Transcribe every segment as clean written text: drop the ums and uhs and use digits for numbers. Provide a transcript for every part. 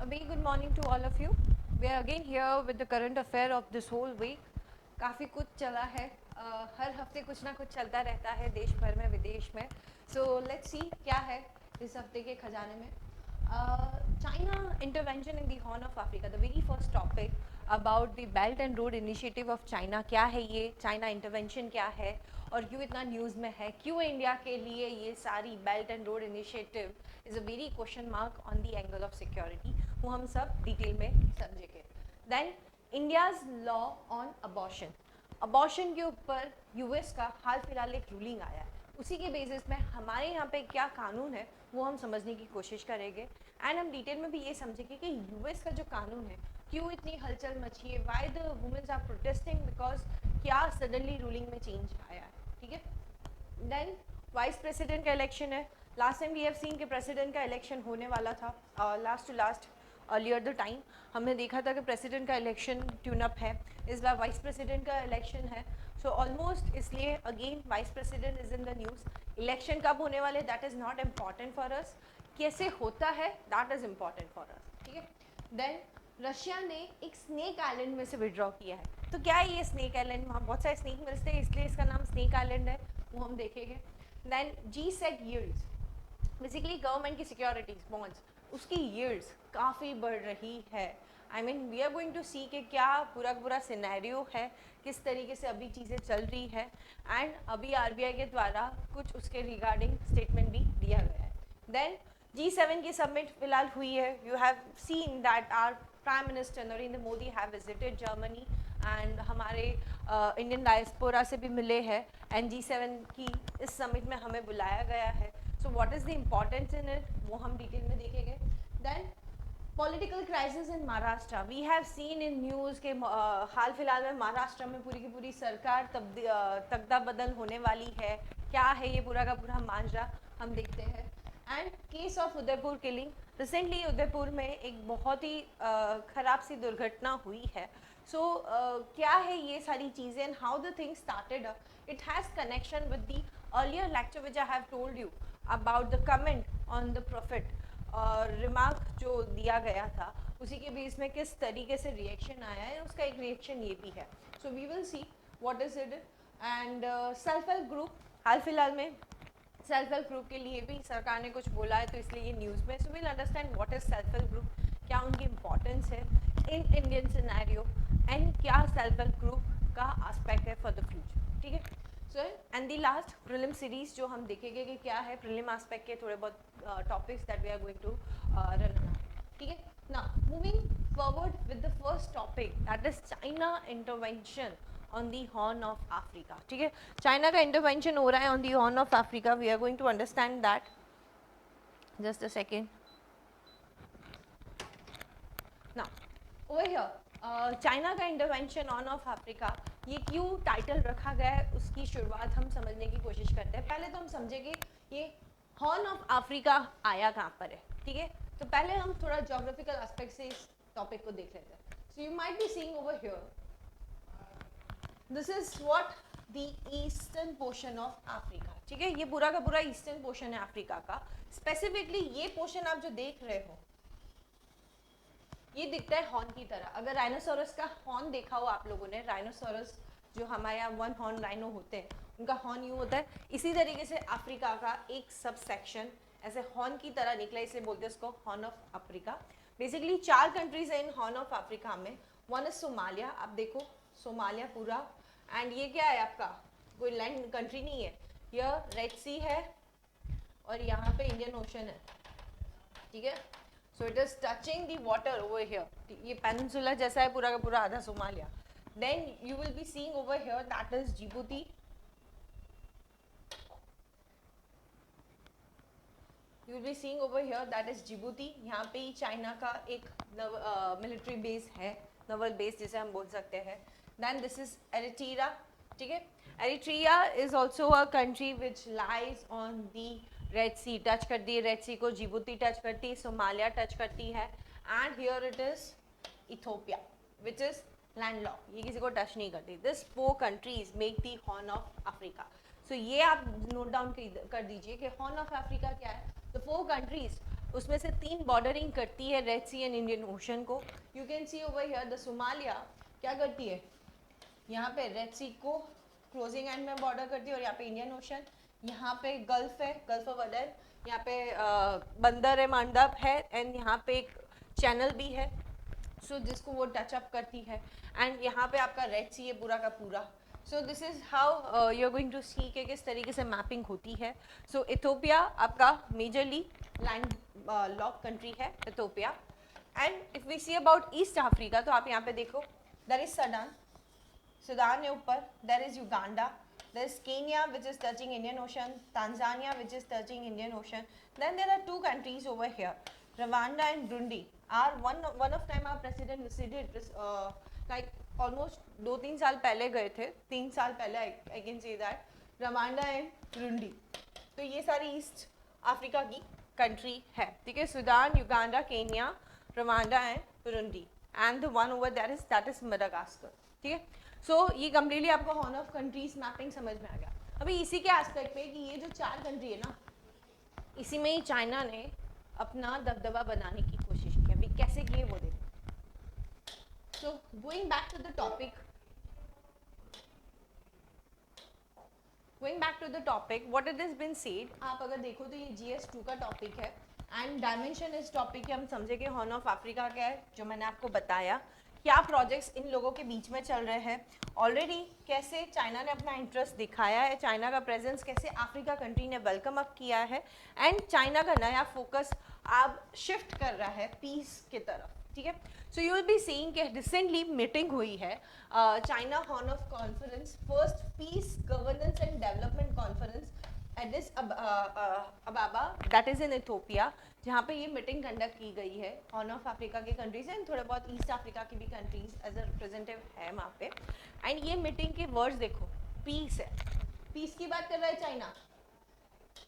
A very good morning to all of you. We are again here with the current affair of this whole week. काफ़ी कुछ चला है, हर हफ्ते कुछ ना कुछ चलता रहता है देश भर में विदेश में. So let's see क्या है इस हफ्ते के खजाने में. China intervention in the Horn of Africa, the very first topic about the Belt and Road Initiative of China. क्या है ये China intervention क्या है और क्यों इतना न्यूज़ में है, क्यों इंडिया के लिए ये सारी belt and road initiative is a very question mark on the angle of security, वो हम सब डिटेल में समझेंगे. Then India's law on abortion, abortion के ऊपर यूएस का हाल फिलहाल एक रूलिंग आया है, उसी के बेसिस में हमारे यहाँ पे क्या कानून है वो हम समझने की कोशिश करेंगे. एंड हम डिटेल में भी ये समझेंगे कि यूएस का जो कानून है क्यों इतनी हलचल मची है, why the women's are protesting, because क्या सडनली रूलिंग में चेंज आया है. ठीक है. देन वाइस प्रेसिडेंट का इलेक्शन है. Last time we have seen कि प्रेसिडेंट का इलेक्शन होने वाला था, last to last earlier the time हमने देखा था कि प्रेसिडेंट का इलेक्शन ट्यून अप है, इस बार वाइस प्रेसिडेंट का इलेक्शन है. सो ऑलमोस्ट इसलिए again vice president is in the news. Election कब होने वाले that is not important for अस, कैसे होता है दैट इज़ इम्पॉर्टेंट फॉर अस. ठीक है. देन रशिया ने एक स्नेक आइलैंड में से विड्रॉ किया है. तो क्या है ये स्नेक आइलैंड, वहाँ बहुत सारे स्नेक मिलते हैं इसलिए इसका नाम स्नेक आइलैंड है, वो हम देखेंगे. Then G sec yields, basically government की सिक्योरिटीज बॉन्ड्स, उसकी यील्ड्स काफ़ी बढ़ रही है. I mean we are going to see कि क्या पूरा सिनेरियो है, किस तरीके से अभी चीज़ें चल रही है. एंड अभी आरबीआई के द्वारा कुछ उसके रिगार्डिंग स्टेटमेंट भी दिया गया है. देन G7 की समिट फिलहाल हुई है. You have seen that our prime minister Narendra Modi have visited Germany and हमारे इंडियन डायस्पोरा से भी मिले हैं. एंड G7 की इस समिट में हमें बुलाया गया है. So what is the importance in it वो हम डिटेल में देखेंगे. Then political crisis in Maharashtra, we have seen in news के हाल फिलहाल में महाराष्ट्र में पूरी की पूरी सरकार तख्ता बदल होने वाली है. क्या है ये पूरा का पूरा मांझा हम देखते हैं. And case of Udaipur killing, recently Udaipur में एक बहुत ही ख़राब सी दुर्घटना हुई है. सो क्या है ये सारी चीज़ें and how the thing started. It has connection with the earlier lecture which I have told you about the comment on the profit और रिमार्क जो दिया गया था उसी के बेस में किस तरीके से रिएक्शन आया है, उसका एक रिएक्शन ये भी है. So we will see what is it. And self help group, हाल फिलहाल में सेल्फ हेल्प ग्रुप के लिए भी सरकार ने कुछ बोला है तो इसलिए ये न्यूज़ में. So will understand what is self help group, क्या उनकी इम्पोर्टेंस है इन इंडियन सिनेरियो एंड क्या सेल्फ हेल्प ग्रुप का एस्पेक्ट है फॉर द फ्यूचर. ठीक है. So and the last prelim series जो हम देखेंगे कि क्या है प्रिलिम एस्पेक्ट के थोड़े बहुत topics that we are going to run. ठीक है. Now moving forward with the first topic that is China intervention on the Horn of Africa. ठीक है. चाइना का इंटरवेंशन हो रहा है on the Horn of Africa. We are going to understand that. Just a second. Now, over here, China का intervention on off Africa, ये क्यों title रखा गया है उसकी शुरुआत हम समझने की कोशिश करते हैं. पहले तो हम समझेंगे ये हॉर्न ऑफ अफ्रीका आया कहाँ पर है. ठीक है. तो पहले हम थोड़ा जोग्राफिकल एस्पेक्ट से इस टॉपिक को देख लेते हैं. So you might be seeing over here, this is what the eastern portion of Africa. ठीक है. ये पूरा का पूरा ईस्टर्न पोर्शन है अफ्रीका का. स्पेसिफिकली ये पोर्शन आप जो देख रहे हो ये दिखता है हॉर्न की तरह. अगर राइनोसोरस का हॉर्न देखा हो आप लोगों ने, राइनोसोरस जो हमारे यहाँ वन हॉर्न राइनो होते हैं उनका हॉर्न यूँ होता है, इसी तरीके से अफ्रीका का एक सब सेक्शन ऐसे हॉर्न की तरह निकला, इसलिए बोलते हैं उसको horn of Africa. Basically 4 countries है इन हॉर्न ऑफ अफ्रीका में. वन इज सोमालिया, आप देखो सोमालिया पूरा. एंड ये क्या है आपका, कोई लैंड कंट्री नहीं है, यह रेड सी है और यहाँ पे इंडियन ओशन है. ठीक है. So it is touching the water over here. ये पेनिनसुला जैसा है पूरा का पूरा आधा Somalia. Then you will be seeing over here that is Djibouti. You will be seeing over here that is Djibouti. यहाँ पे ही चाइना का एक मिलिट्री बेस है, नवल बेस जिसे हम बोल सकते हैं. Then this is Eritrea. ठीक है. Eritrea is also a country which lies on the Red Sea. Touch करती है रेड सी को, जिबूती टच करती है, सोमालिया टच करती है. And here it is Ethiopia which is landlocked, ये किसी को टच नहीं करती. This 4 countries make the Horn of Africa. So ये आप नोट डाउन कर दीजिए कि हॉर्न ऑफ अफ्रीका क्या है. द 4 कंट्रीज उसमें से 3 बॉर्डरिंग करती है Red Sea and Indian Ocean को. You can see over here the Somalia क्या करती है, यहाँ पे रेड सी को क्लोजिंग एंड में बॉर्डर करती है, और यहाँ पे इंडियन ओशन, यहाँ पे गल्फ है, गल्फ ऑफ अदर, यहाँ पे बंदर है, मांडव है, एंड यहाँ पे एक चैनल भी है, सो जिसको वो टच अप करती है. एंड यहाँ पे आपका रेड सी है पूरा का पूरा. So this is how you are going to see कि किस तरीके से मैपिंग होती है. सो इथोपिया आपका मेजरली लैंड लॉक कंट्री है Ethiopia. And if we see about East Africa, तो आप यहाँ पे देखो, देयर इज सुडान है ऊपर, there is Uganda, there is Kenya which is touching Indian Ocean, Tanzania which is touching Indian Ocean. Then there are 2 countries over here, Rwanda and Burundi. One of time our president visited like almost 2-3 साल पहले गए थे, 3 साल पहले I can say that, Rwanda and Burundi. तो ये सारी east Africa की कंट्री है, ठीक है. Sudan, Uganda, Kenya, Rwanda and Burundi, and the one over that is Madagascar, ठीक है. सो ये कम्प्लीटली आपको हॉर्न ऑफ कंट्रीज मैपिंग समझ में आ गया. अभी इसी के एस्पेक्ट में कि ये जो 4 कंट्री है ना, इसी में ही चाइना ने अपना दबदबा बनाने की कोशिश की. अभी कैसे किए वो देखो. So going back to the topic, what it is been said, आप अगर देखो तो ये GS2 का टॉपिक है, एंड डायमेंशन इस टॉपिक के हम समझे कि हॉर्न ऑफ अफ्रीका क्या है, जो मैंने आपको बताया, क्या प्रोजेक्ट्स इन लोगों के बीच में चल रहे हैं ऑलरेडी, कैसे चाइना ने अपना इंटरेस्ट दिखाया है, चाइना का प्रेजेंस कैसे अफ्रीका कंट्री ने वेलकम अप किया है, एंड चाइना का नया फोकस अब शिफ्ट कर रहा है पीस की तरफ, ठीक है. So you will be seeing कि रिसेंटली मीटिंग हुई है China Horn of conference, first peace governance and development conference Addis Ababa, that is in Ethiopia, जहाँ पे ये मीटिंग कंडक्ट की गई है हॉर्न ऑफ अफ्रीका के कंट्रीज एंड थोड़े बहुत ईस्ट अफ्रीका की भी कंट्रीज एज अ रिप्रेजेंटेटिव है वहाँ पे. एंड ये मीटिंग के वर्ड्स देखो, पीस है, पीस की बात कर रहा है चाइना,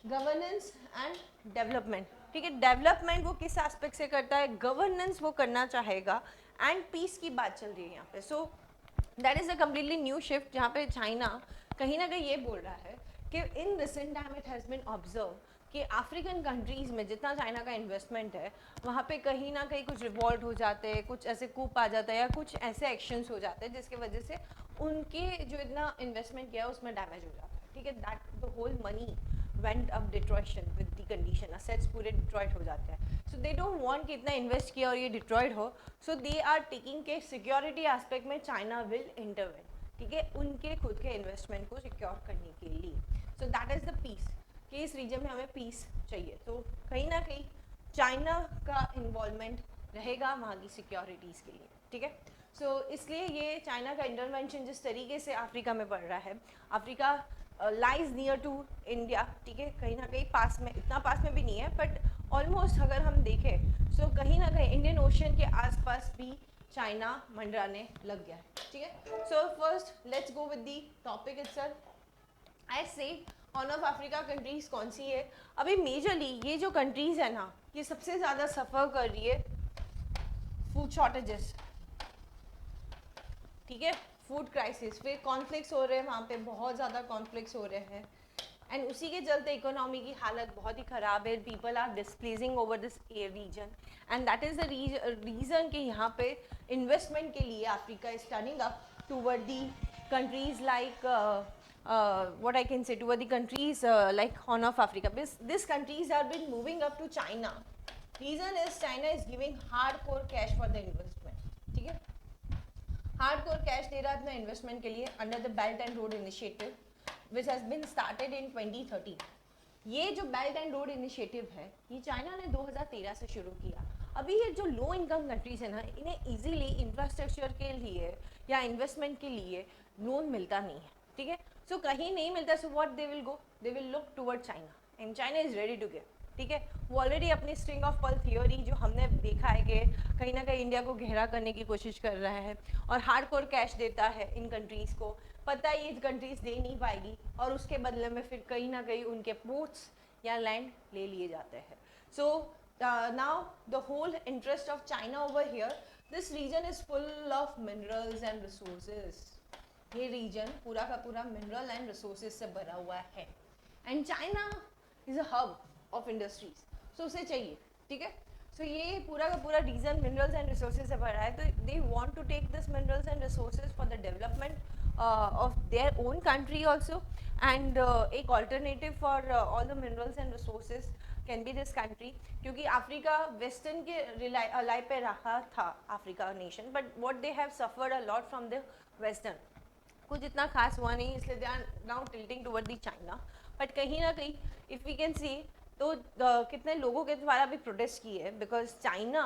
गवर्नेंस एंड डेवलपमेंट, ठीक है. डेवलपमेंट वो किस एस्पेक्ट से करता है, गवर्नेंस वो करना चाहेगा, एंड पीस की बात चल रही है यहाँ पे. So that is a completely new shift, जहाँ पे चाइना कहीं ना कहीं ये बोल रहा है कि in recent time it has been observe कि अफ्रीकन कंट्रीज़ में जितना चाइना का इन्वेस्टमेंट है, वहाँ पे कहीं ना कहीं कुछ रिवॉल्ट हो जाते हैं, कुछ ऐसे कूप आ जाता है, या कुछ ऐसे एक्शंस हो जाते हैं जिसकी वजह से उनके जो इतना इन्वेस्टमेंट किया है उसमें डैमेज हो जाता है, ठीक है. That the whole money went up detrition with the condition, assets पूरे डिट्रॉयड हो जाते हैं. सो दे डोंट वांट कि इतना इन्वेस्ट किया और ये डिट्रॉयड हो, सो दे आर टेकिंग के सिक्योरिटी एस्पेक्ट में चाइना विल इंटरवेन, ठीक है, उनके खुद के इन्वेस्टमेंट को सिक्योर करने के लिए. So that is the peace कि इस रीजन में हमें पीस चाहिए, तो कहीं ना कहीं चाइना का इन्वॉल्वमेंट रहेगा वहाँ की सिक्योरिटीज़ के लिए, ठीक है. सो इसलिए ये चाइना का इंटरवेंशन जिस तरीके से अफ्रीका में बढ़ रहा है, Africa lies near to India, ठीक है, कहीं ना कहीं पास में, इतना पास में भी नहीं है बट ऑलमोस्ट अगर हम देखें, सो कहीं ना कहीं इंडियन ओशन के आसपास भी चाइना मंडराने लग गया है, ठीक है. So first let's go with the topic itself. I say Horn of Africa countries कौन सी है. अभी मेजरली ये जो कंट्रीज है ना, ये सबसे ज़्यादा सफ़र कर रही है फूड शॉर्टेजेस, ठीक है, फूड क्राइसिस, फिर कॉन्फ्लिक्ट्स हो रहे हैं वहाँ पे, बहुत ज़्यादा कॉन्फ्लिक्ट्स हो रहे हैं, एंड उसी के चलते इकोनॉमी की हालत बहुत ही ख़राब है. People are displacing over this region, and that is the reason कि यहाँ पे इन्वेस्टमेंट के लिए Africa is turning up toward the countries like what I can say, toward the countries like Horn of Africa. These countries have been moving up to China. Reason is China is giving hardcore cash for the investment, ठीक है, hardcore cash दे रहा है अपना investment के लिए under the Belt and Road Initiative, which has been started in 2013. ये जो belt and road initiative है, ये चाइना ने 2013 से शुरू किया. अभी ये जो लो इनकम कंट्रीज है ना, इन्हें इजीली इंफ्रास्ट्रक्चर के लिए या इन्वेस्टमेंट के लिए लोन मिलता नहीं है, ठीक है. सो कहीं नहीं मिलता, so what they will go, they will look toward China, and China is ready to give, ठीक है. वो ऑलरेडी अपनी स्ट्रिंग ऑफ पर्ल थियोरी जो हमने देखा है कि कहीं ना कहीं इंडिया को घेरा करने की कोशिश कर रहा है और हार्डकोर कैश देता है इन कंट्रीज़ को. पता है ये कंट्रीज़ दे नहीं पाएगी, और उसके बदले में फिर कहीं ना कहीं उनके पोर्ट्स या लैंड ले लिए जाते हैं. So now the whole interest of China over here, this region is full of minerals and resources. ये रीजन पूरा का पूरा मिनरल एंड रिसोर्सेज से भरा हुआ है, and China is a hub of industries. So उसे चाहिए ठीक है। सो ये पूरा का पूरा रीजन मिनरल्स एंड रिसोर्सेज से भरा है, तो they want to take this minerals and resources for the development of their own country also, and एक alternative for all the minerals and resources can be this country, क्योंकि Africa western के ally पे रहा था Africa nation, but what they have suffered a lot from the western, कुछ इतना खास हुआ नहीं, इसलिए they are now tilting toward the China. But कहीं ना कहीं इफ़ वी कैन सी, तो कितने लोगों के द्वारा भी प्रोटेस्ट की है, बिकॉज चाइना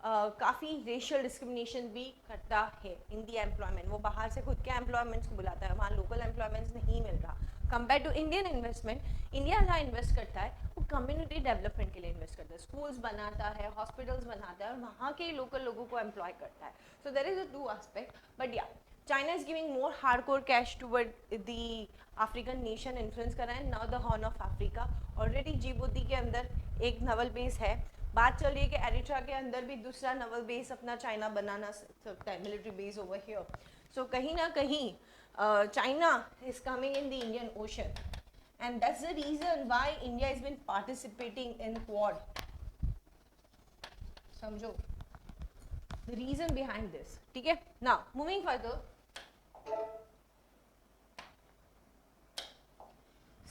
काफ़ी रेशियल डिस्क्रिमिनेशन भी करता है इन दी एम्प्लॉयमेंट। वो बाहर से खुद के एम्प्लॉयमेंट्स को बुलाता है, वहाँ लोकल एम्प्लॉयमेंट्स नहीं मिल रहा। Compare to Indian investment, India जहाँ इन्वेस्ट करता है वो कम्युनिटी डेवलपमेंट के लिए इन्वेस्ट करता है, स्कूल्स बनाता है, हॉस्पिटल्स बनाता है, और वहाँ के लोकल लोगों को एम्प्लॉय करता है। So there is a two aspect, but या China is giving more hardcore cash toward the African nation, influence कर रहा है। Now the Horn of Africa, already Djibouti के अंदर एक naval base है, बात चल रही है कि एरिट्रा के अंदर भी दूसरा naval base अपना चाइना बनाना सकता है, military base over here. So कहीं ना कहीं China is coming in the Indian Ocean, and that's the reason why India has been participating in Quad. समझो the reason behind this, ठीक है। Now moving further,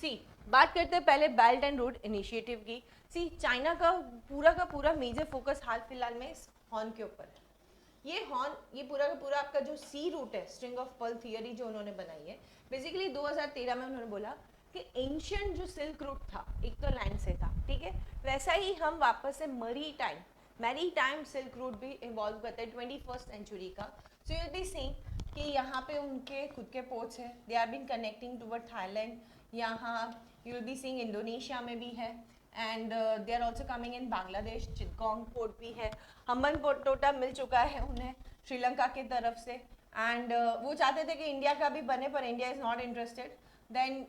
सी बात करते हैं पहले बेल्ट एंड रोड इनिशिएटिव की। सी चाइना का पूरा मेजर फोकस हाल फिलहाल में इस हॉर्न के ऊपर है। ये हॉर्न, ये पूरा का पूरा आपका जो सी रूट है, स्ट्रिंग ऑफ पर्ल थियरी जो उन्होंने बनाई है, बेसिकली 2013 में उन्होंने बोला कि एंशियंट जो सिल्क रूट था, एक तो लैंड से था, ठीक है, वैसा ही हम वापस से मैरी टाइम सिल्क रूट भी इन्वॉल्व करते हैं 21st सेंचुरी का। So you will be seeing कि यहाँ पे उनके खुद के पोर्ट्स हैं, they are been connecting toward Thailand, यहाँ you will be seeing Indonesia में भी है, and they are also coming in Bangladesh, Chittagong port भी है, हम्बन टोटा मिल चुका है उन्हें श्रीलंका की तरफ से, एंड वो चाहते थे कि इंडिया का भी बने, पर India is not interested. Then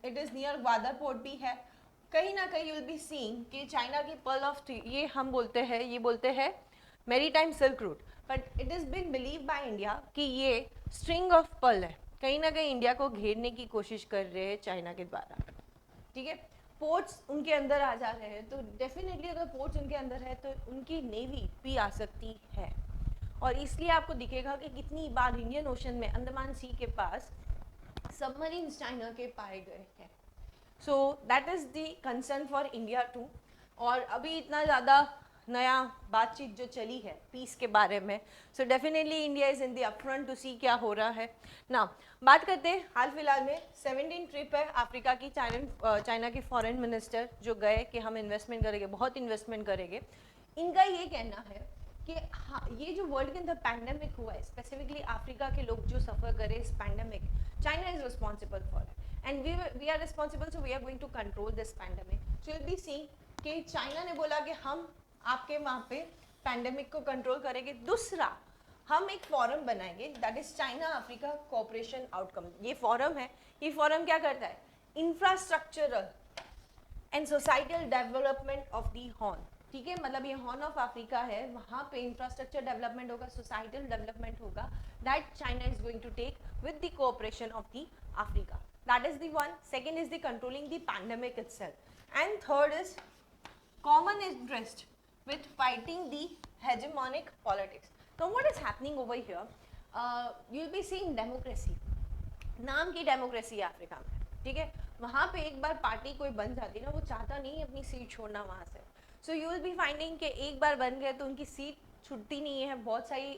it is near Gwadar port भी है। कहीं ना कहीं यू विल बी सीइंग कि चाइना की पर्ल ऑफ, ये हम बोलते हैं maritime silk route, but it is been believe by India कि ये स्ट्रिंग ऑफ पर्ल है, कहीं ना कहीं इंडिया को घेरने की कोशिश कर रहे हैं चाइना के द्वारा, ठीक है। पोर्ट्स उनके अंदर आ जा रहे हैं, तो डेफिनेटली अगर पोर्ट्स उनके अंदर है तो उनकी नेवी भी आ सकती है, और इसलिए आपको दिखेगा कि कितनी बार इंडियन ओशन में अंडमान सी के पास सबमरीन चाइना के पाए गए हैं। So that is the concern for India too. और अभी इतना ज़्यादा नया बातचीत जो चली है पीस के बारे में, so definitely India is in the upfront to see क्या हो रहा है ना। बात करते हैं हाल फिलहाल में 17 ट्रिप है अफ्रीका की, चाइना के फॉरेन मिनिस्टर जो गए कि हम इन्वेस्टमेंट करेंगे, बहुत इन्वेस्टमेंट करेंगे। इनका ये कहना है कि हाँ, ये जो वर्ल्ड के अंदर पैंडेमिक हुआ है, स्पेसिफिकली अफ्रीका के लोग जो सफ़र करे इस pandemic, China is responsible for it, and we are responsible, so we are going to control this pandemic. So you'll be seeing कि चाइना ने बोला कि हम आपके वहाँ पे पैंडेमिक को कंट्रोल करेंगे। दूसरा, हम एक फॉरम बनाएंगे, that is China Africa cooperation outcome. ये फॉरम है, ये फॉरम क्या करता है, infrastructural and societal development of the horn, ठीक है, मतलब ये हॉर्न ऑफ अफ्रीका है, वहाँ पे इंफ्रास्ट्रक्चर डेवलपमेंट होगा, सोसाइटल डेवलपमेंट होगा, that China is going to take with the cooperation of the Africa. That is the one. Second is the controlling the pandemic itself, and third is common interest with fighting the hegemonic politics. So what is happening over here? You'll be seeing democracy. नाम की democracy है Africa में, ठीक है, वहाँ पे एक बार party कोई बन जाती है ना, वो चाहता नहीं अपनी सीट छोड़ना वहाँ से। सो यू विल बी फाइंडिंग कि एक बार बन गए तो उनकी सीट छुट्टी नहीं है, बहुत सारी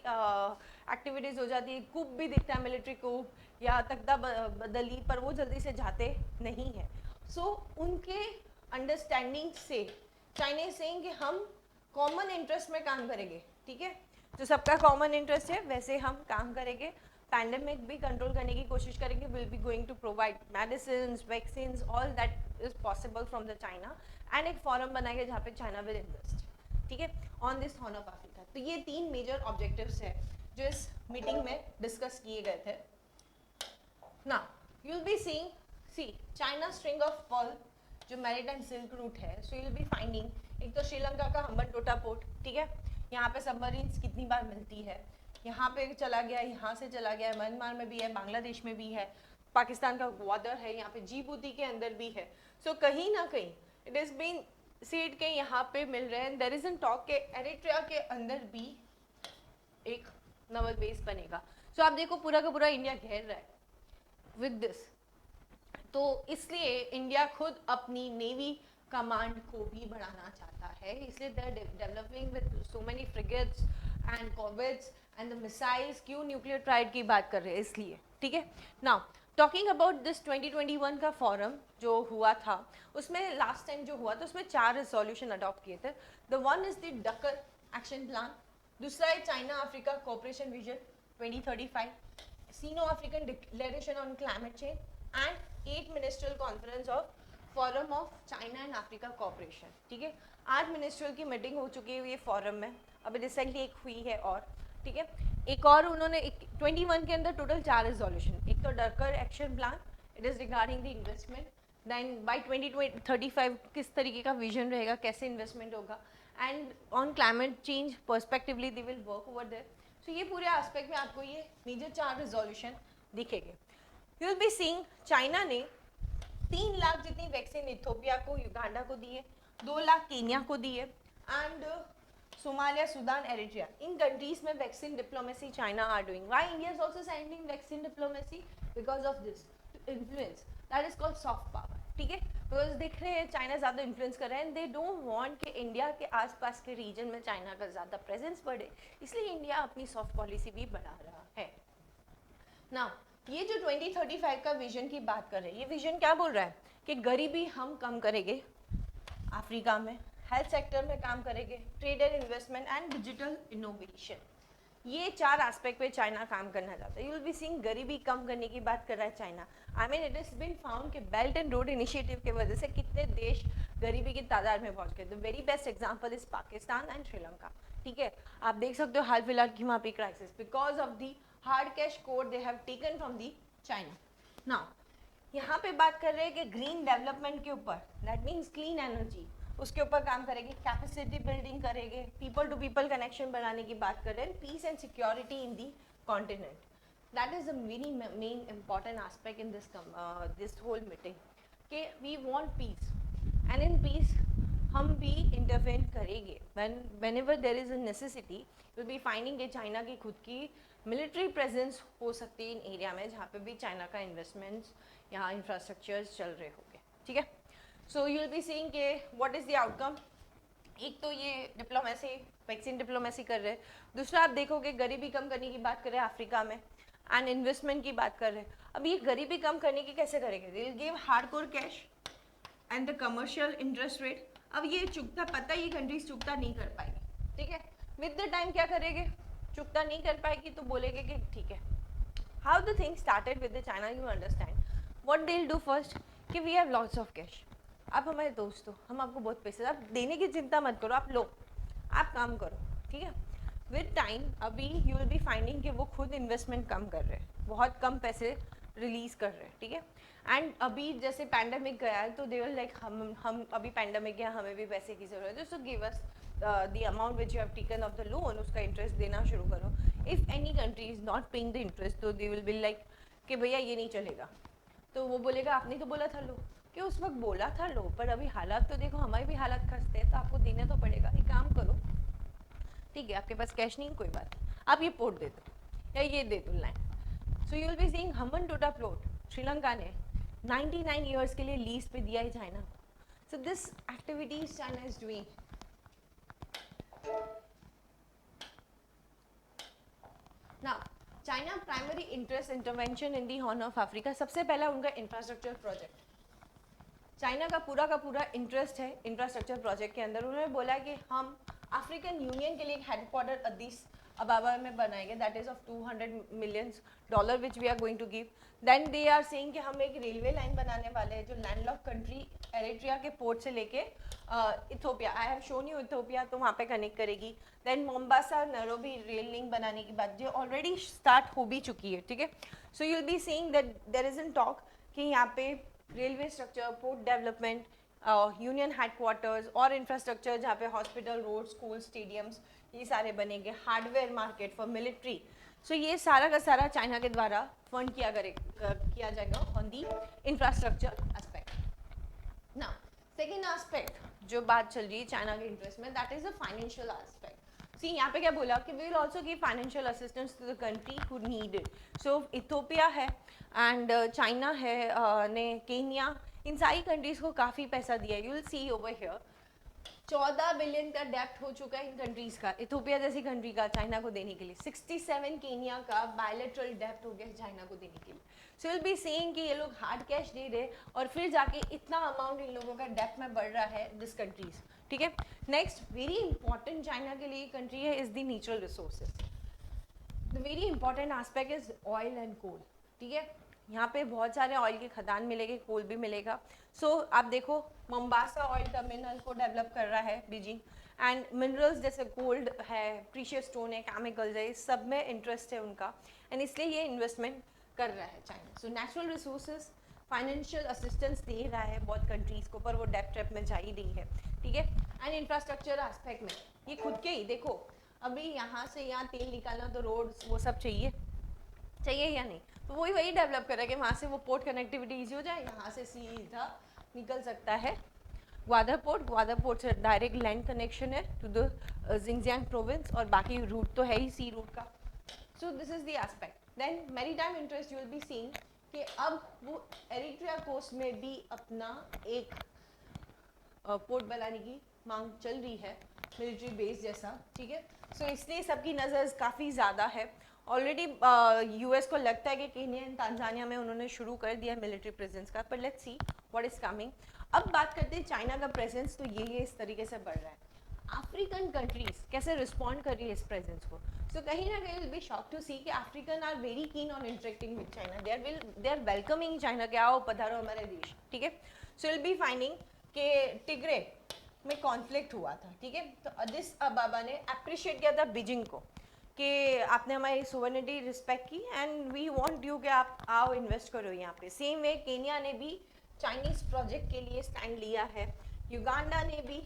एक्टिविटीज़ हो जाती है, कूप भी दिखता है, मिलिट्री कूप या तख्ता बदली, पर वो जल्दी से जाते नहीं हैं। सो उनके अंडरस्टैंडिंग से चाइना सेइंग कि हम कॉमन इंटरेस्ट में काम करेंगे, ठीक है, जो सबका कॉमन इंटरेस्ट है वैसे हम काम करेंगे, पैंडेमिक भी कंट्रोल करने की कोशिश करेंगे, will be going to provide medicine, vaccine, all that is possible from the China, and एक फॉरम बनाएंगे जहाँ पे चाइना विल इन्वेस्ट, ठीक है, on this Horn of Africa. तो ये 3 मेजर ऑब्जेक्टिव्स है जो इस मीटिंग में डिस्कस किए गए थे। Now you will be seeing, see China string of pearl जो मैरीटाइम सिल्क रूट है, so you will be finding एक तो श्रीलंका का हम्बनटोटा पोर्ट, ठीक है, यहाँ पे सबमरीन्स कितनी बार मिलती है, यहाँ पे चला गया, यहाँ से चला गया, म्यांमार में भी है, बांग्लादेश में भी है, पाकिस्तान का ग्वादर है, यहाँ पे जिबूती के अंदर भी है। सो कहीं ना कहीं इट इज़ बीन सीट के यहाँ पे मिल रहे हैं। देयर इज एन टॉक के एरिट्रिया के अंदर भी एक नवल बेस बनेगा। सो आप देखो पूरा का पूरा इंडिया घेर रहा है विद दिस। तो इसलिए इंडिया खुद अपनी नेवी कमांड को भी बढ़ाना चाहता है, इसलिए they are developing with so many frigates and corvettes and the missiles. क्यों न्यूक्लियर ट्राइड की बात कर रहे हैं इसलिए, ठीक है। नाउ टॉकिंग अबाउट दिस 2021 का फॉरम जो हुआ था, उसमें लास्ट टाइम जो हुआ था उसमें 4 रिजोल्यूशन अडॉप्ट किए थे। The one is the Dakar action plan, दूसरा है China Africa cooperation vision 2035, Sino African declaration on climate change and 8 ministerial conference of forum of China and Africa cooperation, ठीक है। 8 मिनिस्ट्रियल की मीटिंग हो चुकी है ये फोरम में, अभी रिसेंटली एक हुई है और, ठीक है। एक और उन्होंने 21 के अंदर टोटल 4 रिजोल्यूशन, एक तो Dakar action plan, it is regarding the investment, then by 2035 किस तरीके का विजन रहेगा, कैसे इन्वेस्टमेंट होगा, and on climate change perspectively they will work over there. So ये पूरे एस्पेक्ट में आपको ये मेजर 4 रिजोल्यूशन दिखेंगे। You will be seeing China ने 3 लाख जितनी वैक्सीन इथियोपिया को, युगांडा को दी है, 2 लाख केन्या को दी है, and Somalia, Sudan, Eritrea, in countries में vaccine diplomacy China are doing. Why India is also sending vaccine diplomacy? Because of this influence, that is called soft power, ठीक है। बिकॉज देख रहे हैं चाइना ज़्यादा इन्फ्लुएंस कर रहा है एंड दे डोंट वांट कि इंडिया के आसपास के रीजन में चाइना का ज़्यादा प्रेजेंस बढ़े, इसलिए इंडिया अपनी सॉफ्ट पॉलिसी भी बढ़ा रहा है। नाउ ये जो 2035 का विजन की बात कर रहे हैं, ये विजन क्या बोल रहा है कि गरीबी हम कम करेंगे अफ्रीका में, हेल्थ सेक्टर में काम करेंगे, trade and investment and digital innovation, ये 4 एस्पेक्ट पे चाइना काम करना चाहता है। यू विल बी सीइंग गरीबी कम करने की बात कर रहा है China. I mean it is been found कि बेल्ट एंड रोड इनिशिएटिव की वजह से कितने देश गरीबी की तादाद में पहुंच गए। The very best example is Pakistan and Sri Lanka, ठीक है। आप देख सकते हो हाल फिलहाल की वहाँ पे crisis because of the hard cash code they have taken from the China. Now यहाँ पे बात कर रहे हैं कि ग्रीन डेवलपमेंट के ऊपर, दैट मीन्स क्लीन एनर्जी, उसके ऊपर काम करेंगे, कैपेसिटी बिल्डिंग करेंगे, पीपल टू पीपल कनेक्शन बनाने की बात कर रहे हैं, peace and security in the continent, that is a very main important aspect in this whole meeting कि we want peace and in peace हम भी इंटरवेन करेंगे whenever there is a necessity, you'll be finding कि China की खुद की military presence हो सकती है इन एरिया में जहाँ पे भी चाइना का इन्वेस्टमेंट्स, यहाँ इंफ्रास्ट्रक्चर्स चल रहे होंगे, ठीक है। So you will be seeing के व्हाट इज़ द आउटकम। एक तो ये डिप्लोमेसी, वैक्सीन डिप्लोमेसी कर रहे हैं, दूसरा आप देखोगे गरीबी कम करने की बात कर रहे हैं अफ्रीका में एंड इन्वेस्टमेंट की बात कर रहे हैं। अब ये गरीबी कम करने की कैसे करेंगे? They will give hardcore cash and the commercial interest rate. अब ये चुकता, पता ये कंट्रीज चुकता नहीं कर पाएगी, ठीक है। विद द टाइम क्या करेंगे? चुकता नहीं कर पाएगी तो बोलेंगे कि ठीक है, how the thing started with the China, you understand what they will do first कि we have lots of cash, आप हमारे दोस्त हो, हम आपको बहुत पैसे, आप देने की चिंता मत करो, आप लो, आप काम करो, ठीक है। विद टाइम अभी यू विल बी फाइंडिंग कि वो खुद इन्वेस्टमेंट कम कर रहे हैं, बहुत कम पैसे रिलीज कर रहे हैं, ठीक है। एंड अभी जैसे पैंडेमिक गया है तो दे विल लाइक हम अभी पैंडेमिक गया, हमें भी पैसे की जरूरत है, so give us the amount which you have taken of the loan, उसका इंटरेस्ट देना शुरू करो। If any country is not paying the interest तो दे विल बी लाइक कि भैया ये नहीं चलेगा, तो वो बोलेगा आपने तो बोला था लो, कि उस वक्त बोला था लो, पर अभी हालात तो देखो, हमारे भी हालात खस्ते हैं, तो आपको देने तो पड़ेगा, एक काम करो, ठीक है, आपके पास कैश नहीं, कोई बात, आप ये पोर्ट दे दो या ये दे दो land. So you will be seeing हमन टोटा प्लॉट श्रीलंका ने 99 ईयर्स के लिए लीज पे दिया है China. So this activities China is doing. Now China primary interest intervention in the Horn of Africa, सबसे पहला उनका इंफ्रास्ट्रक्चर प्रोजेक्ट, चाइना का पूरा इंटरेस्ट है इंफ्रास्ट्रक्चर प्रोजेक्ट के अंदर। उन्होंने बोला कि हम अफ्रीकन यूनियन के लिए एक हेडक्वार्टर अदीस अबाबा में बनाएंगे, that is of $200 million which we are going to give. Then they are saying कि हम एक रेलवे लाइन बनाने वाले हैं जो लैंडलॉक कंट्री एरिट्रिया के पोर्ट से लेके Ethiopia, I have shown you Ethiopia, तो वहाँ पे कनेक्ट करेगी। Then Mombasa Nairobi rail link बनाने की बात जो ऑलरेडी स्टार्ट हो भी चुकी है, ठीक है। So you will be seeing that there is an talk कि यहाँ पे railway structure, port development, union headquarters और इंफ्रास्ट्रक्चर जहाँ पे हॉस्पिटल, रोड, स्कूल, स्टेडियम्स, ये सारे बनेंगे, हार्डवेयर मार्केट फॉर मिलिट्री। सो ये सारा का सारा चाइना के द्वारा फंड किया जाएगा on the infrastructure aspect. Now second aspect जो बात चल रही है चाइना के इंटरेस्ट में, that is the financial aspect. See यहाँ पे क्या बोला कि we will also give financial assistance to the country who need it. So Ethiopia है एंड चाइना है, ने केन्या, इन सारी कंट्रीज को काफ़ी पैसा दिया है। You will C over here 14 billion का डेप्ट हो चुका है इन कंट्रीज का, इथोपिया जैसी कंट्री का चाइना को देने के लिए। 67 केनिया का बायलैटरल डेप्ट हो गया है चाइना को देने के लिए। सो विल बी सेइंग कि ये लोग हार्ड कैश दे रहे और फिर जाके इतना अमाउंट इन लोगों का डेप्ट में बढ़ रहा है दिस कंट्रीज। ठीक है, नेक्स्ट वेरी इंपॉर्टेंट चाइना के लिए कंट्री है is the natural resources. The very important aspect is oil and coal. ठीक है, यहाँ पे बहुत सारे ऑयल के खदान मिलेंगे, कोल भी मिलेगा। सो आप देखो मोम्बासा ऑयल टर्मिनल को डेवलप कर रहा है बीजिंग, एंड मिनरल्स जैसे गोल्ड है, प्रीशियस स्टोन है, केमिकल्स है, इस सब में इंटरेस्ट है उनका, एंड इसलिए ये इन्वेस्टमेंट कर रहा है China. So natural resources financial assistance दे रहा है बहुत कंट्रीज को, पर वो डेप्ट ट्रैप में जा ही रही है। ठीक है, एंड इंफ्रास्ट्रक्चर एस्पेक्ट में ये खुद के ही देखो, अभी यहाँ से यहाँ तेल निकालना तो रोड वो सब चाहिए या नहीं, तो वही डेवलप कर रहा है कि वहाँ से वो पोर्ट कनेक्टिविटी ईजी हो जाए, यहाँ से सीधा निकल सकता है ग्वादर पोर्ट से डायरेक्ट लैंड कनेक्शन है टू द जिंगजियांग प्रोविंस, और बाकी रूट तो है ही सी रूट का। So this is the aspect. Then maritime interest you will be seeing कि अब वो एरिट्रिया कोस्ट में भी अपना एक पोर्ट बनाने की मांग चल रही है, मिलिट्री बेस जैसा। ठीक है, सो इसलिए सबकी नज़र काफ़ी ज़्यादा है। ऑलरेडी यूएस को लगता है कि केन्या एंड तांजानिया में उन्होंने शुरू कर दिया मिलिट्री प्रेजेंस का, पर let's see what is coming. अब बात करते हैं चाइना का प्रेजेंस, तो ये इस तरीके से बढ़ रहा है। अफ्रीकन कंट्रीज कैसे रिस्पॉन्ड कर रही है इस प्रेजेंस को। सो कहीं ना कहीं will be shock to see कि African are very keen on interacting with China, they are welcoming China के आओ पधारो हमारे देश। ठीक है, सो विल बी फाइंडिंग कि टिग्रे में कॉन्फ्लिक्ट हुआ था। ठीक है, तो अदिस अबाबा ने अप्रिशिएट किया था बीजिंग को कि आपने हमारी सोवर्निटी रिस्पेक्ट की एंड वी वांट यू कि आप आओ इन्वेस्ट करो यहाँ पे। सेम वे केन्या ने भी चाइनीज़ प्रोजेक्ट के लिए स्टैंड लिया है, युगांडा ने भी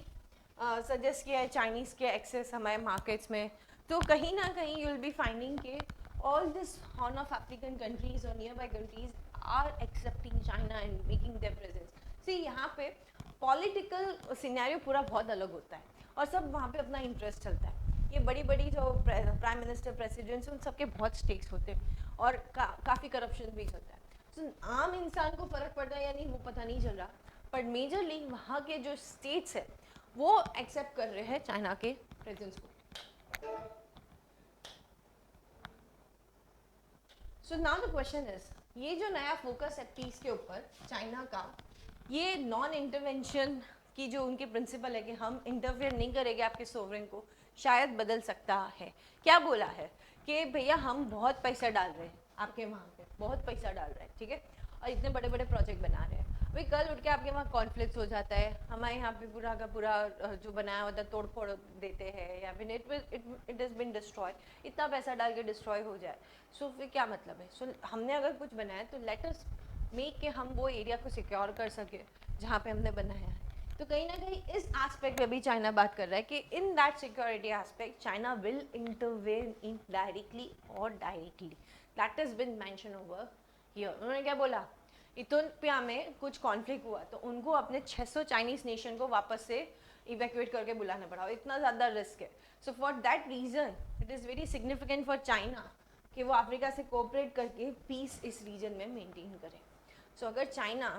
सजेस्ट किया है चाइनीज़ के एक्सेस हमारे मार्केट्स में। तो कहीं ना कहीं यू विल बी फाइंडिंग के all this Horn of African countries और nearby countries are accepting China and making their presence. See यहाँ पे पॉलिटिकल सिनेरियो पूरा बहुत अलग होता है और सब वहाँ पे अपना इंटरेस्ट चलता है। ये बड़ी बड़ी जो प्राइम मिनिस्टर प्रेसिडेंट्स उन सबके बहुत स्टेक्स होते हैं और काफ़ी करप्शन भी चलता है। तो आम इंसान को फ़र्क पड़ता है या नहीं वो पता नहीं चल रहा, पर मेजरली वहाँ के जो स्टेट्स है वो एक्सेप्ट कर रहे हैं चाइना के प्रेजेंस को। सो नाउ द क्वेश्चन इज, ये जो नया फोकस है पीस के ऊपर चाइना का, ये नॉन इंटरवेंशन की जो उनकी प्रिंसिपल है कि हम इंटरफेयर नहीं करेंगे आपके सोवरेन को, शायद बदल सकता है। क्या बोला है कि भैया हम बहुत पैसा डाल रहे हैं आपके वहाँ पे, बहुत पैसा डाल रहे हैं। ठीक है, और इतने बड़े बड़े प्रोजेक्ट बना रहे हैं, भाई कल उठ के आपके वहाँ कॉन्फ्लिक्ट हो जाता है, हमारे यहाँ पे पूरा का पूरा जो बनाया होता है तोड़ फोड़ देते हैं या फिर इट इज़ बिन डिस्ट्रॉय, इतना पैसा डाल के डिस्ट्रॉय हो जाए, सो फिर क्या मतलब है। सो हमने अगर कुछ बनाया तो लेट अस मेक के हम वो एरिया को सिक्योर कर सके जहाँ पे हमने बनाया है। तो कहीं ना कहीं इस एस्पेक्ट में भी चाइना बात कर रहा है कि in that security aspect China will intervene in directly और directly, that is been mention over here. उन्होंने क्या बोला, इथोपिया में कुछ कॉन्फ्लिक्ट हुआ तो उनको अपने 600 चाइनीज नेशन को वापस से इवैक्यूएट करके बुलाना पड़ा, इतना ज़्यादा रिस्क है। So for that reason it is very significant for China कि वो अफ्रीका से कोऑपरेट करके पीस इस रीजन में मेंटेन करे। सो अगर चाइना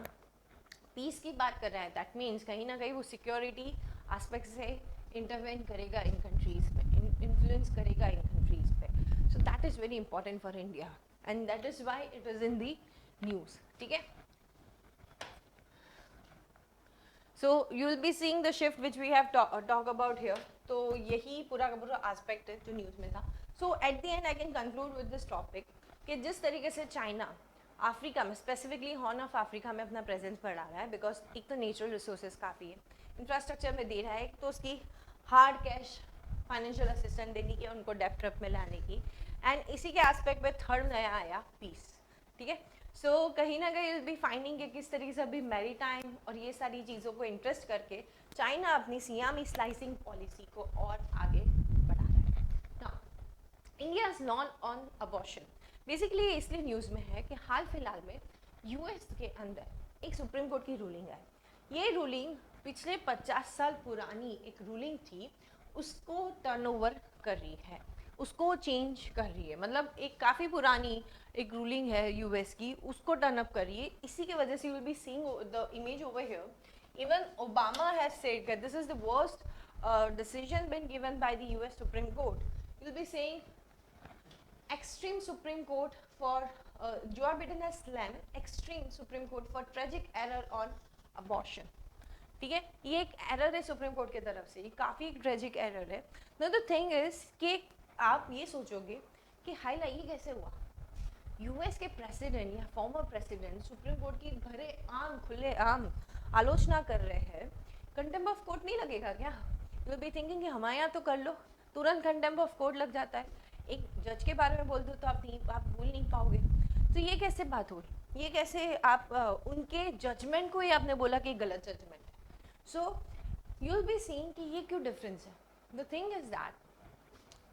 पीस की बात कर रहा है दैट मीन्स कहीं ना कहीं वो सिक्योरिटी एस्पेक्ट से इंटरवेन करेगा इन कंट्रीज़ में, इन्फ्लुएंस करेगा इन कंट्रीज़ पे। So that is very important for India and that is why it is in the news. ठीक है, so you will be seeing the shift which we have talk about here. तो यही पूरा का पूरा एस्पेक्ट है जो न्यूज़ में था। So at the end I can conclude with this topic कि जिस तरीके से चाइना अफ्रीका में स्पेसिफिकली हॉर्न ऑफ अफ्रीका में अपना प्रेजेंस बढ़ा रहा है, बिकॉज एक तो नेचुरल रिसोर्सेज काफ़ी है, इंफ्रास्ट्रक्चर में दे रहा है, एक तो उसकी हार्ड कैश फाइनेंशियल असिस्टेंस देने की, उनको डेप्ट ट्रैप में लाने की, एंड इसी के एस्पेक्ट में थर्ड नया आया पीस। ठीक है, सो कहीं ना कहीं विल बी फाइंडिंग कि किस तरीके से अभी मैरीटाइम और ये सारी चीज़ों को इंटरेस्ट करके चाइना अपनी सियामी स्लाइसिंग पॉलिसी को और आगे बढ़ा रहा है। Now India is non on abortion, basically ये इसलिए न्यूज़ में है कि हाल फिलहाल में यूएस के अंदर एक सुप्रीम कोर्ट की रूलिंग आई। ये रूलिंग पिछले 50 साल पुरानी एक रूलिंग थी उसको टर्नओवर कर रही है, उसको चेंज कर रही है। मतलब एक काफ़ी पुरानी एक रूलिंग है यूएस की, उसको टर्न अप कर रही है। इसी की वजह से you will be seeing the image over here, even Obama has said that this is the worst decision been given by the US Supreme Court. You'll be saying extreme Supreme Court for Joe Biden has slammed extreme Supreme Court for tragic error on abortion. ठीक है, ये एक error है supreme court की तरफ से, ये काफ़ी ट्रेजिक एरर है। नो द थिंग इज कि आप ये सोचोगे कि हाईला ये कैसे हुआ, यूएस के प्रेसिडेंट या फॉर्मर प्रेसिडेंट सुप्रीम कोर्ट की भरे आम खुले आम आलोचना कर रहे हैं, कंटेम्प्ट ऑफ कोर्ट नहीं लगेगा क्या? यू विल बी थिंकिंग कि हमारे यहाँ तो कर लो, तुरंत कंटेम्प्ट ऑफ कोर्ट लग जाता है। एक जज के बारे में बोल दो तो आप भूल नहीं पाओगे। तो ये कैसे बात हुई, ये कैसे आप उनके जजमेंट को ही आपने बोला कि गलत जजमेंट है। So you will be seeing कि ये क्यों डिफरेंस है। द थिंग इज दैट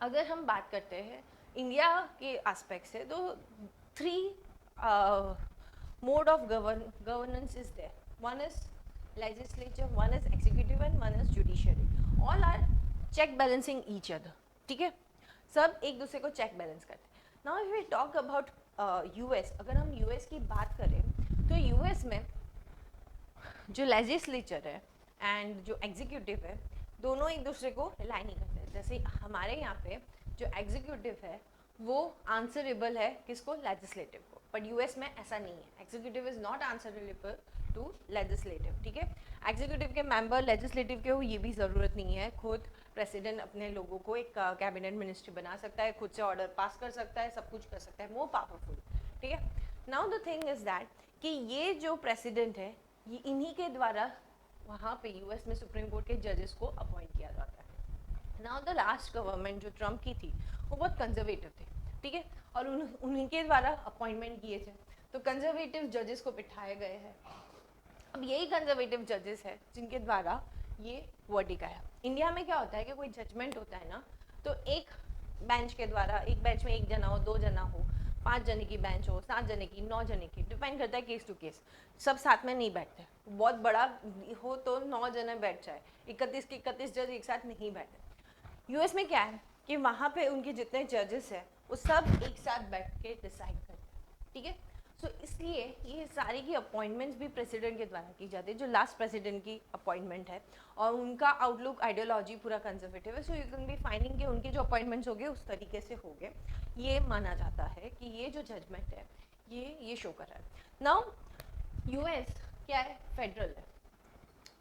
अगर हम बात करते हैं इंडिया के एस्पेक्ट से, तो 3 mode of governance is there. One is legislature, one is executive and one is judiciary. All are check balancing each other. ठीक है, सब एक दूसरे को चेक बैलेंस करते हैं। Now if we talk about US, अगर हम यूएस की बात करें तो यूएस में जो लेजिस्लेचर है एंड जो एग्जीक्यूटिव है, दोनों एक दूसरे को रिलाई नहीं करते। जैसे हमारे यहाँ पे जो एग्जीक्यूटिव है वो आंसरेबल है किसको, लेजिस्लेटिव को, बट यूएस में ऐसा नहीं है। Executive is not answerable to legislative. ठीक है, एग्जीक्यूटिव के मेंबर लेजिस्लेटिव के हो ये भी ज़रूरत नहीं है। खुद प्रेसिडेंट अपने लोगों को एक कैबिनेट मिनिस्ट्री बना सकता है, खुद से ऑर्डर पास कर सकता है, सब कुछ कर सकता है, मोर पावरफुल। ठीक है, now the thing is that कि ये जो प्रेसिडेंट है ये इन्हीं के द्वारा वहाँ पे यूएस में सुप्रीम कोर्ट के जजेस को अपॉइंट किया जाता है। नाउ द लास्ट गवर्नमेंट जो ट्रम्प की थी वो बहुत कंजर्वेटिव थे। ठीक है, और उन्हीं के द्वारा अपॉइंटमेंट किए थे, तो कंजर्वेटिव जजेस को बिठाए गए हैं। अब यही कंजर्वेटिव जजेस है जिनके द्वारा ये वर्डिक आया। इंडिया में क्या होता है कि कोई जजमेंट होता है ना, तो एक बेंच के द्वारा, एक बेंच में 1 जना हो, 2 जना हो, 5 जने की बेंच हो, 7 जने की, 9 जने की, डिपेंड करता है केस टू केस। सब साथ में नहीं बैठते, बहुत बड़ा हो तो 9 जने बैठ जाए, 31 के 31 जज एक साथ नहीं बैठते। यूएस में क्या है कि वहाँ पे उनके जितने जजेस हैं वो सब एक साथ बैठ के डिसाइड करते हैं। ठीक है, सो इसलिए ये सारी की अपॉइंटमेंट्स भी प्रेसिडेंट के द्वारा की जाती है, जो लास्ट प्रेसिडेंट की अपॉइंटमेंट है, और उनका आउटलुक आइडियोलॉजी पूरा कंजर्वेटिव है। So you can be finding कि उनके जो अपॉइंटमेंट्स हो गए उस तरीके से हो गए। ये माना जाता है कि ये जो जजमेंट है ये शो कर रहा है। नाउ यूएस क्या है, फेडरल है।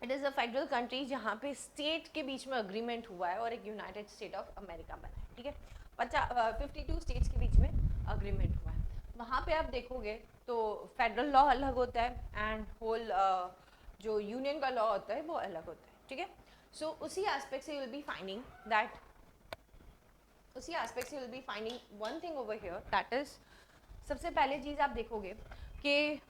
It is a federal country जहाँ पे स्टेट के बीच में अग्रीमेंट हुआ है और एक यूनाइटेड स्टेट ऑफ अमेरिका बना है। ठीक है, 52 स्टेट्स के बीच में अग्रीमेंट हुआ है। वहाँ पे आप देखोगे तो फेडरल लॉ अलग होता है एंड होल जो यूनियन का लॉ होता है वो अलग होता है। ठीक है, सो उसी एस्पेक्ट से you will be finding that, उसी एस्पेक्ट से you will be finding one thing over here, that is सबसे पहले चीज़ आप देखोगे कि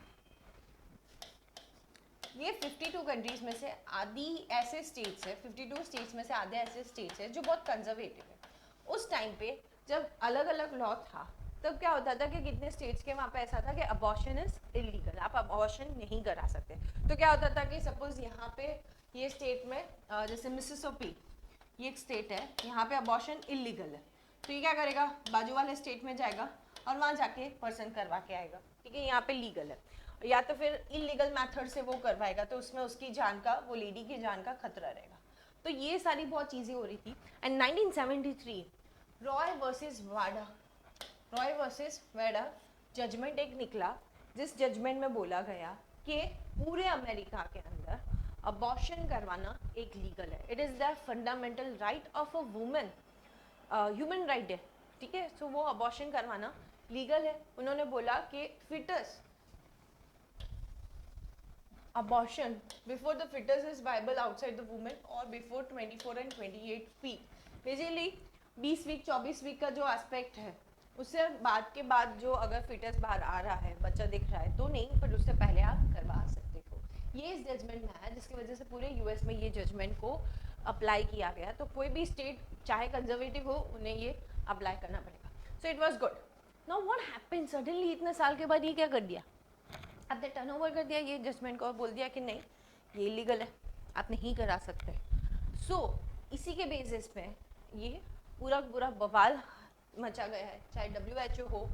ये 52 कंट्रीज में से आधी ऐसे स्टेट्स है, 52 स्टेट्स में से आधे ऐसे स्टेट्स है जो बहुत कंजर्वेटिव है। उस टाइम पे जब अलग अलग लॉ था तब क्या होता था कि कितने स्टेट्स के वहाँ पे ऐसा था कि अबॉर्शन इज इलीगल, आप अबॉर्शन नहीं करा सकते। तो क्या होता था कि सपोज यहाँ पे ये स्टेट में जैसे मिसिसिपी ये एक स्टेट है, यहाँ पे अबॉर्शन इलीगल है, तो ये क्या करेगा, बाजू वाले स्टेट में जाएगा और वहाँ जाके पर्सन करवा के आएगा। ठीक है, यहाँ पे लीगल है, या तो फिर इलीगल मेथड से वो करवाएगा तो उसमें उसकी जान का, वो लेडी की जान का खतरा रहेगा। तो ये सारी बहुत चीज़ें हो रही थी। And 1973 Roy versus Wada, Roy versus वेडा जजमेंट एक निकला, जिस जजमेंट में बोला गया कि पूरे अमेरिका के अंदर अबॉर्शन करवाना एक लीगल है। It is the fundamental right of a women, human right है। ठीक है, सो वो अबॉर्शन करवाना लीगल है। उन्होंने बोला कि foetus abortion before the fetus is viable outside the woman or before 24 and 28 week, basically 20 week 24 week का जो एस्पेक्ट है उससे बाद के बाद जो अगर फिटस बाहर आ रहा है, बच्चा दिख रहा है तो नहीं, पर उससे पहले आप करवा सकते हो। ये इस जजमेंट में आया जिसकी वजह से पूरे यूएस में ये जजमेंट को अप्लाई किया गया। तो कोई भी स्टेट चाहे कंजर्वेटिव हो उन्हें ये अप्लाई करना पड़ेगा। So it was good. Now what happened, suddenly इतने साल के बाद ये क्या कर दिया, आपने टर्न ओवर कर दिया ये जजमेंट को और बोल दिया कि नहीं ये इलीगल है। आप नहीं करा सकते। इसी के बेसिस पे ये पूरा पूरा बवाल मचा गया है, चाहे WHO हो,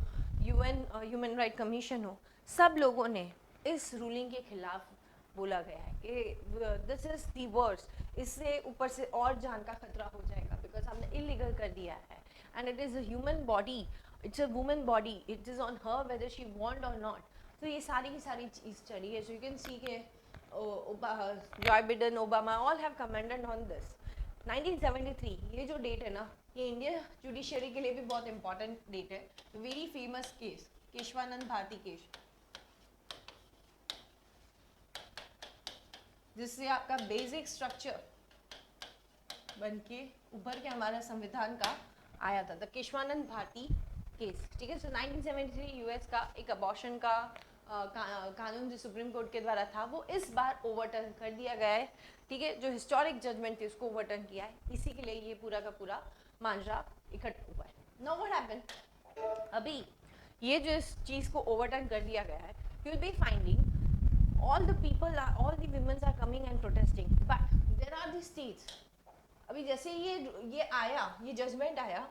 UN ह्यूमन राइट कमीशन हो, सब लोगों ने इस रूलिंग के खिलाफ बोला गया है कि दिस इज दी वर्स्ट, इससे ऊपर से और जान का खतरा हो जाएगा बिकॉज हमने इलीगल कर दिया है and it is a human body, it's a woman body, it is on her weather she want और नॉट। तो ये सारी की सारी चीज़ चली है। सो यू कैन सी के Joy Biden, Obama all have commended on this. 1973 ये जो डेट है ना, ये इंडियन जुडिशरी के लिए भी बहुत इंपॉर्टेंट डेट है। Very famous case, Kesavananda Bharati case, जिससे आपका बेसिक स्ट्रक्चर बन के उभर के हमारा संविधान का आया था, द केशवानंद भारती केस। ठीक है। सो 1973 यूएस का एक अबॉर्शन का कानून जो सुप्रीम कोर्ट के द्वारा था, वो इस बार ओवरटर्न कर दिया गया है। ठीक है। जो हिस्टोरिक जजमेंट थी उसको ओवरटर्न किया है, इसी के लिए ये पूरा का पूरा मांझा इकट्ठा हुआ है। नाउ व्हाट हैपेंड, अभी ये जो इस चीज़ को ओवरटर्न कर दिया गया है, you will be finding all the people are, all the women are coming and protesting, but there are the states, अभी जैसे ये आया, ये जजमेंट आया,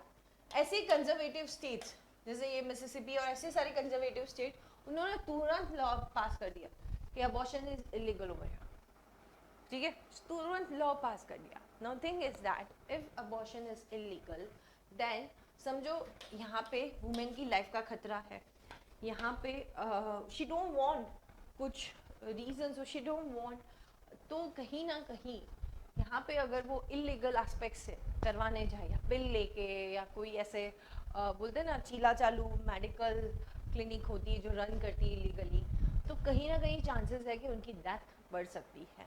ऐसे कंजर्वेटिव स्टेट्स जैसे ये मिसिसिपी और ऐसे सारे कंजर्वेटिव स्टेट, उन्होंने तुरंत लॉ पास कर दिया कि abortion is illegal over here. ठीक है, तुरंत लॉ पास कर दिया। Now thing is that if abortion is illegal then समझो यहाँ पे वुमेन की लाइफ का खतरा है, यहाँ पे शी डोंट वांट कुछ रीजंस, शी डोंट वांट, तो कहीं ना कहीं यहाँ पे अगर वो इलीगल एस्पेक्ट से करवाने जाए या बिल लेके या कोई ऐसे बोलते हैं ना चीला चालू मेडिकल क्लिनिक होती है जो रन करती है इलीगली, तो कहीं ना कहीं चांसेस है कि उनकी डेथ बढ़ सकती है।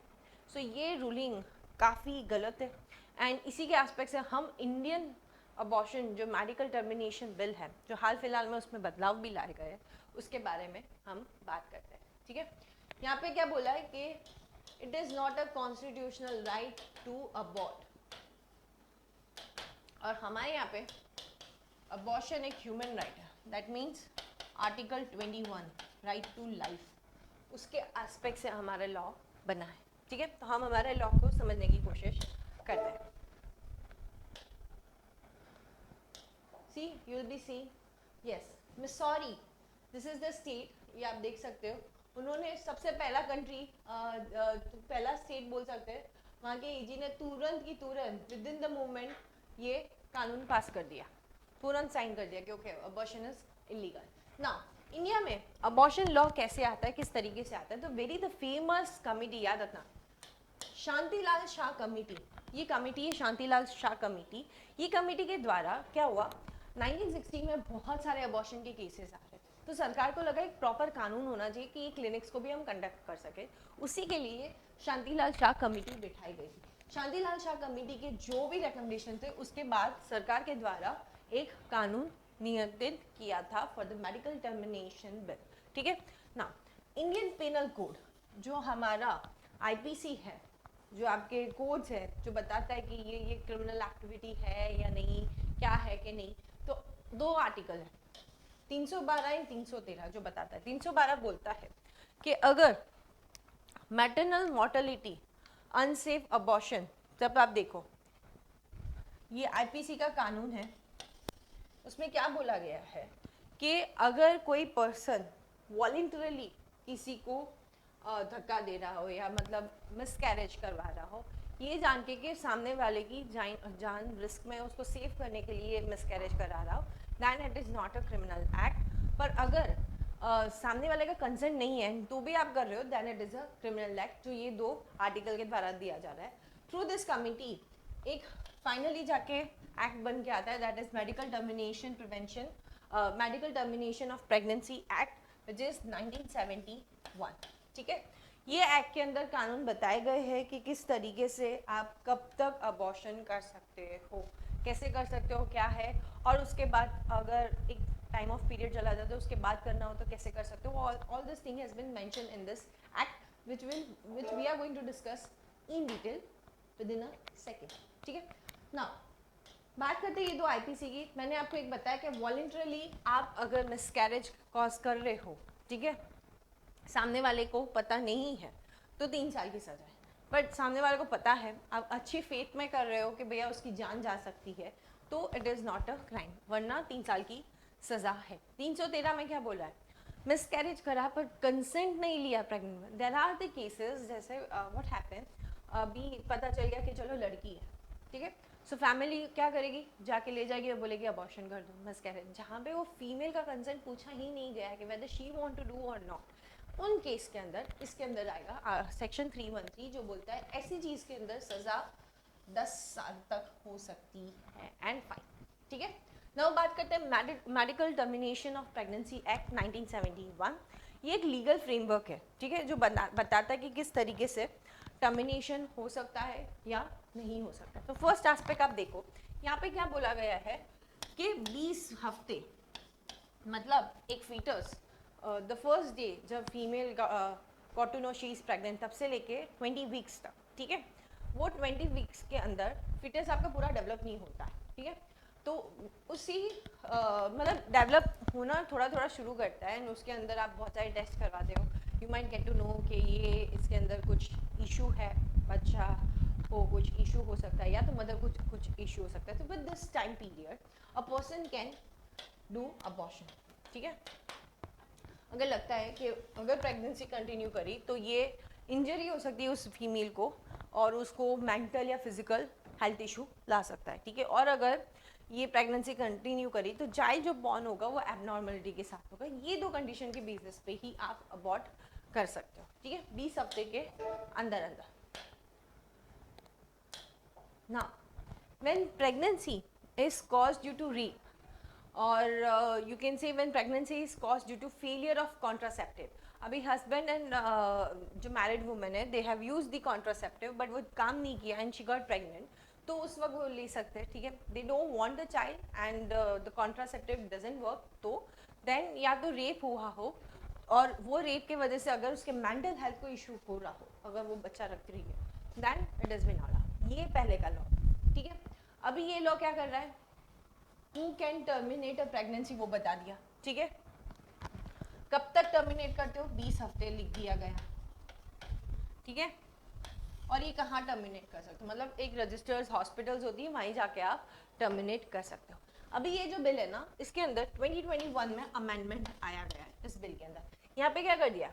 सो ये रूलिंग काफ़ी गलत है एंड इसी के एस्पेक्ट से हम इंडियन अबॉर्शन जो मेडिकल टर्मिनेशन बिल है, जो हाल फिलहाल में उसमें बदलाव भी लाए गए, उसके बारे में हम बात करते हैं। ठीक है। यहाँ पे क्या बोला है कि it is not a constitutional right to abort, और हमारे यहाँ पे अबॉर्शन एक ह्यूमन राइट है, that means article 21 right to life, उसके एस्पेक्ट से हमारा लॉ बना है। ठीक है। तो हम हमारे लॉ को समझने की कोशिश करते हैं। See you will be see yes Missouri, this is the state, ये आप देख सकते हो, उन्होंने सबसे पहला कंट्री पहला स्टेट बोल सकते हैं, वहाँ के एजी ने तुरंत की तुरंत विद इन द मूवमेंट ये कानून पास कर दिया, तुरंत साइन कर दिया कि okay abortion is illegal. Now India में अबॉर्शन लॉ कैसे आता है, किस तरीके से आता है, तो वेरी द फेमस कमिटी, याद रखना शांतिलाल शाह कमेटी, ये कमेटी है शांतिलाल शाह कमेटी। ये कमेटी के द्वारा क्या हुआ, 1960 में बहुत सारे अबॉर्शन के केसेस आ रहे थे, तो सरकार को लगा एक प्रॉपर कानून होना चाहिए कि ये क्लिनिक्स को भी हम कंडक्ट कर सके, उसी के लिए शांतिलाल शाह कमेटी बिठाई गई थी। शांतिलाल शाह कमेटी के जो भी रिकमेंडेशन थे उसके बाद सरकार के द्वारा एक कानून नियंत्रित किया था for the medical termination bill. ठीक है ना। इंडियन पेनल कोड जो हमारा IPC है, जो आपके कोड्स है जो बताता है कि ये क्रिमिनल एक्टिविटी है या नहीं, क्या है कि नहीं, तो 2 आर्टिकल है 312 एंड 313 जो बताता है। 312 बोलता है कि अगर मैटरनल मॉर्टेलिटी अनसेफ अबॉर्शन, जब आप देखो ये IPC का कानून है, उसमें क्या बोला गया है कि अगर कोई पर्सन वॉलंटरली किसी को धक्का दे रहा हो या मतलब मिसकैरेज करवा रहा हो, ये जान के कि सामने वाले की जान रिस्क में, उसको सेव करने के लिए मिसकैरेज करा रहा हो, then it is not a criminal act. पर अगर सामने वाले का कंसेंट नहीं है तो भी आप कर रहे हो, then it is a criminal act, जो ये 2 आर्टिकल के द्वारा दिया जा रहा है। थ्रू दिस कमिटी एक फाइनली जाके एक्ट बन के आता है, that is medical termination prevention, medical termination of pregnancy act which is 1971। ठीक है। ये एक्ट के अंदर कानून बताए गए हैं कि किस तरीके से आप कब तक अबॉर्शन कर सकते हो, कैसे कर सकते हो, क्या है, और उसके बाद अगर एक टाइम ऑफ पीरियड चला जाता है उसके बाद करना हो तो कैसे कर सकते हो। All this thing has been mention in this act which we are going to discuss in detail with in a second. ठीक है ना। बात करते हैं ये 2 IPC की। मैंने आपको एक बताया कि वॉलंटरली आप अगर मिसकैरेज कॉज कर रहे हो, ठीक है, सामने वाले को पता नहीं है, तो 3 साल की सजा है। बट सामने वाले को पता है, आप अच्छी फेथ में कर रहे हो कि भैया उसकी जान जा सकती है, तो it is not a crime, वरना 3 साल की सज़ा है। 313 में क्या बोला है, मिस कैरेज करा पर कंसेंट नहीं लिया प्रेगनेंट में। देर आर द केसेस, जैसे व्हाट हैपन, अभी पता चल गया कि चलो लड़की है, ठीक है, सो फैमिली क्या करेगी, जाके ले जाएगी और बोलेगी अबॉर्शन कर दो, मिस कैरेज, जहाँ पे वो फीमेल का कंसेंट पूछा ही नहीं गया है कि whether she want to do और नॉट, उन केस के अंदर इसके अंदर आएगा सेक्शन 313 जो बोलता है ऐसी चीज़ के अंदर सज़ा 10 साल तक हो सकती है एंड फाइन, ठीक है। नाउ बात करते हैं medical termination of pregnancy act 1971। ये एक लीगल फ्रेमवर्क है, ठीक है, जो बताता है कि किस तरीके से टर्मिनेशन हो सकता है या नहीं हो सकता। तो फर्स्ट एस्पेक्ट आप देखो, यहाँ पे क्या बोला गया है कि 20 हफ्ते, मतलब एक फीटस द फर्स्ट डे जब female got to know she is pregnant, तब से लेके 20 वीक्स तक, ठीक है, वो 20 वीक्स के अंदर फीटस आपका पूरा डेवलप नहीं होता है, ठीक है, तो उसी मतलब डेवलप होना थोड़ा थोड़ा शुरू करता है, एंड उसके अंदर आप बहुत सारे टेस्ट करवाते हो, you might get to know कि ये इसके अंदर कुछ इशू है, बच्चा को कुछ इशू हो सकता है या तो मदर कुछ इशू हो सकता है। तो with this time period a person can do abortion, ठीक है। अगर लगता है कि अगर प्रेगनेंसी कंटिन्यू करी तो ये इंजरी हो सकती है उस फीमेल को और उसको मेंटल या फिजिकल हेल्थ इशू ला सकता है, ठीक है, और अगर ये प्रेगनेंसी कंटिन्यू करी तो चाइल्ड जो बॉर्न होगा वो एबनॉर्मलिटी के साथ होगा। ये दो कंडीशन के बेसिस पे ही आप अबॉर्ट कर सकते हो, ठीक है, 20 हफ्ते के अंदर अंदर। ना when pregnancy is caused due to rape, or you can say when pregnancy is caused due to failure of contraceptive। अभी हस्बैंड एंड जो मैरिड वुमेन है, they have use the contraceptive but वो काम नहीं किया एंड शी गॉट प्रेग्नेंट, तो उस वक्त वो ले सकते हैं, ठीक है, they don't want the child and the contraceptive doesn't work, तो देन या तो रेप हुआ हो, और वो रेप की वजह से अगर उसके मेंटल हेल्थ को इशू हो रहा हो, अगर वो बच्चा रख रही है, then it is been allowed. ये पहले का लॉ, ठीक है। अभी ये लॉ क्या कर रहा है, Who can terminate a pregnancy, वो बता दिया, ठीक है। कब तक टर्मिनेट करते हो, 20 हफ्ते लिख दिया गया, ठीक है, और ये कहाँ टर्मिनेट कर सकते हो, मतलब एक रजिस्टर्ड हॉस्पिटल्स होती है, वहीं जाके आप टर्मिनेट कर सकते हो। अभी ये जो बिल है ना, इसके अंदर 2021 में अमेंडमेंट आया गया है इस बिल के अंदर। यहाँ पे क्या कर दिया,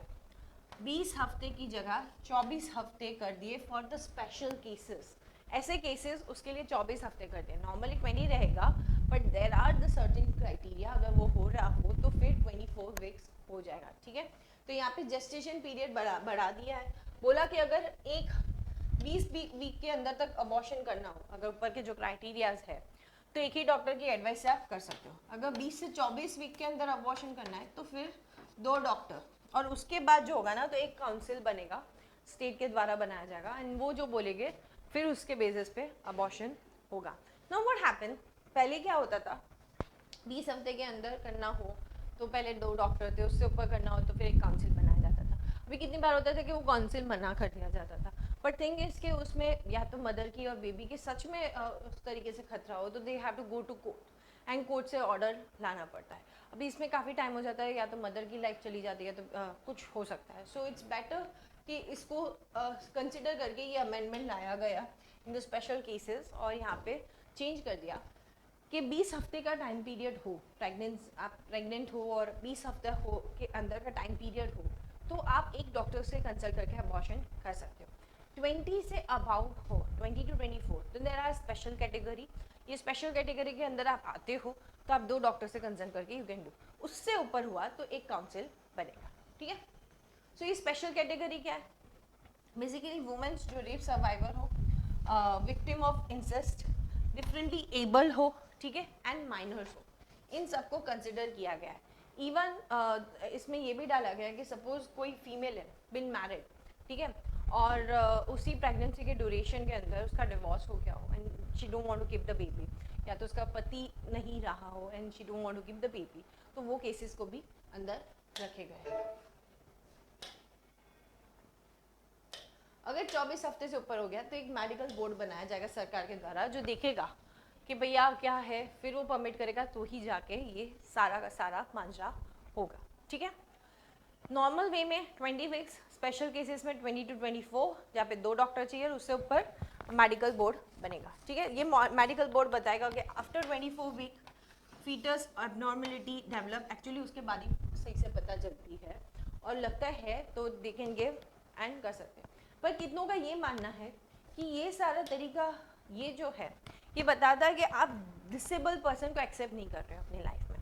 20 हफ्ते की जगह 24 हफ्ते कर दिए फॉर द स्पेशल केसेस। ऐसे केसेस उसके लिए 24 हफ्ते कर दिए, नॉर्मली 20 रहेगा, but there are the certain criteria, अगर वो हो रहा हो तो फिर 24 वीक्स हो जाएगा, ठीक है। तो यहाँ पे जेस्टेशन पीरियड बढ़ा दिया है, बोला कि अगर एक 20 वीक के अंदर तक अबॉर्शन करना हो, अगर ऊपर के जो क्राइटेरियाज है, तो एक ही डॉक्टर की एडवाइस से आप कर सकते हो। अगर 20 से 24 वीक के अंदर अबॉर्शन करना है तो फिर 2 डॉक्टर, और उसके बाद जो होगा ना, तो एक काउंसिल बनेगा, स्टेट के द्वारा बनाया जाएगा, एंड वो जो बोलेंगे फिर उसके बेसिस पे अबॉर्शन होगा। नाउ व्हाट हैपन, पहले क्या होता था, 20 हफ्ते के अंदर करना हो तो पहले 2 डॉक्टर थे, उससे ऊपर करना हो तो फिर एक काउंसिल बनाया जाता था। अभी कितनी बार होता था कि वो काउंसिल मना कर दिया जाता था, बट थिंग इज के उसमें या तो मदर की और बेबी के सच में उस तरीके से खतरा हो तो they have to go to court, and court से ऑर्डर लाना पड़ता है। अभी इसमें काफ़ी टाइम हो जाता है, या तो मदर की लाइफ चली जाती है, तो कुछ हो सकता है। सो इट्स बेटर कि इसको कंसिडर करके ये अमेंडमेंट लाया गया इन द स्पेशल केसेस, और यहाँ पे चेंज कर दिया कि 20 हफ्ते का टाइम पीरियड हो, आप प्रेग्नेंट हो और 20 हफ्ते हो के अंदर का टाइम पीरियड हो, तो आप एक डॉक्टर से कंसल्ट करके अबॉर्शन कर सकते हो। 20 से अबाउ हो, 20 to 24, तो देयर आर स्पेशल कैटेगरी, ये स्पेशल कैटेगरी के अंदर आप आते हो तो आप 2 डॉक्टर से कंसल्ट करके यू कैन डू। उससे ऊपर हुआ तो एक काउंसिल बनेगा, ठीक है। सो ये स्पेशल कैटेगरी क्या है, बेसिकली वुमेन्स जो रेप सर्वाइवर हो, victim of incest, differently able हो, ठीक है, एंड माइनर्स हो, इन सबको कंसिडर किया गया है। इवन इसमें ये भी डाला गया है कि सपोज कोई फीमेल है, बिन मैरिड, ठीक है, और उसी प्रेगनेंसी के ड्यूरेशन के अंदर उसका डिवोर्स हो गया हो and she don't want to keep the baby, या तो उसका पति नहीं रहा हो and she don't want to keep the baby, तो वो केसेस को भी अंदर रखे गए हैं। अगर 24 हफ्ते से ऊपर हो गया तो एक मेडिकल बोर्ड बनाया जाएगा सरकार के द्वारा, जो देखेगा कि भैया क्या है, फिर वो परमिट करेगा तो ही जाके ये सारा का सारा मांझा होगा, ठीक है। नॉर्मल वे में 20 वीक्स, स्पेशल केसेस में 20 to 24, जहाँ पे 2 डॉक्टर चाहिए, उससे ऊपर मेडिकल बोर्ड बनेगा, ठीक है। ये मेडिकल बोर्ड बताएगा कि after 24 week foetus abnormality develop, actually उसके बाद ही सही से पता चलती है और लगता है तो दे कैन गिव एंड कर सकते हैं। पर कितनों का ये मानना है कि ये सारा तरीका ये जो है ये बताता है कि आप डिसेबल पर्सन को एक्सेप्ट नहीं कर रहे हो अपनी लाइफ में,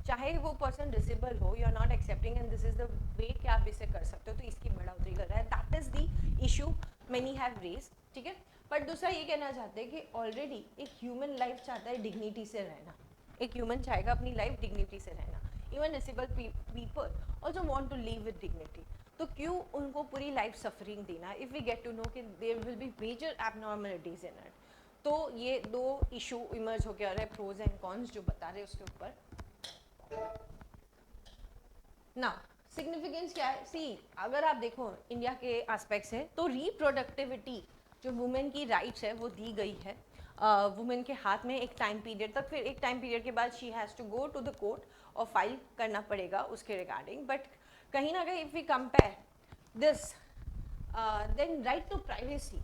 चाहे वो पर्सन डिसेबल हो, you are not accepting and this is the way कि आप इसे कर सकते हो, तो इसकी बढ़ोतरी कर रहा है। That is the issue many have raise, ठीक है। पर दूसरा ये कहना चाहते हैं कि ऑलरेडी एक ह्यूमन लाइफ चाहता है डिग्निटी से रहना, एक ह्यूमन चाहेगा अपनी लाइफ डिग्निटी से रहना, even disable people also want to live with dignity, तो क्यों उनको पूरी लाइफ सफरिंग देना if we get to know कि there will be major abnormalities in it. तो ये दो इशू इमर्ज हो गया रहे, प्रोज एंड कॉन्स जो बता रहे उसके ऊपर ना। सिग्निफिकेंस क्या है, सी अगर आप देखो इंडिया के एस्पेक्ट से तो रिप्रोडक्टिविटी जो वुमेन की राइट्स है वो दी गई है वुमेन के हाथ में एक टाइम पीरियड तक, फिर एक टाइम पीरियड के बाद she has to go to the court और फाइल करना पड़ेगा उसके रिगार्डिंग। बट कहीं ना कहीं if we compare this then right to privacy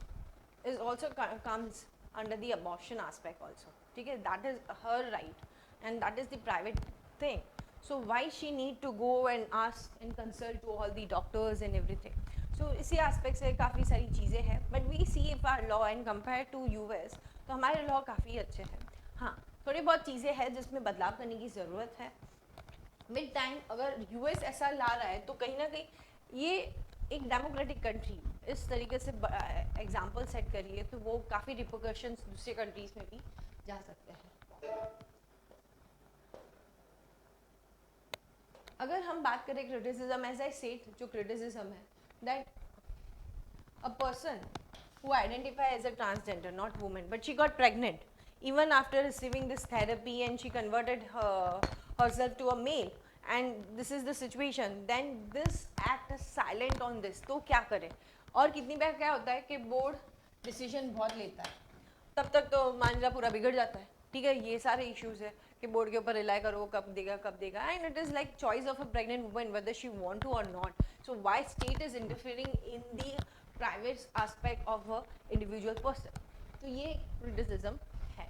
is also comes under the abortion aspect also, ठीक है। that is her right and that is the private thing, so why she need to go and ask and consult to all the doctors and everything, so इसी aspect से काफ़ी सारी चीज़ें हैं। but we see if our law and compare to US तो हमारे law काफ़ी अच्छे हैं। हाँ, थोड़ी बहुत चीज़ें हैं जिसमें बदलाव करने की ज़रूरत है। मिड टाइम अगर यूएस ऐसा ला रहा है तो कहीं ना कहीं ये एक डेमोक्रेटिक कंट्री इस तरीके से एग्जाम्पल सेट करिए तो वो काफ़ी रिपोकर्शंस दूसरे कंट्रीज में भी जा सकते हैं। अगर हम बात करें क्रिटिसिज्म, एज आई सेड जो क्रिटिसिज्म है that a person who identify as a transgender, not woman, but she got pregnant even after receiving this therapy and she converted herself to a male and this is the situation, then this act is silent on this, तो क्या करें। और कितनी बार क्या होता है कि board decision बहुत लेता है, तब तक तो मामला पूरा बिगड़ जाता है, ठीक है। ये सारे इश्यूज है कि बोर्ड के ऊपर रिलाई करो कब देगा and it is like choice of a pregnant woman whether she want to or not, so why state is interfering in the private aspect of a individual person, तो ये criticism है,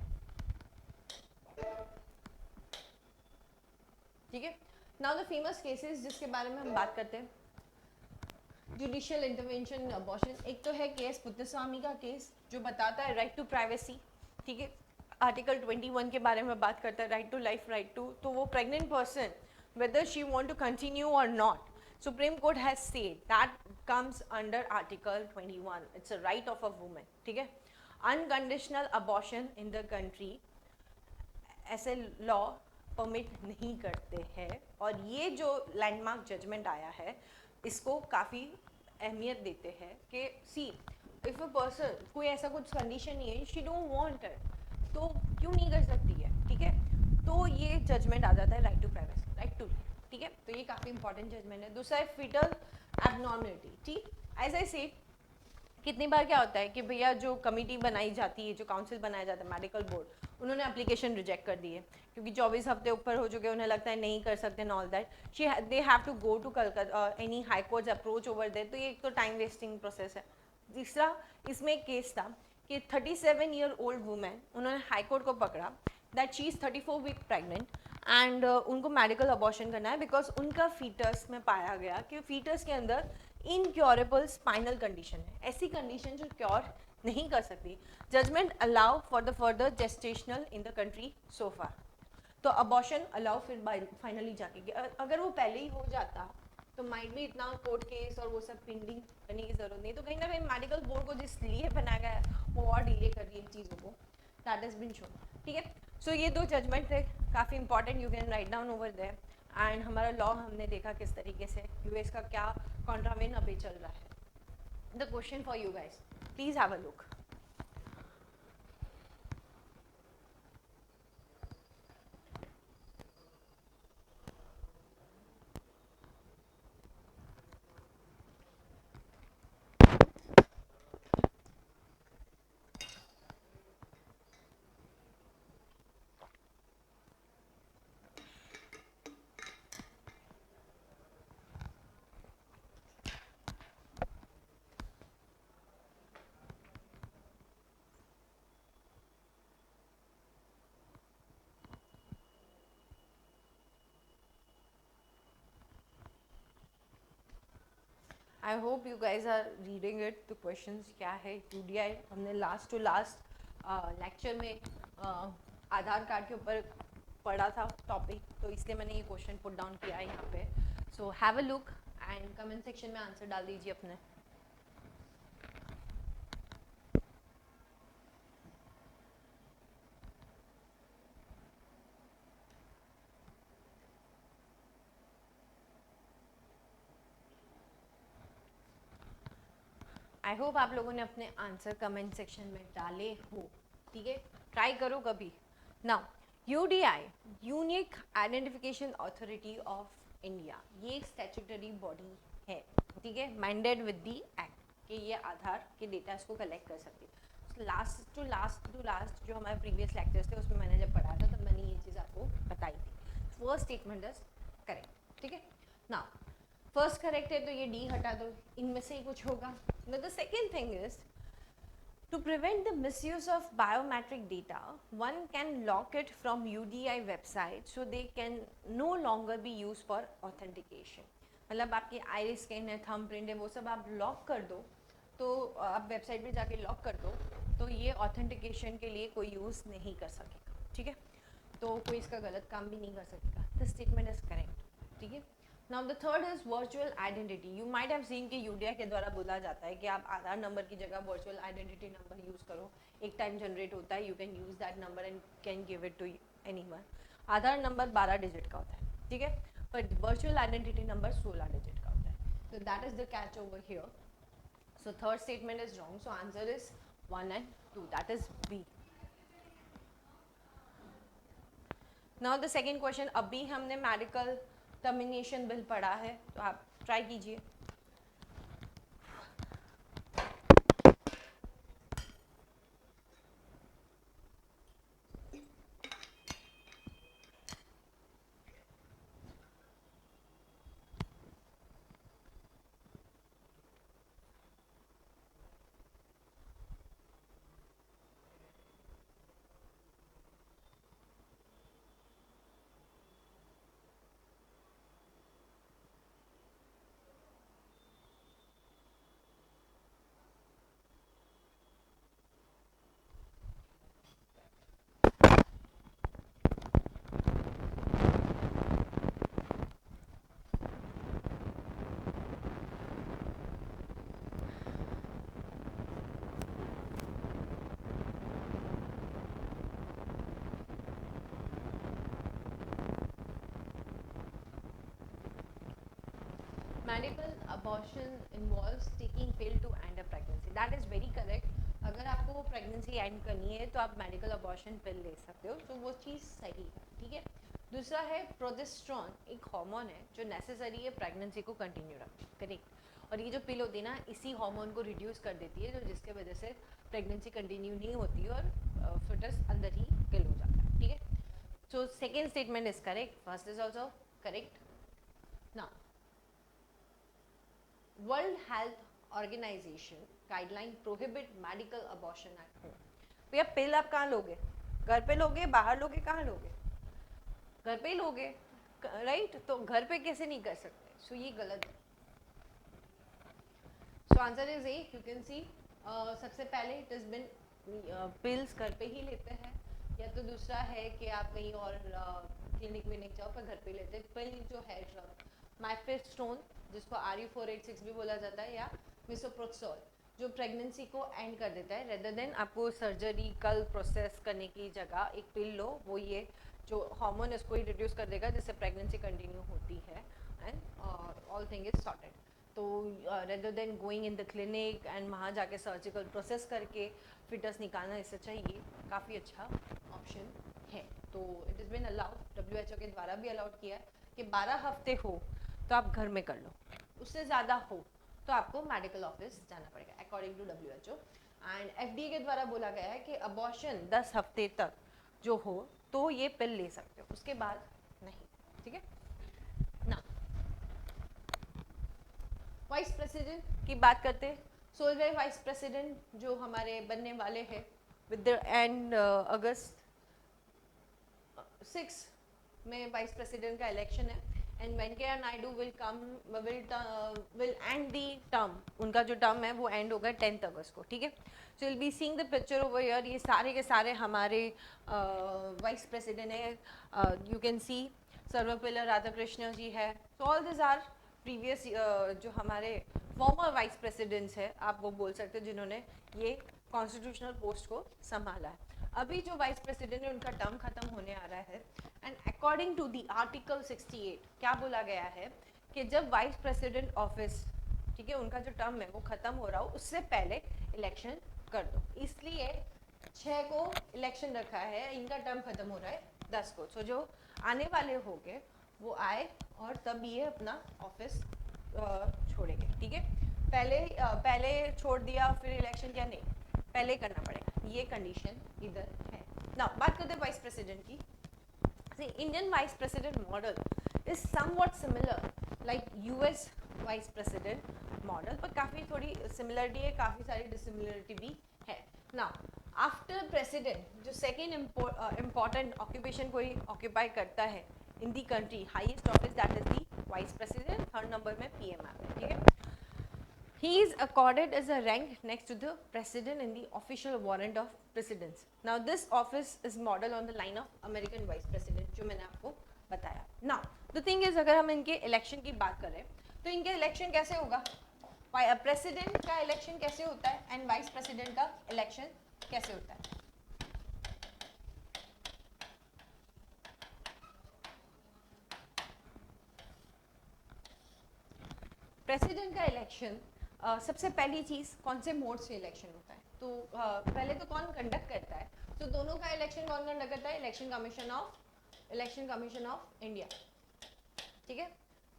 ठीक है। नाउ द फेमस केसेस जिसके बारे में हम बात करते हैं, जुडिशियल इंटरवेंशन अबॉर्शन, एक तो है केस पुत्तस्वामी का केस जो बताता है राइट टू प्राइवेसी, ठीक है। आर्टिकल 21 के बारे में बात करता है right to life, right to, तो वो pregnant person whether she want to continue or not, Supreme Court has said that comes under Article 21, it's a right of a woman, ठीक है। Unconditional abortion in the country ऐसे law permit नहीं करते हैं और ये जो लैंडमार्क जजमेंट आया है इसको काफ़ी अहमियत देते हैं कि सी इफ़ अ पर्सन कोई ऐसा कुछ कंडीशन नहीं है, शी डोंट वांट इट, तो क्यों नहीं कर सकती है, ठीक है। तो ये जजमेंट आ जाता है right to privacy, right to, ठीक है। तो ये काफ़ी इंपॉर्टेंट जजमेंट है। दूसरा है फीटल एबनॉर्मलिटी, ठीक। एज आई से कितनी बार क्या होता है कि भैया जो कमेटी बनाई जाती है, जो काउंसिल बनाया जाता है मेडिकल बोर्ड, उन्होंने एप्लीकेशन रिजेक्ट कर दी है क्योंकि 24 हफ्ते ऊपर हो चुके, उन्हें लगता है नहीं कर सकते and all that, they have to go to Calcutta any high court approach over there, तो ये एक तो टाइम वेस्टिंग प्रोसेस है। तीसरा इसमें एक केस था कि 37 ईयर ओल्ड वुमेन, उन्होंने हाई कोर्ट को पकड़ा that she is 34 week pregnant and उनको मेडिकल अबॉर्शन करना है बिकॉज उनका फीटस में पाया गया कि फीटस के अंदर इनक्योरेबल स्पाइनल कंडीशन है, ऐसी कंडीशन जो क्योर नहीं कर सकती। Judgement allow for the further gestational in the country so far, तो अबॉर्शन अलाउ फिर फाइनली जाके, अगर वो पहले ही हो जाता तो माइट भी इतना कोर्ट केस और वो सब पेंडिंग करने की जरूरत नहीं, तो कहीं ना कहीं मेडिकल बोर्ड को जिस लिए बनाया गया है वो और डिले कर रही है चीज़ों को, दैट हैज बीन शोन, ठीक है। सो ये दो जजमेंट थे काफ़ी important, you can write down over there and हमारा लॉ हमने देखा किस तरीके से यूएस का क्या कॉन्ट्रावेन अभी चल रहा है। The question for you guys, please have a look. I hope you guys are reading it. तो क्वेश्चन क्या है, यूडीआई हमने लास्ट टू लास्ट लेक्चर में आधार कार्ड के ऊपर पढ़ा था टॉपिक, तो इसलिए मैंने ये क्वेश्चन पुट डाउन किया है यहाँ पे. So have a look and comment section में आंसर डाल दीजिए अपने. आई होप आप लोगों ने अपने आंसर कमेंट सेक्शन में डाले हो. ठीक है, ट्राई करो कभी. Now UDI, unique identification authority of India, ये एक स्टैट्यूटरी बॉडी है. ठीक है, मैंडेड विद द एक्ट कि ये आधार के डेटा इसको कलेक्ट कर सकती है. लास्ट टू लास्ट जो हमारे प्रीवियस लेक्चर्स थे उसमें मैंने जब पढ़ा था तब मैंने ये चीज़ आपको बताई थी. First statement is correct. ठीक है, नाउ फर्स्ट करेक्ट है तो ये डी हटा दो, इनमें से ही कुछ होगा. Now the second thing is, to prevent the misuse of biometric data, one can lock it from UDI website so they can no longer be used for authentication. मतलब आपकी आइरिस स्कैन है, thumb print है, वो सब आप lock कर दो, तो आप वेबसाइट पे जाके लॉक कर दो, तो ये ऑथेंटिकेशन के लिए कोई यूज़ नहीं कर सकेगा. ठीक है, तो कोई इसका गलत काम भी नहीं कर सकेगा. The statement is correct. ठीक है, now the third is virtual identity. You might have seen कि यूडीआई के द्वारा बोला जाता है कि आप आधार नंबर की जगह वर्चुअल आइडेंटिटी नंबर यूज़ करो. एक टाइम जनरेट होता है, you can use that number and can give it to anyone. Aadhaar number 12 digit का होता है. ठीक है, पर वर्चुअल आइडेंटिटी नंबर 16 डिजिट का होता है. so that is the catch over here. So third statement is wrong. So answer is 1 and 2. That is B. Now the second question. अभी हमने मेडिकल टर्मिनेशन बिल पढ़ा है, तो आप ट्राई कीजिए. Medical abortion involves taking pill to end a pregnancy. That is very correct. अगर आपको pregnancy and करनी है तो आप मेडिकल अबॉर्शन पिल ले सकते हो, तो वो चीज़ सही है. ठीक है, दूसरा है प्रोजेस्टेरॉन, एक हार्मोन है जो नेसेसरी है प्रेगनेंसी को कंटिन्यू रखना. करेक्ट, और ये जो पिल होती है ना, इसी हार्मोन को रिड्यूस कर देती है, जो जिसके वजह से प्रेगनेंसी कंटिन्यू नहीं होती और फिटस अंदर ही किल हो जाता है. ठीक है, so second statement is correct, first is also correct. Now World Health Organization guideline prohibit medical abortion at home. भैया पिल आप कहाँ लोगे? घर पे लोगे, बाहर लोगे, कहाँ लोगे? घर पे ही लोगे, राइट? तो घर पे कैसे नहीं कर सकते? सो ये गलत है. सो answer is a. You can सी सबसे पहले इट इज बिन पिल्स घर पे ही लेते हैं, या तो दूसरा है कि आप कहीं और क्लिनिक विनिक जाओ पर घर पे लेते हैं. पिल जो है ड्रग माइफेस्टोन, जिसको RU486 भी बोला जाता है, या मिसोप्रोक्सोल, जो प्रेगनेंसी को एंड कर देता है. रेदर देन आपको सर्जरिकल प्रोसेस करने की जगह एक पिल लो, वो ये जो हार्मोन इसको ही रिड्यूस कर देगा, जिससे प्रेगनेंसी कंटिन्यू होती है and all thing is sorted. तो rather than going in the clinic and वहाँ जाके सर्जिकल प्रोसेस करके फिटस निकालना, इससे चाहिए काफ़ी अच्छा ऑप्शन है. तो it is bin allowed, WHO के द्वारा भी अलाउड किया है कि 12 हफ्ते हो तो आप घर में कर लो, उससे ज़्यादा हो तो आपको मेडिकल ऑफिस जाना पड़ेगा according to WHO. And FDA के द्वारा बोला गया है कि अबॉर्शन 10 हफ्ते तक जो हो तो ये पिल ले सकते हो, उसके बाद नहीं. ठीक है ना. वाइस प्रेसिडेंट की बात करते हैं. 16वें वाइस प्रेसिडेंट जो हमारे बनने वाले हैं विद द एंड अगस्त 6 में वाइस प्रेसिडेंट का इलेक्शन है. And Venkaiah Naidu will and the term, उनका जो टर्म है वो एंड होगा 10 अगस्त को, ठीक है। So will be seeing the picture over here, ये सारे के सारे हमारे वाइस प्रेसिडेंट है, you can see Sarvepalli Radhakrishna ji है। So all this are previous जो हमारे फॉर्मर वाइस प्रेसिडेंट्स है, आप वो बोल सकते हो, जिन्होंने ये कॉन्स्टिट्यूशनल पोस्ट को संभाला है। अभी जो वाइस प्रेसिडेंट है उनका टर्म खत्म होने आ रहा है, and according to the article 68 क्या बोला गया है कि जब वाइस प्रेसिडेंट ऑफिस, ठीक है, उनका जो टर्म है वो खत्म हो रहा हो उससे पहले इलेक्शन कर दो। इसलिए 6 को इलेक्शन रखा है, इनका टर्म खत्म हो रहा है 10 को। सो जो आने वाले होंगे वो आए और तब ये अपना ऑफिस छोड़ेंगे, ठीक है। पहले छोड़ दिया फिर इलेक्शन, क्या नहीं, पहले करना पड़ेगा, ये कंडीशन इधर है ना। बात करते हैं वाइस प्रेसिडेंट की। Indian vice president model is somewhat similar like US vice president model, पर काफ़ी थोड़ी सिमिलरिटी है, काफ़ी सारी डिसिमिलरिटी भी है ना। आफ्टर प्रेसिडेंट जो सेकेंड इम्पॉर्टेंट ऑक्यूपेशन कोई ऑक्यूपाई करता है in the country, highest office that is the vice president, third number में पीएम आता है, ठीक है। He is accorded as a rank next to the president in the official warrant of precedence. Now this office is model on the line of American vice president, जो मैंने आपको बताया। Now the thing is, अगर हम इनके election की बात करें तो इनके इलेक्शन कैसे होगा, प्रेसिडेंट का इलेक्शन कैसे होता है एंड वाइस प्रेसिडेंट का इलेक्शन कैसे होता है। प्रेसिडेंट का इलेक्शन सबसे पहली चीज़ कौन से मोड से इलेक्शन होता है, तो पहले तो कौन कंडक्ट करता है, तो दोनों का इलेक्शन कौन कंडक्ट करता है, इलेक्शन कमीशन ऑफ इंडिया, ठीक है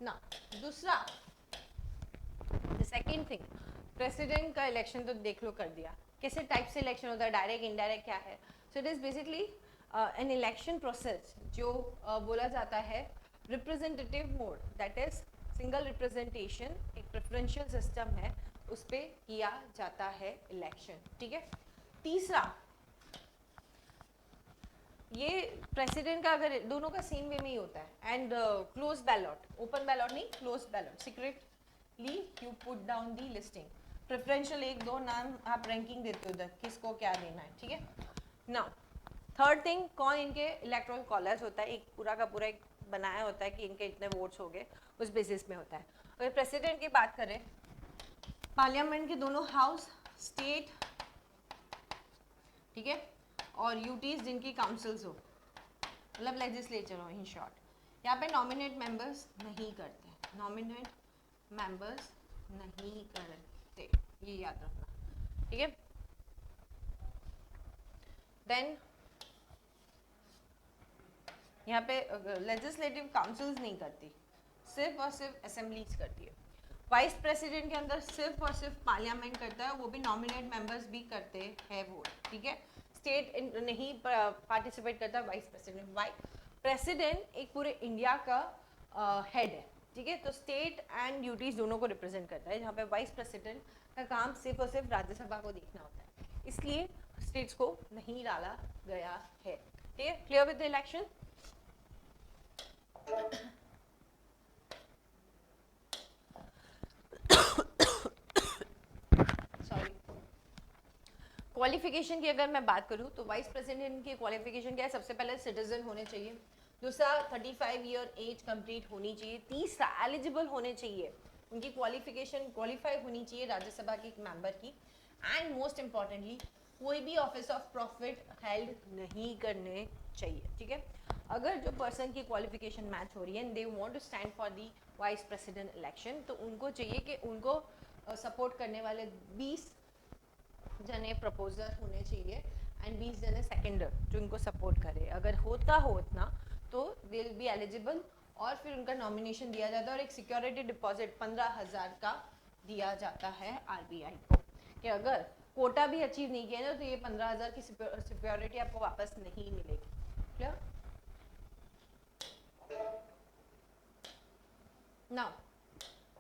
ना। दूसरा द सेकेंड थिंग, प्रेसिडेंट का इलेक्शन तो देख लो कर दिया, कैसे टाइप से इलेक्शन होता है, डायरेक्ट इनडायरेक्ट क्या है। So it is basically an election process जो बोला जाता है representative mode, that is single representation, एक प्रेफरेंशियल सिस्टम है, उस पर किया जाता है इलेक्शन, ठीक है। तीसरा, ये प्रेसिडेंट का अगर दोनों का सेम वे में ही होता है, and close ballot, open ballot नहीं, close ballot, secretly you put down the listing, preferential 1-2 नाम आप रैंकिंग देते हो उधर किसको क्या देना है, ठीक है। नाउ थर्ड थिंग, कौन इनके इलेक्टोरल कॉलेज होता है, एक पूरा का पूरा एक बनाया होता है कि इनके इतने वोट्स हो गए, उस बेसिस में होता है। अगर प्रेसिडेंट की बात करें, पार्लियामेंट के दोनों हाउस, स्टेट, ठीक है, और यूटीज जिनकी काउंसिल्स हो, मतलब लेजिस्लेचर हो इन शॉर्ट। यहाँ पे नॉमिनेट मेंबर्स नहीं करते, नॉमिनेट मेंबर्स नहीं करते, ये याद रखना, ठीक है। देन यहाँ पे लेजिस्लेटिव काउंसिल्स नहीं करती, सिर्फ और सिर्फ असेंबलीज करती है। वाइस प्रेसिडेंट के अंदर सिर्फ और सिर्फ पार्लियामेंट करता है, वो भी नॉमिनेट मेंबर्स भी करते हैं वोट, ठीक है। स्टेट नहीं पार्टिसिपेट करता वाइस प्रेसिडेंट। प्रेसिडेंट एक पूरे इंडिया का हेड है, ठीक है, तो स्टेट एंड ड्यूटीज दोनों को रिप्रेजेंट करता है, जहाँ पे वाइस प्रेसिडेंट का काम सिर्फ और सिर्फ राज्यसभा को देखना होता है, इसलिए स्टेट्स को नहीं डाला गया है, ठीक है। Clear with the election. Sorry, qualification की अगर मैं बात करूं तो वाइस प्रेसिडेंट की क्वालिफिकेशन क्या है, सबसे पहले सिटीजन होने चाहिए, दूसरा 35 ईयर एज कंप्लीट होनी चाहिए, तीसरा एलिजिबल होने चाहिए, उनकी क्वालिफिकेशन क्वालिफाई होनी चाहिए राज्यसभा के मेंबर की, एंड मोस्ट इम्पॉर्टेंटली कोई भी ऑफिस ऑफ प्रॉफिट हेल्ड नहीं करने चाहिए, ठीक है। अगर जो पर्सन की क्वालिफिकेशन मैच हो रही है and they want to stand for the vice president election, तो उनको चाहिए कि उनको सपोर्ट करने वाले 20 जने प्रपोजर होने चाहिए एंड 20 जने सेकेंडर जो इनको सपोर्ट करे। अगर होता हो उतना तो दे विल बी एलिजिबल, और फिर उनका नॉमिनेशन दिया जाता है, और एक सिक्योरिटी डिपॉजिट 15,000 का दिया जाता है आरबीआई को, कि अगर कोटा भी अचीव नहीं किया ना तो ये 15,000 की सिक्योरिटी आपको वापस नहीं मिलेगी। क्लियर ना।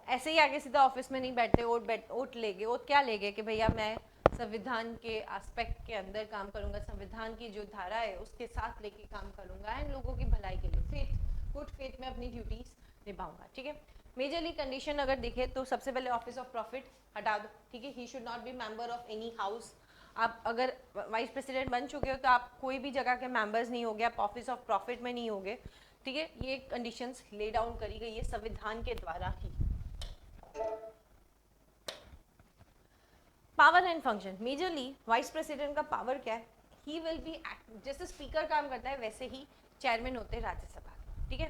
ऐसे ही आगे सीधा ऑफिस में नहीं बैठते, ओट लेंगे, ओट क्या लेंगे कि भैया मैं संविधान के एस्पेक्ट के अंदर काम करूंगा, संविधान की जो धारा है उसके साथ लेके काम करूंगा एंड लोगों की भलाई के लिए फेथ, गुड फेथ में अपनी ड्यूटीज निभाऊंगा, ठीक है। मेजरली कंडीशन अगर देखे तो सबसे पहले ऑफिस ऑफ प्रॉफिट हटा दो, ठीक है। He should not be member of any house. आप अगर वाइस प्रेसिडेंट बन चुके हो तो आप कोई भी जगह के मेंबर्स नहीं होगे, आप ऑफिस ऑफ प्रॉफिट में नहीं होगे, ठीक है। ये कंडीशंस ले डाउन करी गई है संविधान के द्वारा ही। Power and function, majorly vice president का पावर क्या है, ही विल बी जैसे स्पीकर काम करता है वैसे ही चेयरमैन होते हैं राज्यसभा, ठीक है।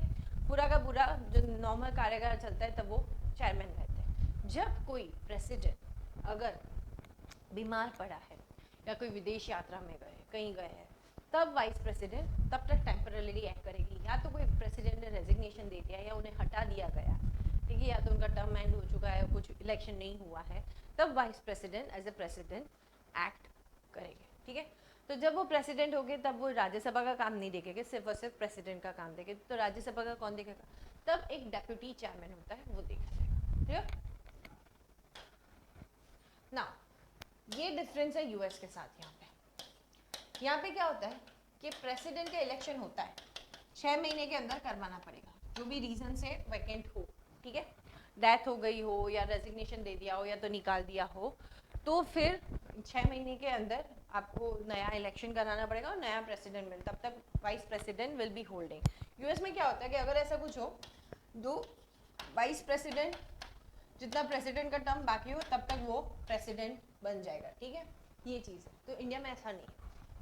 पूरा का पूरा जो नॉर्मल कार्यकाल चलता है तब वो चेयरमैन रहते हैं। जब कोई प्रेसिडेंट अगर बीमार पड़ा है या कोई विदेश यात्रा में गए, कहीं गए हैं, तब वाइस प्रेसिडेंट तब तक टेम्पररीली एक्ट करेगी। या तो कोई प्रेसिडेंट ने रेजिग्नेशन दे दिया या उन्हें हटा दिया गया, ठीक है, या तो उनका टर्म एंड हो चुका है, कुछ इलेक्शन नहीं हुआ है, तब vice president as a president act करेंगे, ठीक है। तो जब वो प्रेसिडेंट हो गए तब वो राज्यसभा का काम नहीं देखेंगे, सिर्फ और सिर्फ प्रेसिडेंट का काम देखेंगे। तो राज्यसभा का कौन देखेगा, तब एक डेप्यूटी चेयरमैन होता है वो देखा जाएगा, ठीक है ना। ये डिफरेंस है यूएस के साथ। यहाँ पे क्या होता है कि प्रेसिडेंट का इलेक्शन होता है 6 महीने के अंदर करवाना पड़ेगा, जो भी रीजन से वैकेंट हो, ठीक है। डेथ हो गई हो या रेजिग्नेशन दे दिया हो या तो निकाल दिया हो, तो फिर 6 महीने के अंदर आपको नया इलेक्शन कराना पड़ेगा और नया प्रेसिडेंट मिल, तब तक vice president will be holding. US में क्या होता है कि अगर ऐसा कुछ हो, दो वाइस प्रेसिडेंट जितना प्रेसिडेंट का टर्म बाकी हो तब तक वो प्रेसिडेंट बन जाएगा, ठीक है। ये चीज़ है। तो इंडिया में ऐसा नहीं,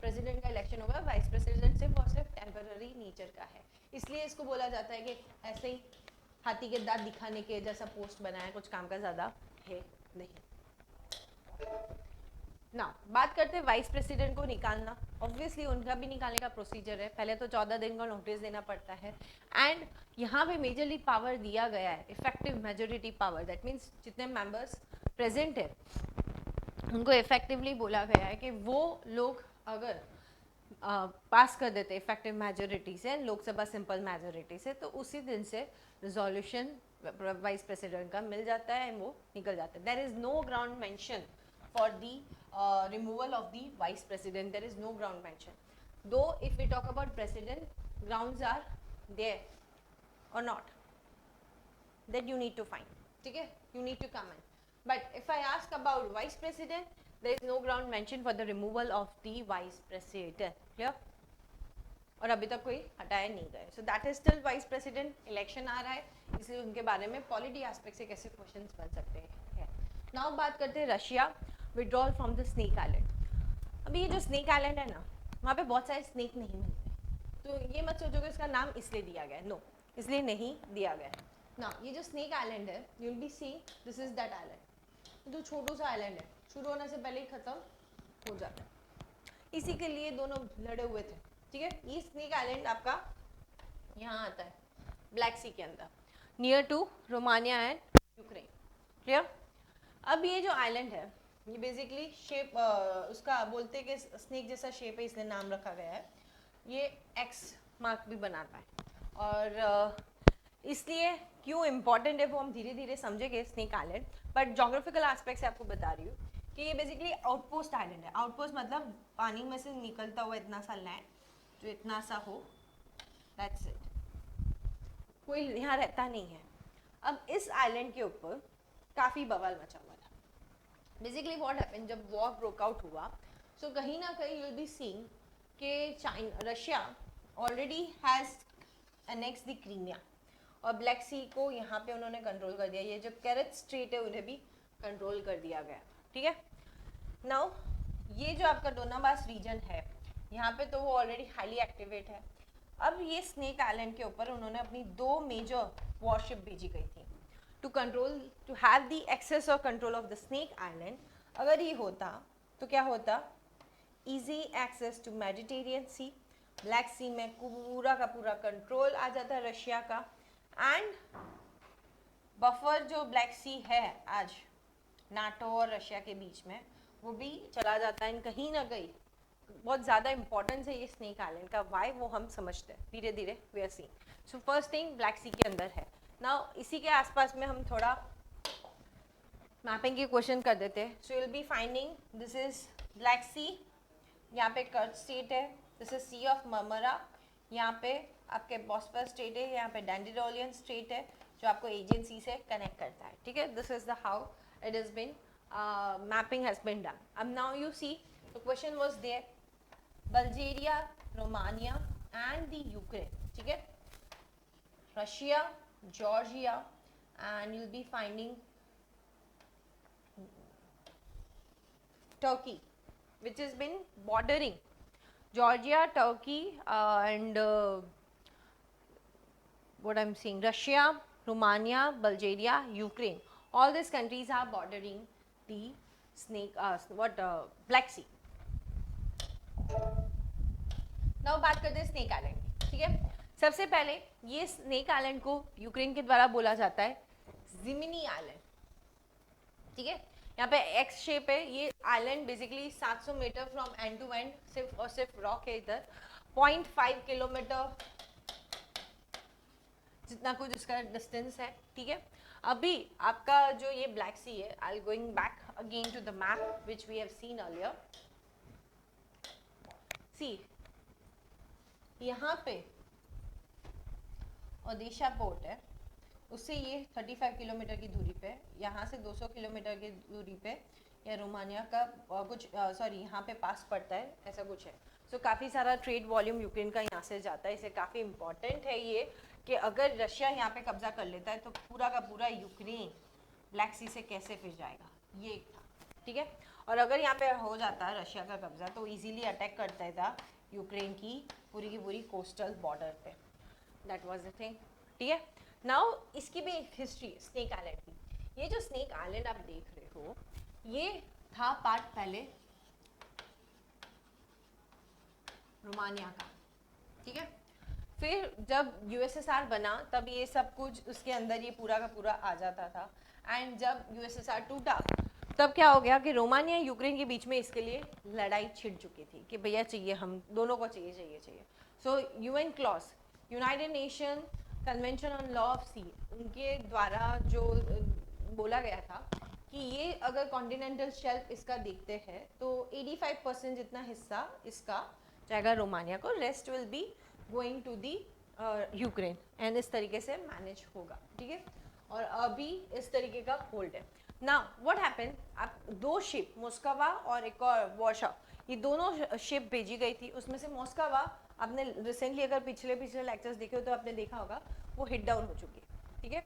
प्रेसिडेंट का इलेक्शन होगा, वाइस प्रेसिडेंट सिर्फ और सिर्फ टेम्पररी नेचर का है। इसलिए इसको बोला जाता है कि ऐसे ही हाथी के दांत दिखाने के जैसा पोस्ट बनाया, कुछ काम का ज़्यादा है नहीं ना। बात करते हैं वाइस प्रेसिडेंट को निकालना। ऑब्वियसली उनका भी निकालने का प्रोसीजर है, पहले तो 14 दिन का नोटिस देना पड़ता है। एंड यहाँ पे मेजरली पावर दिया गया है effective majority power, that means जितने मेंबर्स प्रेजेंट है उनको इफेक्टिवली बोला गया है कि वो लोग अगर पास कर देते इफेक्टिव मेजोरिटी से, लोकसभा सिंपल मेजोरिटी से, तो उसी दिन से रिजोल्यूशन वाइस प्रेसिडेंट का मिल जाता है एंड वो निकल जाता है। There is no ground mention for the removal of the vice president. There is no ground mention, though if we talk about president, grounds are there or not, that you need to find, ठीक है, you need to comment. But if I ask about vice president, there is no ground mention for the removal of the vice president, clear? और अभी तक कोई हटाया नहीं गया, so that is still vice president. election आ रहा है, इसलिए उनके बारे में पॉलिटी एस्पेक्ट से कैसे क्वेश्चंस बन सकते हैं। नाउ बात करते हैं Russia, withdrawal from the snake island. अभी ये जो स्नेक आइलैंड है ना, वहाँ पे बहुत सारे स्नेक नहीं मिलते, तो ये मत सोचो कि इसका नाम इसलिए दिया गया है, नो, इसलिए नहीं दिया गया है ना। ये जो स्नेक आइलैंड है, you will be see this is that island, जो छोटू सा आइलैंड है, शुरू होने से पहले ही खत्म हो जाता है, इसी के लिए दोनों लड़े हुए थे, ठीक है। ये स्नेक आइलैंड आपका यहाँ आता है ब्लैक सी के अंदर, near to Romania and Ukraine, clear. अब ये जो आइलैंड है, ये बेसिकली शेप उसका बोलते हैं कि स्नेक जैसा शेप है, इसलिए नाम रखा गया है। ये एक्स मार्क भी बनाता है, और इसलिए क्यों इम्पॉर्टेंट है वो हम धीरे धीरे समझेंगे snake island. But geographical aspect से आपको बता रही हूँ कि ये बेसिकली आउटपोस्ट आइलैंड है। आउटपोस्ट मतलब पानी में से निकलता हुआ इतना सा लैंड जो इतना सा हो, दैट्स इट, कोई यहाँ रहता नहीं है। अब इस आइलैंड के ऊपर काफ़ी बवाल मचा हुआ था। बेसिकली व्हाट हैपेंड, जब वॉर ब्रोक आउट हुआ, सो कहीं ना कहीं यू विल बी सीइंग कि Russia already has annex the Crimea, और ब्लैक सी को यहाँ पे उन्होंने कंट्रोल कर दिया। ये जो कैरेट स्ट्रेट है उन्हें भी कंट्रोल कर दिया गया, ठीक है। नाउ ये जो आपका डोनाबास रीजन है, यहाँ पे तो वो ऑलरेडी हाईली एक्टिवेट है। अब ये स्नेक आइलैंड के ऊपर उन्होंने अपनी 2 मेजर वॉरशिप भेजी गई थी to control, to have the access और control of the snake island. अगर ये होता तो क्या होता, easy access to Mediterranean Sea, Black Sea में पूरा का पूरा कंट्रोल आ जाता रशिया का, एंड बफर जो ब्लैक सी है आज नाटो और रशिया के बीच में, वो भी चला जाता है। कहीं ना कहीं बहुत ज़्यादा इंपॉर्टेंस है ये स्नेक आइलैंड का, वाई वो हम समझते हैं धीरे धीरे, we are seeing. So first thing Black Sea के अंदर है। नाउ इसी के आसपास में हम थोड़ा मैपिंग के क्वेश्चन कर देते हैं। So you will be finding this is Black Sea, यहाँ पे कर्च स्टेट है, this is Sea of Marmara, यहाँ पे आपके बॉस्फोरस स्ट्रेट है, यहाँ पे डैंडिरोलियन स्ट्रेट है जो आपको एजियन सी से कनेक्ट करता है, ठीक है. This is the how it is been mapping has been done. Now you see the question was there, Bulgaria, Romania and the Ukraine, ठीक है. Russia, Georgia and you'll be finding Turkey, which has been bordering Georgia, Turkey and what I'm saying, Russia, Romania, Bulgaria, Ukraine. All these countries are bordering the Black Sea. Now बात करते हैं snake island की, ठीक है. सबसे पहले ये snake island को यूक्रेन के द्वारा बोला जाता है जिमिनी आइलैंड, ठीक है. यहाँ पे एक्स शेप है. ये island basically 700 metre from end to end सिर्फ और सिर्फ रॉक है. इधर 0.5 किलोमीटर जितना कुछ इसका डिस्टेंस है, ठीक है. अभी आपका जो ये ब्लैक सी है, I going back again to the map which we have seen earlier. See यहाँ पे ओडिशा पोर्ट है, उससे ये 35 किलोमीटर की दूरी पे, यहाँ से 200 किलोमीटर की दूरी पे या रोमानिया का कुछ यहाँ पे पास पड़ता है, ऐसा कुछ है. सो काफ़ी सारा ट्रेड वॉल्यूम यूक्रेन का यहाँ से जाता है. इसे काफ़ी इंपॉर्टेंट है ये कि अगर रशिया यहाँ पे कब्जा कर लेता है तो पूरा का पूरा यूक्रेन ब्लैक सी से कैसे फिर जाएगा, ये एक था, ठीक है. और अगर यहाँ पे हो जाता है रशिया का कब्जा तो इजीली अटैक करता था यूक्रेन की पूरी कोस्टल बॉर्डर पे. दैट वाज द थिंग, ठीक है. नाउ इसकी भी एक हिस्ट्री है स्नेक आइलैंड की. ये जो स्नेक आइलैंड आप देख रहे हो ये था पार्ट पहले रोमानिया का, ठीक है. फिर जब यूएसएसआर बना तब ये सब कुछ उसके अंदर ये पूरा का पूरा आ जाता था. एंड जब यूएसएसआर टूटा तब क्या हो गया कि रोमानिया यूक्रेन के बीच में इसके लिए लड़ाई छिड़ चुकी थी कि भैया चाहिए, हम दोनों को चाहिए. So UN clause, United Nation convention on law of sea, उनके द्वारा जो बोला गया था कि ये अगर कॉन्टिनेंटल शेल्फ इसका देखते हैं तो 85% जितना हिस्सा इसका जाएगा रोमानिया को, rest will be going to the Ukraine. And इस तरीके से मैनेज होगा, ठीक है. और अभी इस तरीके का होल्ड है. नाउ व्हाट हैपन, आप दो शिप मोस्कवा और एक और वॉर्शा, ये दोनों शिप भेजी गई थी. उसमें से मोस्कवा आपने रिसेंटली अगर पिछले लेक्चर्स देखे हो तो आपने देखा होगा वो हिट डाउन हो चुकी है, ठीक है.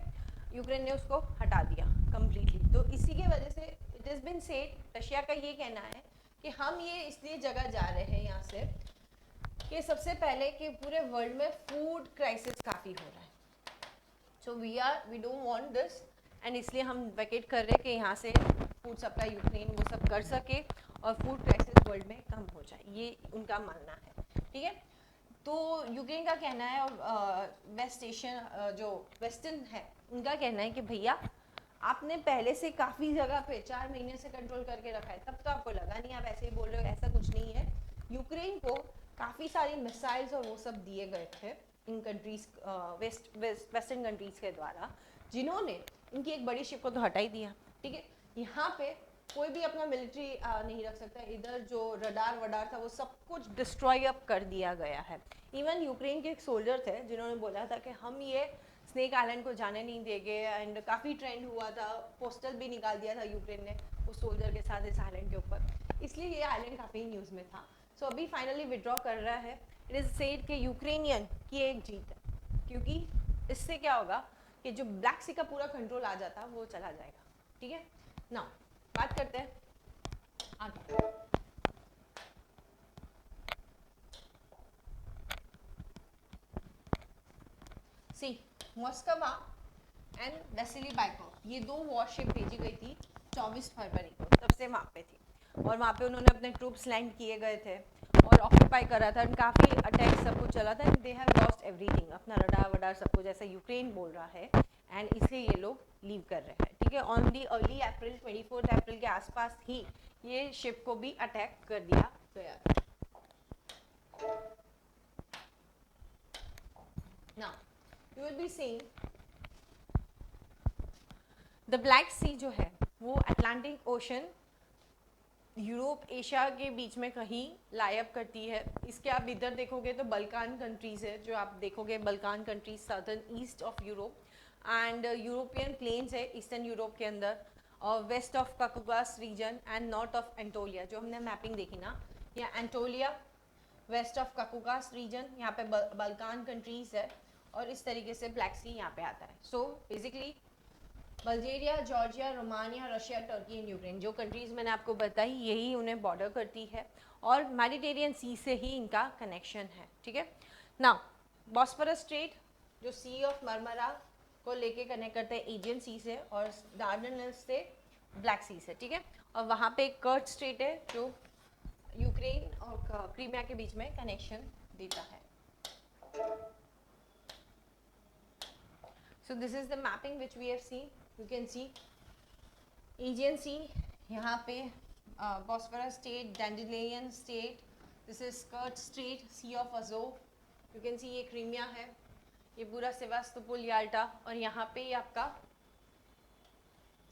यूक्रेन ने उसको हटा दिया कम्प्लीटली. तो इसी के वजह से it is bin said, Russia का ये कहना है कि हम ये इसलिए जगह जा रहे हैं यहाँ से कि सबसे पहले कि पूरे वर्ल्ड में फूड क्राइसिस काफ़ी हो रहा है. So we don't want this, and इसलिए हम वैकेट कर रहे हैं कि यहाँ से फूड सप्लाई यूक्रेन वो सब कर सके और फूड क्राइसिस वर्ल्ड में कम हो जाए, ये उनका मानना है, ठीक है. तो यूक्रेन का कहना है और वेस्ट एशियन जो वेस्टर्न है उनका कहना है कि भैया आपने पहले से काफ़ी जगह पे 4 महीने से कंट्रोल करके रखा है, तब तो आपको लगा नहीं, आप ऐसे ही बोल रहे हो, ऐसा कुछ नहीं है. यूक्रेन को काफ़ी सारी मिसाइल्स और वो सब दिए गए थे इन कंट्रीज वेस्टर्न कंट्रीज के द्वारा, जिन्होंने इनकी एक बड़ी शिप को तो हटा ही दिया, ठीक है. यहाँ पे कोई भी अपना मिलिट्री नहीं रख सकता. इधर जो रडार वडार था वो सब कुछ डिस्ट्रॉय अप कर दिया गया है. इवन यूक्रेन के एक सोल्जर थे जिन्होंने बोला था कि हम ये स्नेक आइलैंड को जाने नहीं देंगे. एंड काफ़ी ट्रेंड हुआ था, पोस्टल भी निकाल दिया था यूक्रेन ने उस सोल्जर के साथ इस आइलैंड के ऊपर, इसलिए ये आइलैंड काफ़ी न्यूज़ में था. सो अभी फाइनली विड्रॉ कर रहा है. इट इज़ सेड कि यूक्रेनियन की एक जीत है, क्योंकि इससे क्या होगा कि जो ब्लैक सी का पूरा कंट्रोल आ जाता वो चला जाएगा, ठीक है. नाउ बात करते हैं आगे. सी मॉस्कवा एंड वेसिली बाइकोव, ये दो वॉरशिप भेजी गई थी 24 फरवरी को, तब से वहाँ पे थी. और वहाँ पे उन्होंने अपने ट्रूप्स लैंड किए गए थे और ऑक्यूपाई करा था. काफ़ी अटैक सब कुछ चला था. दे हैव लॉस्ट एवरीथिंग, अपना रडार वडार सब कुछ, ऐसा यूक्रेन बोल रहा है. एंड इसलिए ये लोग लीव कर रहे हैं, ठीक है. ऑन दी अर्ली अप्रैल 24 अप्रैल के आसपास ही ये शिप को भी अटैक कर दिया गया. Now you will be seeing the Black Sea जो है वो अटलांटिक ओशन यूरोप एशिया के बीच में कहीं लाइअप करती है। इसके आप इधर देखोगे तो बल्कान कंट्रीज़ है, जो आप देखोगे Balkan countries southern east of Europe, and European plains है ईस्टर्न यूरोप के अंदर, और west of Caucasus region and north of Anatolia, जो हमने मैपिंग देखी ना, या Anatolia, west of Caucasus region, यहाँ पे बल्कान कंट्रीज़ है, और इस तरीके से ब्लैक सी यहाँ पे आता है। So basically Bulgaria, Georgia, Romania, Russia, Turkey and Ukraine, जो कंट्रीज़ मैंने आपको बताई यही उन्हें बॉर्डर करती है, और मेडिटेरियन सी से ही इनका कनेक्शन है। ठीक है ना, बॉस्फोरस स्ट्रेट जो सी ऑफ मरमरा को लेके कनेक्ट करते हैं एजियन सी से, और डार्डेनल्स से ब्लैक सी से। ठीक है, और वहाँ पे एक कर्ट स्ट्रेट है जो यूक्रेन और क्रीमिया के बीच में कनेक्शन देता है। So this is the mapping which we have seen. You can see Aegean Sea, यहाँ पे Bosphorus State, Dandelion State, this is Kerch Strait, Sea of Azov. You can see ये Crimea है, ये पूरा सेवास्तोपोल, याल्टा, और यहाँ पे ये आपका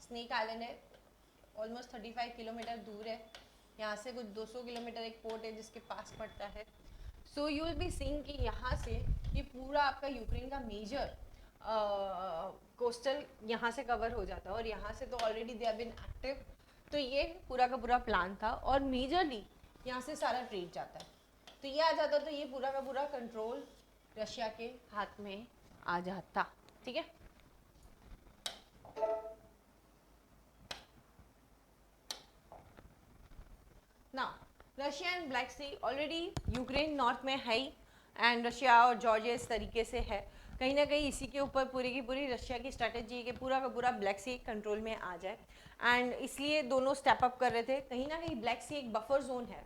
स्नेक आइलैंड है, ऑलमोस्ट 35 किलोमीटर दूर है। यहाँ से कुछ 200 किलोमीटर एक पोर्ट है जिसके पास पड़ता है। So you will be seeing कि यहाँ से ये पूरा आपका यूक्रेन का मेजर कोस्टल यहाँ से कवर हो जाता है, और यहाँ से तो already they have been active. तो ये पूरा का पूरा प्लान था, और मेजरली यहाँ से सारा ट्रेड जाता है। तो ये आ जाता तो ये पूरा का पूरा कंट्रोल रशिया के हाथ में आ जाता। ठीक है, ना Russia and Black Sea, already Ukraine north में है ही, एंड रशिया और जॉर्जिया इस तरीके से है। कहीं ना कहीं इसी के ऊपर पूरी की पूरी रशिया की स्ट्रैटेजी है कि पूरा का पूरा ब्लैक सी कंट्रोल में आ जाए, एंड इसलिए दोनों स्टेप अप कर रहे थे। कहीं ना कहीं ब्लैक सी एक बफर जोन है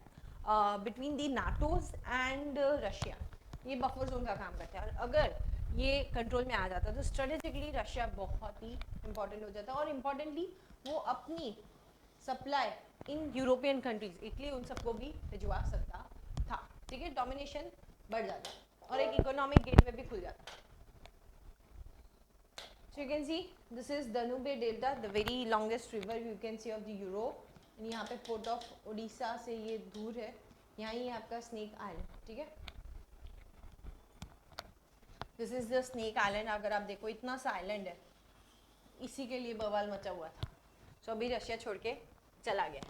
बिटवीन दी नाटोज एंड रशिया, ये बफर जोन का काम करता है, और अगर ये कंट्रोल में आ जाता तो स्ट्रेटेजिकली रशिया बहुत ही इंपॉर्टेंट हो जाता, और इम्पॉर्टेंटली वो अपनी supply in European countries, Italy, उन सबको भी भिजवा सकता था। ठीक है, डोमिनेशन बढ़ जाता और एक इकोनॉमिक गेटवे भी खुल जाता। So you can see this is Danube Delta, the very longest river you can see of the Europe. यहाँ पे पोर्ट ऑफ ओडिशा से ये दूर है, यहाँ ही आपका स्नेक आइलैंड। ठीक है, this is the snake island. अगर आप देखो इतना सा आइलैंड है, इसी के लिए बवाल मचा हुआ था। सो अभी रशिया छोड़ के चला गया।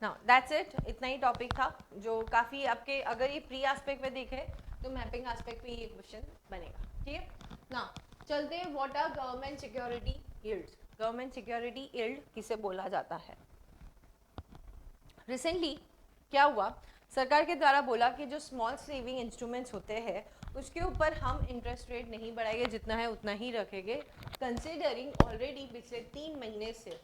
नाउ दैट्स इट, इतना ही टॉपिक था जो काफ़ी आपके, अगर ये प्री एस्पेक्ट में देखे तो मैपिंग एस्पेक्ट पे ये क्वेश्चन बनेगा। ठीक है ना, चलते हैं what are government security yields. Government security yield किसे बोला जाता है? रिसेंटली क्या हुआ, सरकार के द्वारा बोला कि जो स्मॉल सेविंग इंस्ट्रूमेंट्स होते हैं उसके ऊपर हम इंटरेस्ट रेट नहीं बढ़ाएंगे, जितना है उतना ही रखेंगे, कंसिडरिंग ऑलरेडी पिछले 3 महीने से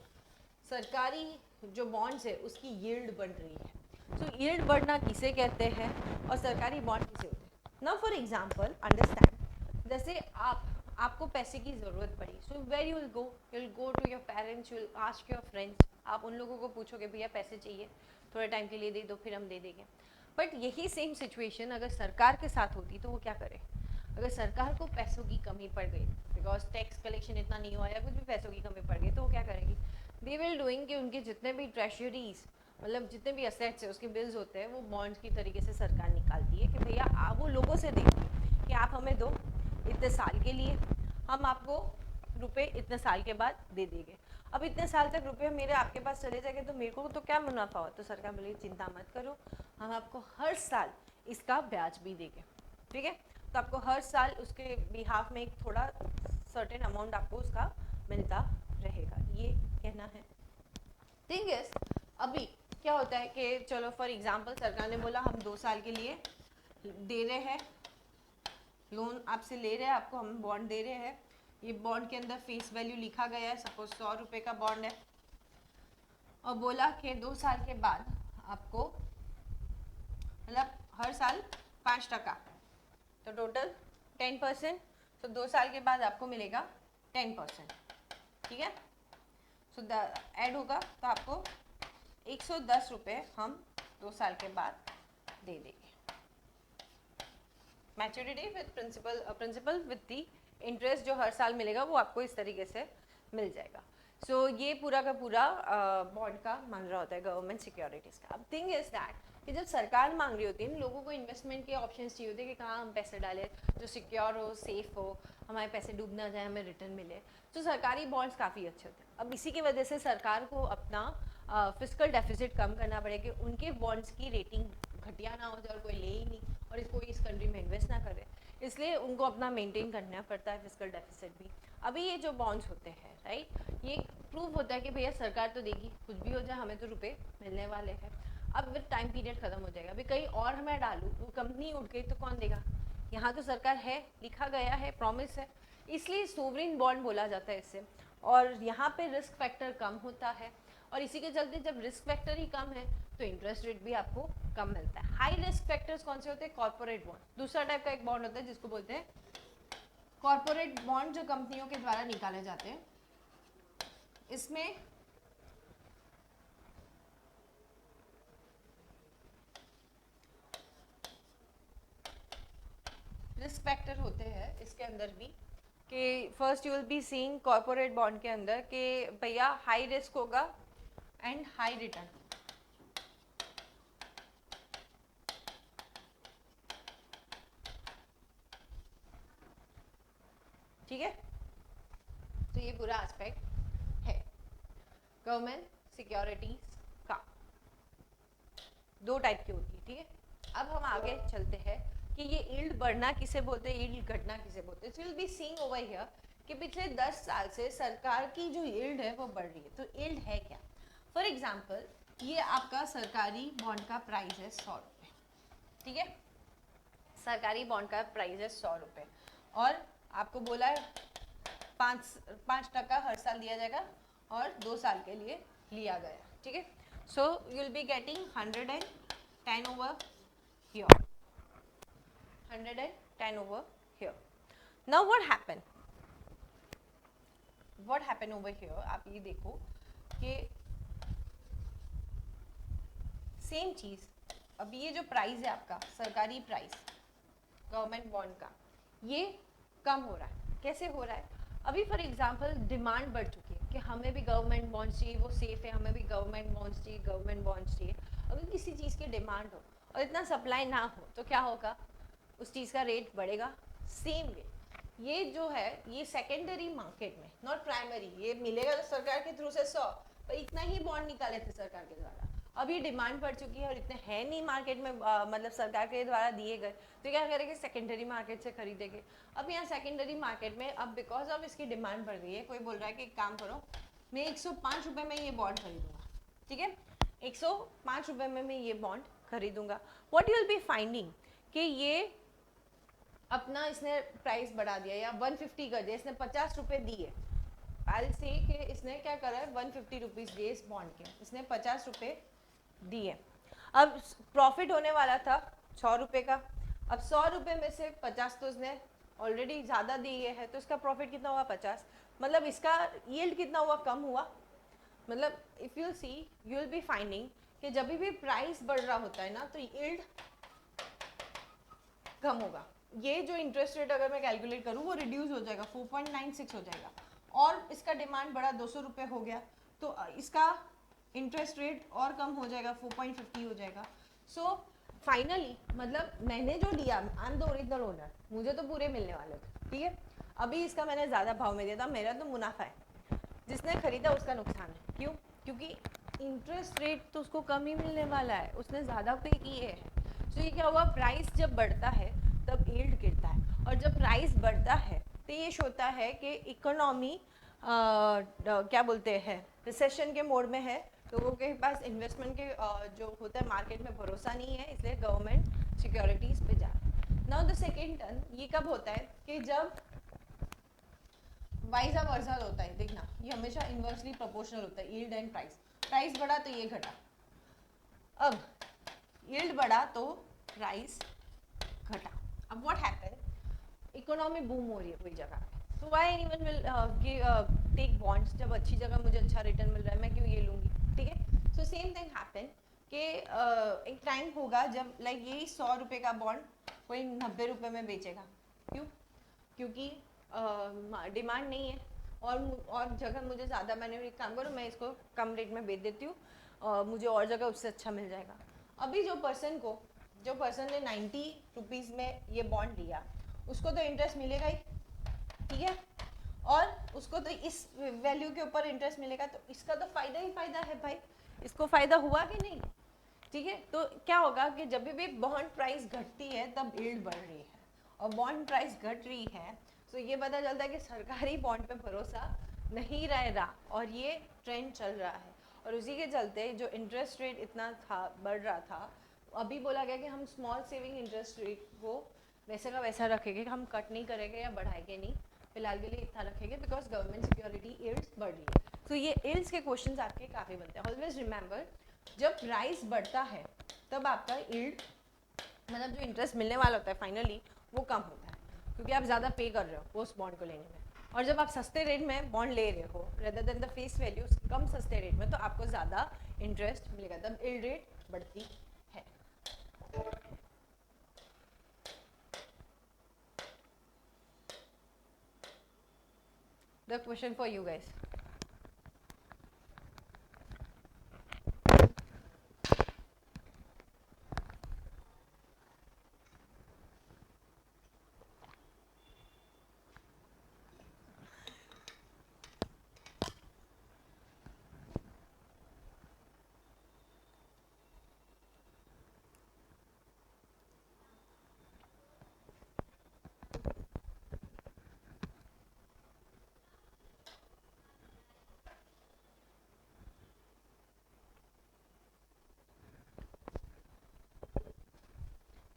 सरकारी जो बॉन्ड्स है उसकी यील्ड बढ़ रही है। सो यील्ड बढ़ना किसे कहते हैं और सरकारी बॉन्ड किसे होते हैं? नाउ फॉर एग्जांपल अंडरस्टैंड, जैसे आपको पैसे की ज़रूरत पड़ी, so where you will go to your parents, you will ask your friends, आप उन लोगों को पूछोगे भैया पैसे चाहिए, थोड़े टाइम के लिए दे दो, फिर हम दे देंगे। बट यही सेम सिचुएशन अगर सरकार के साथ होती तो वो क्या करे? अगर सरकार को पैसों की कमी पड़ गई, बिकॉज टैक्स कलेक्शन इतना नहीं हुआ या कुछ भी पैसों की कमी पड़ गई, तो वो क्या करेगी? दे विल डूइंग कि उनके जितने भी ट्रेजरीज, मतलब जितने भी असेट्स है उसके बिल्स होते हैं, वो बॉन्ड्स की तरीके से सरकार निकालती है कि भैया आप वो लोगों से देखिए कि आप हमें दो इतने साल के लिए, हम आपको रुपए इतने साल के बाद दे देंगे। अब इतने साल तक रुपये मेरे आपके पास चले जाएंगे तो मेरे को तो क्या मुनाफा हो? तो सरकार बोले चिंता मत करो, हम आपको हर साल इसका ब्याज भी देंगे। ठीक है, तो आपको हर साल उसके बिहाफ में एक थोड़ा सर्टेन अमाउंट आपको उसका मिलता रहेगा, ये कहना है। थिंग इज अभी क्या होता है कि चलो फॉर एग्जांपल सरकार ने बोला हम 2 साल के लिए दे रहे हैं, लोन आपसे ले रहे हैं, आपको हम बॉन्ड दे रहे हैं, ये बॉन्ड के अंदर फेस वैल्यू लिखा गया है, सपोज 100 रुपये का बॉन्ड है, और बोला कि 2 साल के बाद आपको मतलब हर साल 5%, तो टोटल 10%, तो 2 साल के बाद आपको मिलेगा 10%। ठीक है, सो ऐड होगा तो आपको 110 रुपये हम 2 साल के बाद दे देंगे। Maturity with principal with the interest जो हर साल मिलेगा वो आपको इस तरीके से मिल जाएगा। सो ये पूरा का पूरा बॉन्ड का मान रहा होता है गवर्नमेंट सिक्योरिटीज का। अब थिंग इज दैट कि जब सरकार मांग रही होती है, लोगों को इन्वेस्टमेंट के ऑप्शंस चाहिए होते हैं कि कहाँ हम पैसे डालें जो सिक्योर हो, सेफ हो, हमारे पैसे डूब ना जाए, हमें रिटर्न मिले। तो सरकारी बॉन्ड्स काफ़ी अच्छे होते हैं। अब इसी की वजह से सरकार को अपना फिस्कल डेफिसिट कम करना पड़ेगा कि उनके बॉन्ड्स की रेटिंग घटिया ना हो जाए और कोई ले ही नहीं और इसको इस कंट्री में इन्वेस्ट ना करे, इसलिए उनको अपना मेंटेन करना पड़ता है फिस्कल डेफिसिट भी। अभी ये जो बॉन्ड्स होते हैं राइट, ये प्रूव होता है कि भैया सरकार तो देगी, कुछ भी हो जाए हमें तो रुपए मिलने वाले हैं। अब फिर टाइम पीरियड खत्म हो जाएगा, अभी कहीं और मैं डालूँ, वो कंपनी उठ गई तो कौन देगा? यहाँ तो सरकार है, लिखा गया है, प्रॉमिस है, इसलिए सोवरिन बॉन्ड बोला जाता है इससे। और यहाँ पे रिस्क फैक्टर कम होता है और इसी के चलते जब रिस्क फैक्टर ही कम है तो इंटरेस्ट रेट भी आपको कम मिलता है। हाई रिस्क फैक्टर्स कौन से होते हैं? Corporate bond. दूसरा टाइप का एक बॉन्ड होता है जिसको बोलते हैं कॉर्पोरेट बॉन्ड, जो कंपनियों के द्वारा निकाले जाते हैं। इसमें रिस्क फैक्टर होते हैं इसके अंदर भी कि first you will be seeing corporate bond के अंदर कि भैया हाई रिस्क होगा एंड हाई रिटर्न। ठीक है, तो ये पूरा एस्पेक्ट है गवर्नमेंट सिक्योरिटीज का। दो टाइप की होती है। ठीक है, अब हम आगे चलते हैं कि ये यील्ड बढ़ना किसे बोलते हैं, यील्ड घटना किसे बोलते हैं। सो will be seeing over here कि पिछले 10 साल से सरकार की जो यील्ड है वो बढ़ रही है। तो यील्ड है क्या? फॉर एग्जाम्पल ये आपका सरकारी बॉन्ड का प्राइस है 100 रुपये। ठीक है, सरकारी बॉन्ड का प्राइस है 100 रुपये और आपको बोला है 5% हर साल दिया जाएगा और 2 साल के लिए लिया गया। ठीक है, so you will be getting 110 over here, 110 over here. Now what happened? What happened over here? आप ये देखो कि सेम चीज, अभी ये जो प्राइस है आपका सरकारी प्राइस गवर्नमेंट बॉन्ड का, ये कम हो रहा है। कैसे हो रहा है? अभी फॉर एग्जांपल डिमांड बढ़ चुकी है कि हमें भी गवर्नमेंट बॉन्ड्स चाहिए, वो सेफ है, हमें भी गवर्नमेंट बॉन्ड्स चाहिए, गवर्नमेंट बॉन्ड्स चाहिए। अगर किसी चीज़ की डिमांड हो और इतना सप्लाई ना हो तो क्या होगा? उस चीज़ का रेट बढ़ेगा। सेम वे ये जो है ये सेकेंडरी मार्केट में, नॉट प्राइमरी, ये मिलेगा तो सरकार के थ्रू से 100, पर इतना ही बॉन्ड निकाले थे सरकार के द्वारा। अब ये डिमांड बढ़ चुकी है और इतने है नहीं मार्केट में, मतलब सरकार के द्वारा दिए गए, तो क्या करेंगे? सेकेंडरी मार्केट से खरीदेंगे। अब यहाँ सेकेंडरी मार्केट में अब बिकॉज ऑफ इसकी डिमांड बढ़ रही है, कोई बोल रहा है कि एक काम करो, मैं 105 रुपये में ये बॉन्ड खरीदूंगा। ठीक है, 105 रुपये में मैं ये बॉन्ड खरीदूंगा। What you will be finding कि ये अपना इसने प्राइस बढ़ा दिया या 150 कर दिया, इसने 50 रुपये दिए। आई से कि इसने क्या करा है, 150 रुपीज़ दिए इस बॉन्ड के, इसने 50 रुपये दिए। अब प्रॉफिट होने वाला था 100 रुपये का, अब 100 रुपये में से 50 तो इसने ऑलरेडी ज़्यादा दिए है, तो इसका प्रॉफिट कितना हुआ? 50। मतलब इसका यील्ड कितना हुआ? कम हुआ। मतलब if you see you will be finding कि जब भी प्राइस बढ़ रहा होता है ना तो यील्ड कम होगा। ये जो इंटरेस्ट रेट अगर मैं कैलकुलेट करूँ वो रिड्यूस हो जाएगा, 4.96 हो जाएगा, और इसका डिमांड बढ़ा 200 रुपये हो गया तो इसका इंटरेस्ट रेट और कम हो जाएगा, 4.50 हो जाएगा। सो फाइनली मतलब मैंने जो लिया, I am the original owner, मुझे तो पूरे मिलने वाले थे। ठीक है, अभी इसका मैंने ज़्यादा भाव में दिया था, मेरा तो मुनाफा है, जिसने खरीदा उसका नुकसान है। क्यों? क्योंकि इंटरेस्ट रेट तो उसको कम ही मिलने वाला है, उसने ज़्यादा पे किए है। तो ये क्या हुआ? प्राइस जब बढ़ता है तब यील्ड गिरता है, और जब प्राइस बढ़ता है तो ये होता है कि इकोनॉमी क्या बोलते हैं, रिसेशन के मोड में है, लोगों के पास इन्वेस्टमेंट के जो होता है मार्केट में भरोसा नहीं है, इसलिए गवर्नमेंट सिक्योरिटीज़ पे जा रहा है। नाउ द सेकेंड टर्न ये कब होता है कि जब वाइज वर्सा होता है। देखना ये हमेशा इन्वर्सली प्रोपोर्शनल होता है, यील्ड एंड प्राइस। प्राइस बढ़ा तो ये घटा, अब यील्ड बढ़ा तो प्राइस घटा। अब व्हाट हैपन, इकोनॉमी बूम हो रही है कोई जगह पे, तो why anyone will take bonds? जब अच्छी जगह मुझे अच्छा रिटर्न मिल रहा है मैं क्यों ये लूँगी? ठीक है, सो सेम थिंग हैपन कि एक टाइम होगा जब लाइक यही 100 रुपये का बॉन्ड कोई 90 रुपये में बेचेगा। क्यों? क्योंकि डिमांड नहीं है, और जगह मुझे ज़्यादा, मैंने एक काम करो मैं इसको कम रेट में बेच देती हूँ, मुझे और जगह उससे अच्छा मिल जाएगा। अभी जो पर्सन ने 90 रुपीज़ में ये बॉन्ड लिया, उसको तो इंटरेस्ट मिलेगा ही, ठीक है, और उसको तो इस वैल्यू के ऊपर इंटरेस्ट मिलेगा, तो इसका तो फ़ायदा ही फ़ायदा है भाई, इसको फ़ायदा हुआ कि नहीं, ठीक है। तो क्या होगा कि जब भी बॉन्ड प्राइस घटती है तब यील्ड बढ़ रही है, और बॉन्ड प्राइस घट रही है तो ये पता चलता है कि सरकारी बॉन्ड पे भरोसा नहीं रह रहा, और ये ट्रेंड चल रहा है। और उसी के चलते जो इंटरेस्ट रेट इतना था, बढ़ रहा था, अभी बोला गया कि हम स्मॉल सेविंग इंटरेस्ट रेट को वैसे का वैसा रखेंगे, हम कट नहीं करेंगे या बढ़ाएंगे नहीं, फिलहाल के लिए इतना रखेंगे, बिकॉज गवर्नमेंट सिक्योरिटी यील्ड्स बढ़ रही है। तो ये यील्ड्स के क्वेश्चंस आपके काफ़ी बनते हैं। ऑलवेज रिमेंबर, जब प्राइस बढ़ता है तब आपका यील्ड, मतलब जो इंटरेस्ट मिलने वाला होता है फाइनली, वो कम होता है, क्योंकि आप ज़्यादा पे कर रहे हो उस बॉन्ड को लेने में। और जब आप सस्ते रेट में बॉन्ड ले रहे हो rather than the face value, कम सस्ते रेट में, तो आपको ज़्यादा इंटरेस्ट मिलेगा, तब यील्ड रेट बढ़ती है। The question for you guys.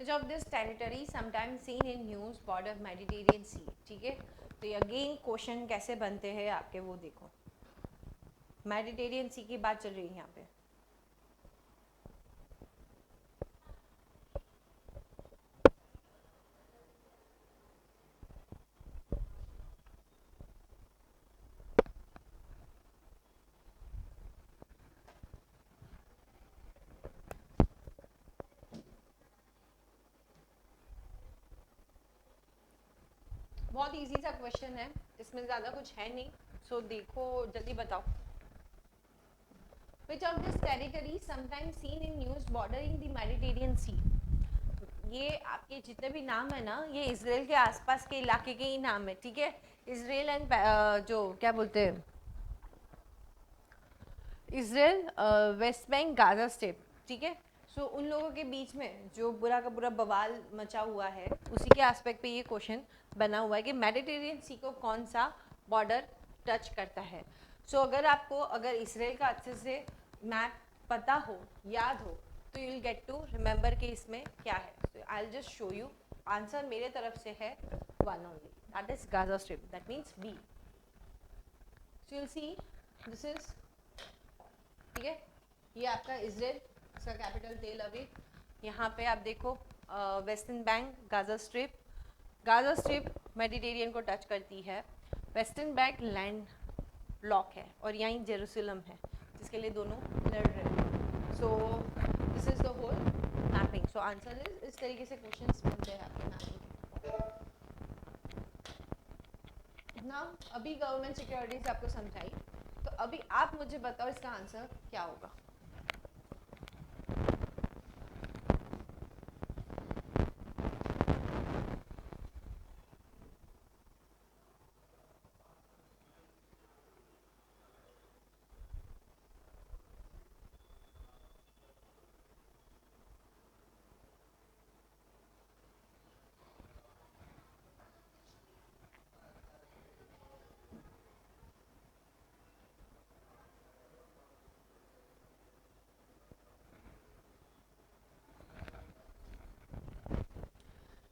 Which of this territory sometimes seen in news border of Mediterranean Sea, ठीक है। तो ये अगेन क्वेश्चन कैसे बनते हैं आपके, वो देखो, मेडिटेरियन सी की बात चल रही है यहाँ पे। बहुत इजी सा क्वेश्चन है, इसमें ज़्यादा कुछ है नहीं, सो देखो जल्दी बताओ। Which of this territory sometimes seen in news bordering the Mediterranean Sea? ये आपके जितने भी नाम है ना, ये इसराइल के आसपास के इलाके के ही नाम है, ठीक है। इसराइल एंड जो क्या बोलते हैं, Israel, West Bank, Gaza strip, ठीक है। सो उन लोगों के बीच में जो बुरा का बुरा बवाल मचा हुआ है, उसी के एस्पेक्ट पे ये क्वेश्चन बना हुआ है कि मेडिटेरियन सी को कौन सा बॉर्डर टच करता है। सो अगर आपको, अगर इसराइल का अच्छे से मैप पता हो, याद हो, तो you will get to remember कि इसमें क्या है। So I will just show you, answer मेरे तरफ से है one only, that is Gaza strip, that means B. So you will see this is, ठीक है, ये आपका इसराइल, इसका कैपिटल तेल अवीव। यहाँ पे आप देखो western bank, Gaza strip Mediterranean को टच करती है, वेस्टर्न बैंक लैंड लॉक है, और यहीं जेरूसलम है जिसके लिए दोनों लड़ रहे हैं। So this is the whole mapping. So answer is, इस तरीके से क्वेश्चंस बनते हैं आपके मैपिंग के। ना अभी गवर्नमेंट सिक्योरिटीज आपको समझाई, तो अभी आप मुझे बताओ इसका आंसर क्या होगा।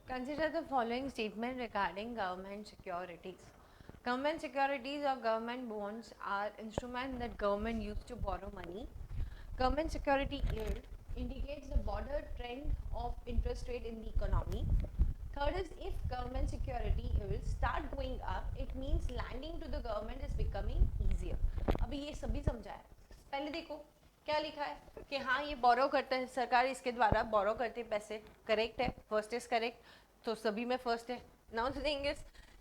Consider the following statement regarding government securities. Government securities or government bonds are instruments that government use to borrow money. Government security yield indicates the broader trend of interest rate in the economy. Third is, if government security yields start going up, it means lending to the government is becoming easier. अभी ये सभी समझा है। पहले देखो क्या लिखा है कि हाँ ये बोरो करता है, सरकार इसके द्वारा बोरो करते पैसे, करेक्ट है, फर्स्ट इज करेक्ट, तो सभी में फर्स्ट है। Now the thing is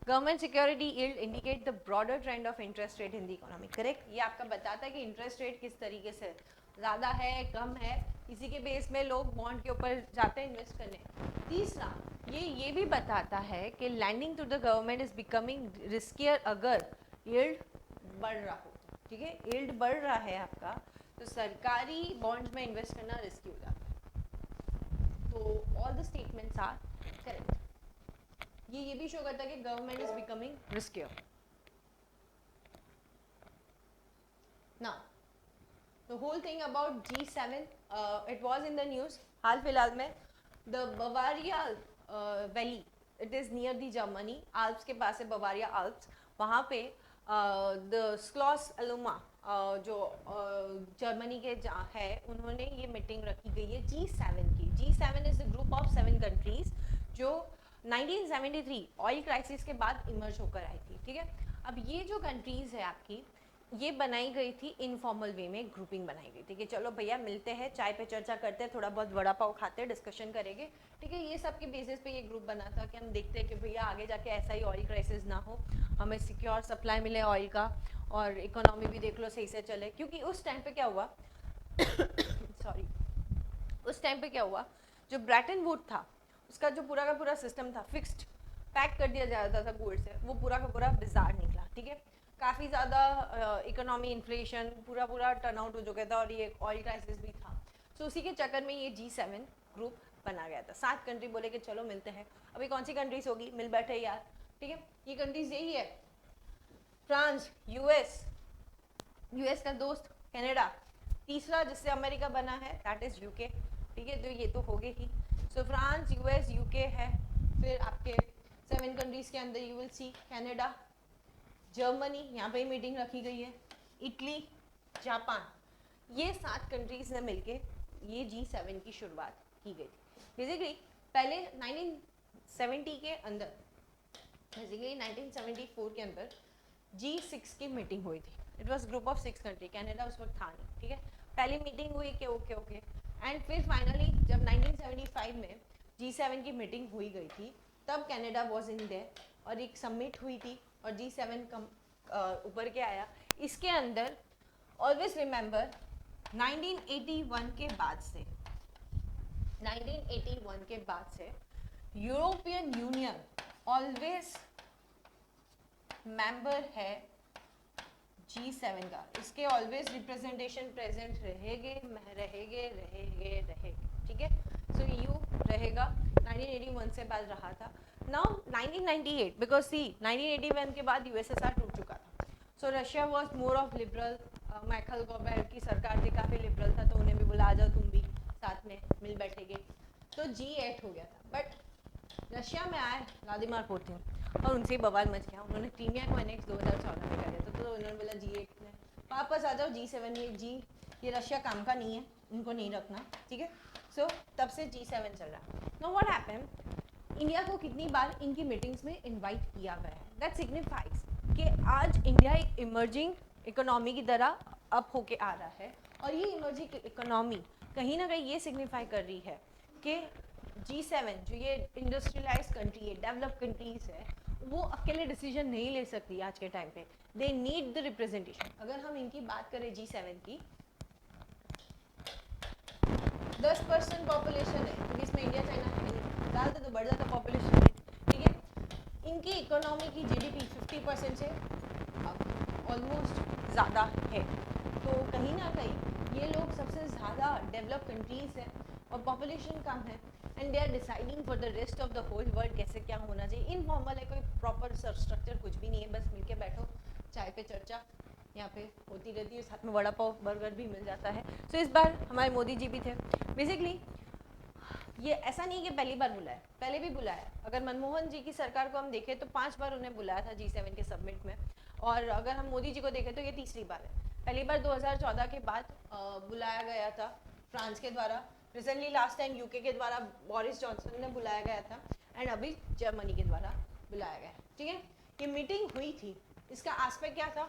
government security yield indicate the broader trend of interest rate in the economy, correct. ये आपका बताता है कि इंटरेस्ट रेट किस तरीके से ज़्यादा है कम है, इसी के बेस में लोग बॉन्ड के ऊपर जाते हैं इन्वेस्ट करने। तीसरा ये भी बताता है कि lending to the government is becoming riskier अगर यील्ड बढ़ रहा हो, ठीक है। यील्ड बढ़ रहा है आपका तो सरकारी बॉन्ड्स में इन्वेस्ट करना रिस्की हो जाता है। तो all the statements are correct. ये भी शो करता है कि government is becoming riskier. Now the whole thing about G7, it was in the news हाल फिलहाल में। The Bavaria valley, it is near the Germany, Alps के पास है बवारिया आल्प्स, वहाँ पे द स्क्लॉस एलुमा जो जर्मनी के जहाँ है, उन्होंने ये मीटिंग रखी गई है G7 की। G7 is the group of 7 countries जो 1973 ऑयल क्राइसिस के बाद इमर्ज होकर आई थी, ठीक है। अब ये जो कंट्रीज़ है आपकी, ये बनाई गई थी इनफॉर्मल वे में, ग्रुपिंग बनाई गई थी कि चलो भैया मिलते हैं, चाय पे चर्चा करते हैं, थोड़ा बहुत वड़ा पाव खाते हैं, डिस्कशन करेंगे, ठीक है। ये सब के बेसिस पे ये ग्रुप बना था कि हम देखते हैं कि भैया आगे जाके ऐसा ही ऑयल क्राइसिस ना हो, हमें सिक्योर सप्लाई मिले ऑयल का और इकोनॉमी भी देख लो सही से चले। क्योंकि उस टाइम पे क्या हुआ सॉरी, उस टाइम पे क्या हुआ, जो ब्रेटन वुड था उसका जो पूरा का पूरा सिस्टम था फिक्स्ड, पैक कर दिया जाता था गोल्ड से, वो पूरा का पूरा बिजार निकला, ठीक है। काफ़ी ज़्यादा इकोनॉमी इन्फ्लेशन पूरा टर्न आउट हो चुका था और ये ऑयल क्राइसिस भी था। सो उसी के चक्कर में ये G7 ग्रुप बना गया था। 7 कंट्री बोले कि चलो मिलते हैं। अभी कौन सी कंट्रीज होगी, मिल बैठे यार, ठीक है। ये कंट्रीज यही है, फ्रांस, यूएस का दोस्त कनाडा, तीसरा जिससे अमेरिका बना है दैट इज़ यूके, ठीक है। तो ये तो हो गई ही। सो फ्रांस, यूएस, यूके है। फिर आपके 7 कंट्रीज़ के अंदर you will see Canada, Germany, यहाँ पे ही मीटिंग रखी गई है, इटली, जापान, ये 7 कंट्रीज ने मिलके ये G7 की शुरुआत की गई थी। बेसिकली पहले 1970 के अंदर, बेसिकली 1974 के अंदर G6 की मीटिंग हुई थी। It was group of 6 country, Canada उस वक्त था नहीं, ठीक है। पहली मीटिंग हुई कि ओके एंड फिर फाइनली जब 1975 में G7 की मीटिंग हुई गई थी, तब कनाडा वाज इन देयर और एक समिट हुई थी और G7 ऊपर के आया। इसके अंदर ऑलवेज रिमेंबर 1981 के बाद से, 1981 के बाद से यूरोपियन यूनियन ऑलवेज मेंबर है G7 का। इसके ऑलवेज रिप्रेजेंटेशन प्रेजेंट रहेंगे, ठीक है। सो यू रहेगा, 1981 से बाद रहा था। नाउ 1998, बिकॉज सी 1981 के बाद यूएसएसआर टूट चुका था। So Russia was more of liberal, Michael गोबेल की सरकार थी, काफ़ी लिबरल था, तो उन्हें भी बोला आ जाओ तुम भी साथ में मिल बैठेंगे, तो G8 हो गया था। बट रशिया में आए व्लादिमीर पुतिन और उनसे बवाल मच गया, उन्होंने क्रीमिया को एनेक्स 2014 में कर दिया था, तो उन्होंने बोला G8 में वापस आ जाओ, G7 में ये रशिया काम का नहीं है, उनको नहीं रखना, ठीक है। सो तब से G7 चल रहा है। नाउ व्हाट हैपेंड, इंडिया को कितनी बार इनकी मीटिंग्स में इनवाइट किया गया है, दैट सिग्निफाइज कि आज इंडिया एक इमर्जिंग इकोनॉमी की तरह अप होके आ रहा है। और ये इमर्जिंग इकोनॉमी कहीं ना कहीं ये सिग्निफाई कर रही है कि G7 जो ये इंडस्ट्रियलाइज कंट्री है, डेवलप कंट्रीज है, वो अकेले डिसीजन नहीं ले सकती आज के टाइम पे, दे नीड द रिप्रेजेंटेशन। अगर हम इनकी बात करें G7 की, 10% पॉपुलेशन है, क्योंकि इसमें इंडिया चाइना है नहीं, डालते तो बढ़ जाता पॉपुलेशन में, ठीक है। इनकी इकोनॉमी की GDP 50% से ऑलमोस्ट ज़्यादा है, तो कहीं ना कहीं ये लोग सबसे ज़्यादा डेवलप कंट्रीज हैं और पॉपुलेशन कम है, and they are deciding for the rest of the whole world कैसे क्या होना चाहिए। इनफॉर्मल है, कोई प्रॉपर स्ट्रक्चर कुछ भी नहीं है, बस मिलके बैठो, चाय पे चर्चा यहाँ पे होती रहती है, साथ में वड़ा पाव बर्गर भी मिल जाता है। सो इस बार हमारे मोदी जी भी थे। बेसिकली ये ऐसा नहीं कि पहली बार बुलाया, पहले भी बुलाया। अगर मनमोहन जी की सरकार को हम देखें तो 5 बार उन्हें बुलाया था G7 के समिट में, और अगर हम मोदी जी को देखें तो ये तीसरी बार है। पहली बार 2014 के बाद बुलाया गया था फ्रांस के द्वारा, रिसेंटली लास्ट टाइम यूके के द्वारा बोरिस जॉनसन ने बुलाया गया था, एंड अभी जर्मनी के द्वारा बुलाया गया, ठीक है। ये मीटिंग हुई थी, इसका आस्पेक्ट क्या था,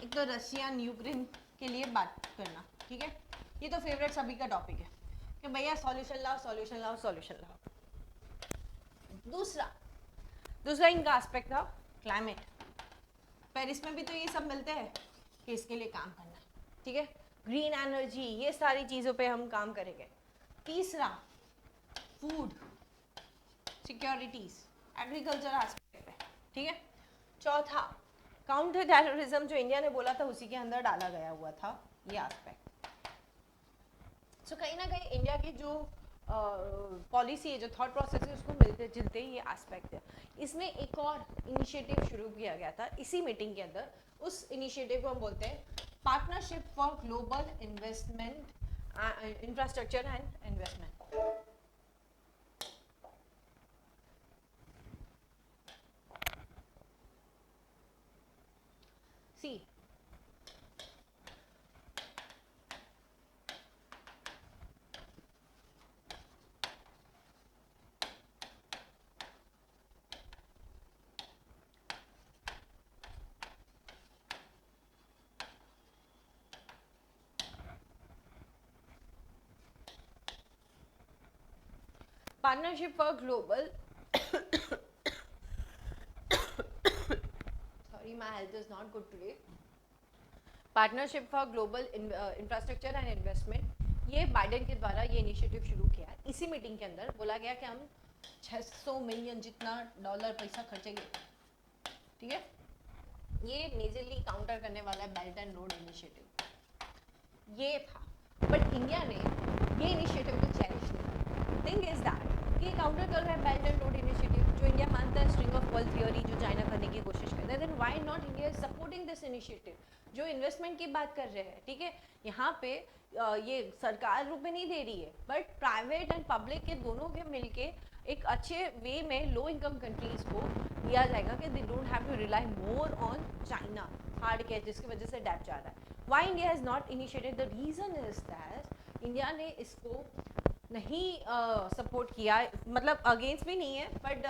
एक तो रशिया यूक्रेन के लिए बात करना, ठीक है। ये तो फेवरेट सभी का टॉपिक है कि भैया सॉल्यूशन लाओ सॉल्यूशन लाओ सॉल्यूशन लाओ। दूसरा, दूसरा इनका एस्पेक्ट था क्लाइमेट। पेरिस में भी तो ये सब मिलते हैं कि इसके लिए काम करना है, ठीक है, ग्रीन एनर्जी, ये सारी चीज़ों पे हम काम करेंगे। तीसरा फूड सिक्योरिटीज, एग्रीकल्चर एस्पेक्ट है, ठीक है। चौथा काउंटर टेररिज्म, जो इंडिया ने बोला था उसी के अंदर डाला गया हुआ था ये एस्पेक्ट। सो कहीं ना कहीं इंडिया की जो पॉलिसी है, जो थॉट प्रोसेस है, उसको मिलते जुलते ये एस्पेक्ट है। इसमें एक और इनिशिएटिव शुरू किया गया था इसी मीटिंग के अंदर। उस इनिशिएटिव को हम बोलते हैं partnership for global investment, infrastructure and investment. See partnership for global sorry my health is not good today, partnership for global infrastructure and investment, ये बाइडेन के द्वारा ये इनिशिएटिव शुरू किया है। इसी मीटिंग के अंदर बोला गया कि हम 600 मिलियन जितना डॉलर पैसा खर्चेंगे, ठीक है। ये मेजरली काउंटर करने वाला है बेल्ट एंड रोड इनिशिएटिव, ये था। बट इंडिया ने ये इनिशिएटिव को चेरिश नहीं किया। थिंग इज दैट कि काउंटर कर रहा है बेल्ट एंड रोड इनिशिएटिव, जो इंडिया मानता है स्ट्रिंग ऑफ वर्ल्ड थ्योरी, जो चाइना करने की कोशिश करता है। Then why not India is supporting this initiative, जो इन्वेस्टमेंट की बात कर रहे हैं, ठीक है। यहाँ पे ये सरकार रुपए नहीं दे रही है, बट प्राइवेट एंड पब्लिक के दोनों के मिलके एक अच्छे वे में लो इनकम कंट्रीज को दिया जाएगा कि they don't have to rely more on China hard cash, जिसकी वजह से डेट जा रहा है। Why India has not initiated, the reason is that India ने इसको नहीं सपोर्ट किया, मतलब अगेंस्ट भी नहीं है, बट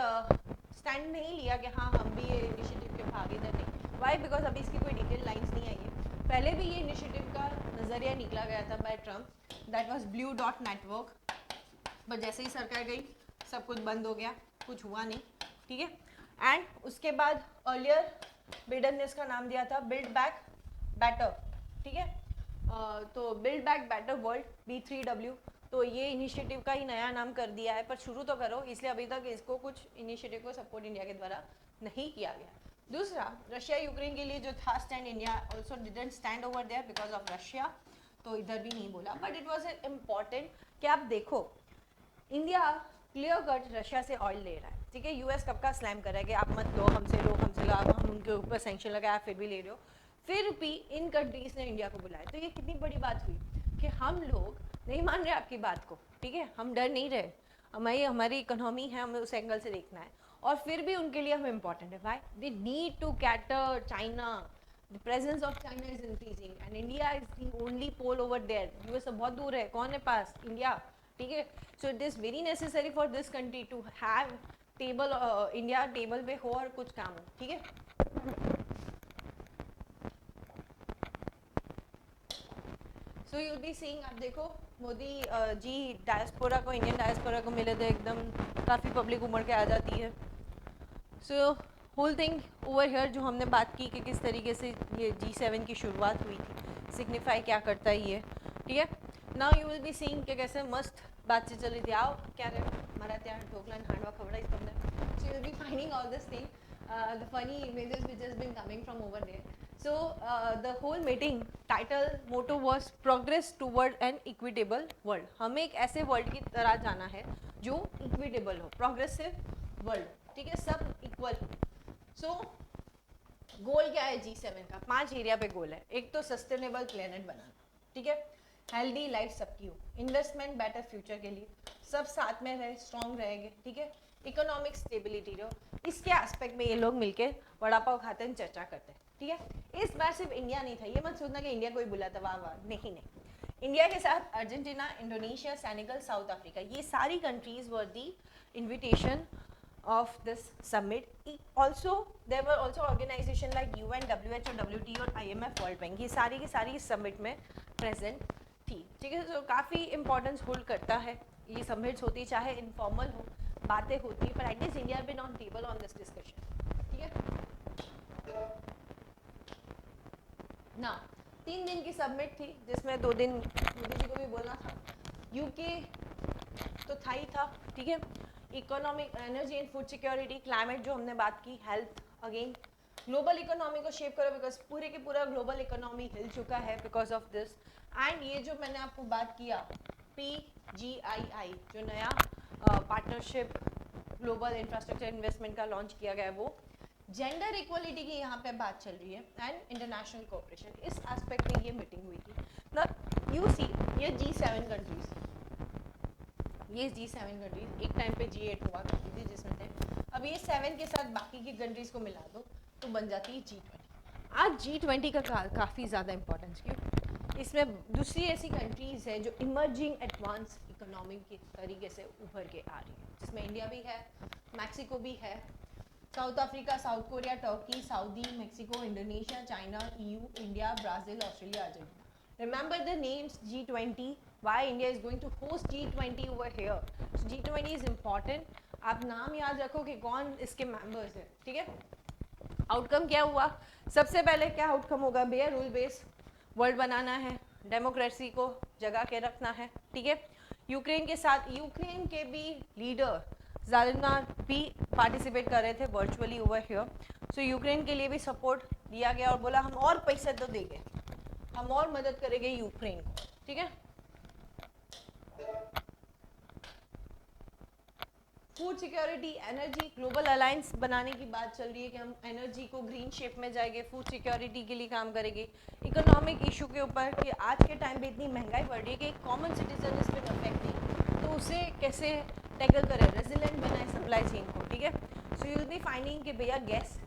स्टैंड नहीं लिया कि हाँ हम भी ये इनिशिएटिव के भागीदार नहीं। वाई? बिकॉज अभी इसकी कोई डिटेल लाइन्स नहीं आई है। पहले भी ये इनिशिएटिव का नज़रिया निकला गया था by Trump, that was Blue Dot Network, but जैसे ही सरकार गई सब कुछ बंद हो गया, कुछ हुआ नहीं, ठीक है। एंड उसके बाद अर्लियर बिडेन ने इसका नाम दिया था बिल्ड बैक बेटर, ठीक है। तो build back better world, B3W, तो ये इनिशिएटिव का ही नया नाम कर दिया है, पर शुरू तो करो, इसलिए अभी तक इसको कुछ इनिशिएटिव को सपोर्ट इंडिया के द्वारा नहीं किया गया। दूसरा, रशिया यूक्रेन के लिए जो था stand, India also didn't stand over there because of Russia, तो इधर भी नहीं बोला, बट इट वॉज इम्पॉर्टेंट कि आप देखो इंडिया क्लियर कट रशिया से ऑयल ले रहा है, ठीक है। यूएस कब का स्लैम कर रहा है कि आप मत लो, हमसे लो, हमसे लो, हम उनके ऊपर सैंक्शन लगाया फिर भी ले रहे हो। फिर भी इन कंट्रीज ने इंडिया को बुलाया, तो ये कितनी बड़ी बात हुई कि हम लोग नहीं मान रहे आपकी बात को, ठीक है, हम डर नहीं रहे, हमारी इकोनॉमी है, हमें उस एंगल से देखना है, और फिर भी उनके लिए हम इम्पॉर्टेंट है। Why? They need to cater China, the presence of China is increasing and India is the only pole over there. US तो बहुत दूर है, कौन है पास? इंडिया, ठीक है। So it is very necessary for this country to have table, India table पे हो और कुछ काम हो, ठीक है। सो यू बी सीइंग, आप देखो मोदी जी डायस्पोरा को, इंडियन डायस्पोरा को मिले थे, एकदम काफ़ी पब्लिक उमड़ के आ जाती है। So whole thing over here जो हमने बात की कि किस तरीके से ये G7 की शुरुआत हुई थी, सिग्निफाई क्या करता है ये, ठीक है। Now you will be seeing कि कैसे मस्त बातचीत चल रही थी। आओ क्या रहे मारा त्यार ढोकला हांडवा खवड़ा इस तुमने। So you will be finding all this thing, the funny images which has been coming from over there. So the whole meeting title motto was progress toward an equitable world. हमें एक ऐसे वर्ल्ड की तरह जाना है जो equitable हो, progressive world, ठीक है, सब इक्वल। सो गोल क्या है G7 का? 5 एरिया पे गोल है। एक तो सस्टेनेबल प्लेनेट बनाना, ठीक है, हेल्दी लाइफ सबकी हो, इन्वेस्टमेंट बेटर फ्यूचर के लिए, सब साथ में रहे, स्ट्रॉन्ग रहेंगे, ठीक है, इकोनॉमिक स्टेबिलिटी रहो। इसके एस्पेक्ट में ये लोग मिलके वड़ा पाव खाते हैं, चर्चा करते हैं, ठीक है। इस बार सिर्फ इंडिया नहीं था, ये मत सोचना कि इंडिया कोई बुला था, वाह वाह, नहीं नहीं। इंडिया के साथ Argentina, Indonesia, Senegal, south Africa, ये सारी countries were the invitation of this summit. Also there were also organization like UN, WHO, WTO और IMF, World Bank, ये सारी की सारी इस समिट में प्रेजेंट थी, ठीक है। तो काफ़ी इम्पोर्टेंस होल्ड करता है ये समिट्स होती, चाहे इनफॉर्मल हो, बातें होती है, पर at least India been on table on this discussion, ठीक है ना। 3 दिन की सबमिट थी जिसमें 2 दिन मोदी जी को भी बोलना था, यूके तो था ही था, ठीक है। Economic, energy and food security, climate जो हमने बात की, हेल्थ, अगेन ग्लोबल इकोनॉमी को शेप करो बिकॉज पूरे के पूरा ग्लोबल इकोनॉमी हिल चुका है बिकॉज ऑफ दिस। एंड ये जो मैंने आपको बात किया PGII जो नया पार्टनरशिप ग्लोबल इंफ्रास्ट्रक्चर इन्वेस्टमेंट का लॉन्च किया गया है, वो जेंडर इक्वलिटी की यहाँ पे बात चल रही है एंड इंटरनेशनल कोऑपरेशन, इस एस्पेक्ट में ये मीटिंग हुई थी ना। यू सी ये G7 कंट्रीज, ये G7 कंट्रीज एक टाइम पे G8 हुआ करती थी जिसमें थे, अब ये 7 के साथ बाकी की कंट्रीज को मिला दो तो बन जाती है G20। आज G20 का काफ़ी ज़्यादा इंपॉर्टेंस, क्यों? इसमें दूसरी ऐसी कंट्रीज है जो इमर्जिंग एडवांस इकोनॉमी के तरीके से उभर के आ रही है, जिसमें इंडिया भी है, मैक्सिको भी है, south Africa, south Korea, Turkey, Saudi, Mexico, Indonesia, China, EU, India, Brazil, Australia, Argentina. Remember the names G20, why India is going to host G20 over here. So G20 is important. आप नाम याद रखो कि कौन इसके members है, ठीक है। आउटकम क्या हुआ? सबसे पहले क्या आउटकम होगा? बेयर रूल बेस वर्ल्ड बनाना है, डेमोक्रेसी को जगा के रखना है, ठीक है। यूक्रेन के साथ, यूक्रेन के भी लीडर ज़ालिना भी पार्टिसिपेट कर रहे थे virtually over here. So Ukraine के लिए भी सपोर्ट दिया गया और बोला हम और पैसे तो देंगे, हम और मदद करेंगे यूक्रेन को, ठीक है। Food security, energy, global alliance बनाने की बात चल रही है कि हम एनर्जी को ग्रीन शेप में जाएंगे, फूड सिक्योरिटी के लिए काम करेंगे। इकोनॉमिक इशू के ऊपर कि आज के टाइम पे इतनी महंगाई बढ़ रही है कि कॉमन सिटीजन इस पर अफेक्ट नहीं, तो उसे कैसे टैकल करें, रेजिलेंट बनाए सप्लाई चेन को, ठीक है। So you will be finding कि भैया गैस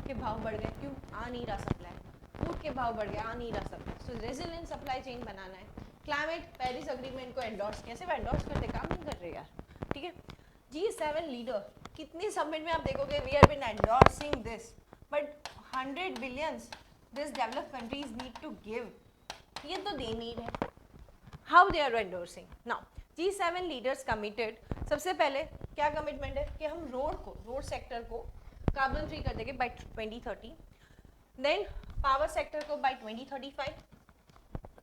के भाव बढ़ गए, क्यों? आ नहीं रहा सप्लाई, फूड के भाव बढ़ गया, आ नहीं रहा सप्लाई, सो रेजिलेंट सप्लाई चेन बनाना है। क्लाइमेट, पेरिस एग्रीमेंट को एंडोर्स, कैसे वो एंडोर्स करते, काम नहीं कर रहे यार, ठीक है। G7 लीडर कितनी समिट में आप देखोगे we are been endorsing this, but 100 billions this developed countries need to give, ये तो दे नहीं रहे, how they are endorsing now. G7 leaders committed, सबसे पहले क्या कमिटमेंट है कि हम रोड सेक्टर को कार्बन फ्री कर देंगे बाय 2030, देन पावर सेक्टर को बाय 2035,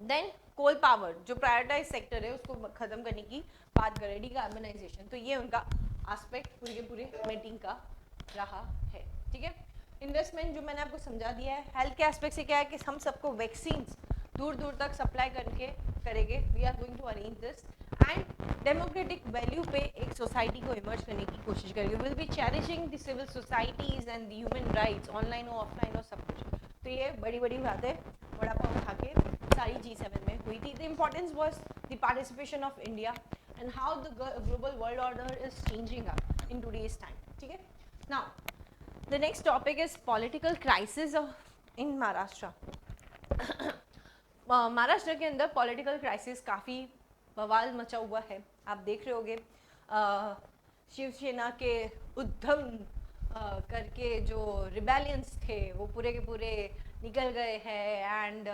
देन कोल पावर जो प्रायोरिटाइज सेक्टर है उसको खत्म करने की बात करें, डिकार्बनाइजेशन। तो ये उनका एस्पेक्ट पूरे के पूरे मीटिंग का रहा है, ठीक है। इन्वेस्टमेंट जो मैंने आपको समझा दिया है, हेल्थ के एस्पेक्ट से क्या है कि हम सबको वैक्सीन दूर दूर तक सप्लाई करके करेंगे, we are going to arrange this and democratic value पे एक सोसाइटी को इमर्ज करने की कोशिश करेंगे, will be cherishing the civil societies and the human rights, online हो ऑफलाइन हो सब कुछ। तो ये बड़ी बड़ी बातें बड़ा पाव खा के सारी G7 में हुई थी। The importance was the participation of India and how the global world order is changing up in today's time, ठीक है। Now the next topic is political crisis in Maharashtra। Maharashtra के अंदर पॉलिटिकल क्राइसिस काफ़ी बवाल मचा हुआ है, आप देख रहे होगे शिवसेना के उद्धम करके जो रिबेलियंस थे वो पूरे के पूरे निकल गए हैं एंड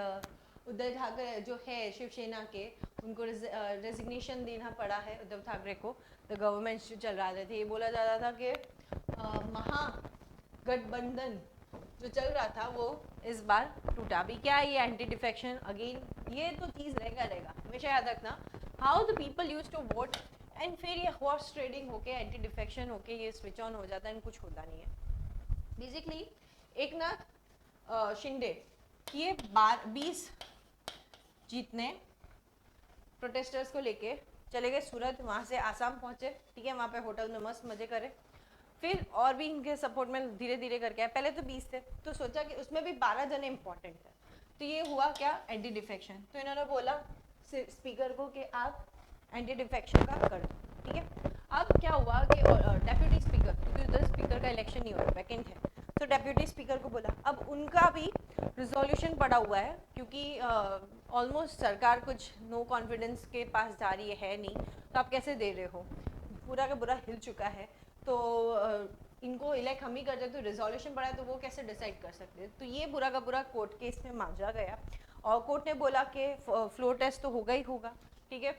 उद्धव ठाकरे जो है शिवसेना के, उनको रेजिग्नेशन देना पड़ा है उद्धव ठाकरे को। द गवर्नमेंट जो चल रहा थे, ये बोला जा रहा था कि महागठबंधन जो चल रहा था वो इस बार टूटा भी। क्या ये एंटी डिफेक्शन अगेन, ये तो चीज़ रहेगा हमेशा याद रखना, how the people use to vote and फिर ये हॉर्स ट्रेडिंग होके एंटी डिफेक्शन होके ये स्विच ऑन हो जाता है एंड कुछ होता नहीं है। बेसिकली एकनाथ शिंदे ये 20 जीतने प्रोटेस्टर्स को लेके चले गए सूरत, वहाँ से आसाम पहुँचे, ठीक है, वहाँ पे होटल में मस्त मजे करे, फिर और भी इनके सपोर्ट में धीरे धीरे करके आए। पहले तो 20 थे, तो सोचा कि उसमें भी 12 जने इंपॉर्टेंट है, तो ये हुआ क्या, एंटी डिफेक्शन। तो इन्होंने बोला स्पीकर को कि आप एंटी डिफेक्शन का कर दो, ठीक है। अब क्या हुआ कि डेप्यूटी स्पीकर, क्योंकि उधर स्पीकर का इलेक्शन नहीं हो रहा, वैकेंट है, तो डेप्यूटी स्पीकर को बोला, अब उनका भी रिजोल्यूशन पड़ा हुआ है क्योंकि ऑलमोस्ट सरकार कुछ नो कॉन्फिडेंस के पास जा रही है नहीं, तो आप कैसे दे रहे हो, पूरा का पूरा हिल चुका है, तो इनको इलेक्ट हम ही करते हैं, तो रिजोल्यूशन पड़ा है तो वो कैसे डिसाइड कर सकते हैं। तो ये पूरा का पूरा कोर्ट केस में मांझा गया और कोर्ट ने बोला कि फ्लोर टेस्ट तो होगा ही होगा, ठीक है।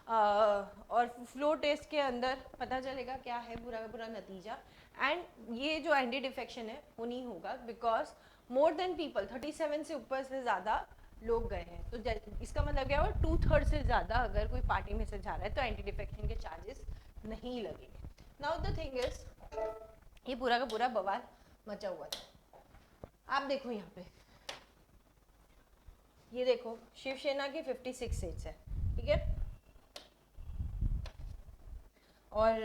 और फ्लो टेस्ट के अंदर पता चलेगा क्या है पूरा का पूरा नतीजा। एंड ये जो एंटी डिफेक्शन है वो नहीं होगा बिकॉज मोर देन पीपल 37 से ऊपर से ज़्यादा लोग गए हैं। तो इसका मतलब क्या हुआ, 2/3 से ज़्यादा अगर कोई पार्टी में से जा रहा है तो एंटी डिफेक्शन के चार्जेस नहीं लगेंगे। नाउ द थिंग इज, ये पूरा का पूरा बवाल मचा हुआ था। आप देखो यहाँ पे, ये देखो शिवसेना की 56 सीट्स है, ठीक है, और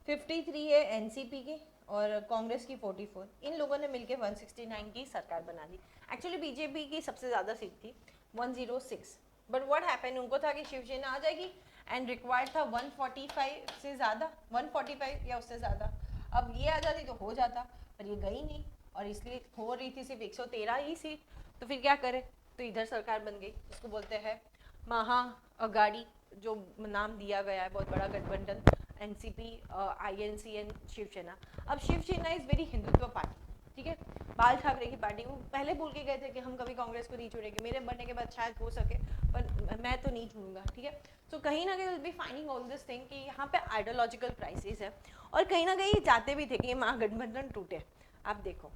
53 है एनसीपी की और कांग्रेस की 44। इन लोगों ने मिलकर 169 की सरकार बना दी। एक्चुअली बीजेपी की सबसे ज़्यादा सीट थी 106, बट व्हाट हैपन, उनको था कि शिवसेना आ जाएगी एंड रिक्वायर्ड था 145 से ज़्यादा, 145 या उससे ज़्यादा। अब ये आ जाती तो हो जाता, पर ये गई नहीं और इसलिए हो रही थी सिर्फ 113 ही सीट। तो फिर क्या करे, तो इधर सरकार बन गई, इसको बोलते हैं महा अगाड़ी, जो नाम दिया गया है, बहुत बड़ा गठबंधन, एनसीपी, आईएनसी एंड शिवसेना। अब Shiv Sena is very Hindutva party, ठीक है, बाल ठाकरे की पार्टी। वो पहले बोल के गए थे कि हम कभी कांग्रेस को नहीं छोड़ेंगे, मेरे बनने के बाद शायद हो सके, पर मैं तो नहीं छोड़ूंगा, ठीक है। तो कहीं ना कहीं will be finding all this thing कि यहाँ पे आइडियोलॉजिकल क्राइसिस है, और कहीं ना कहीं चाहते भी थे कि ये महागठबंधन टूटे। आप देखो,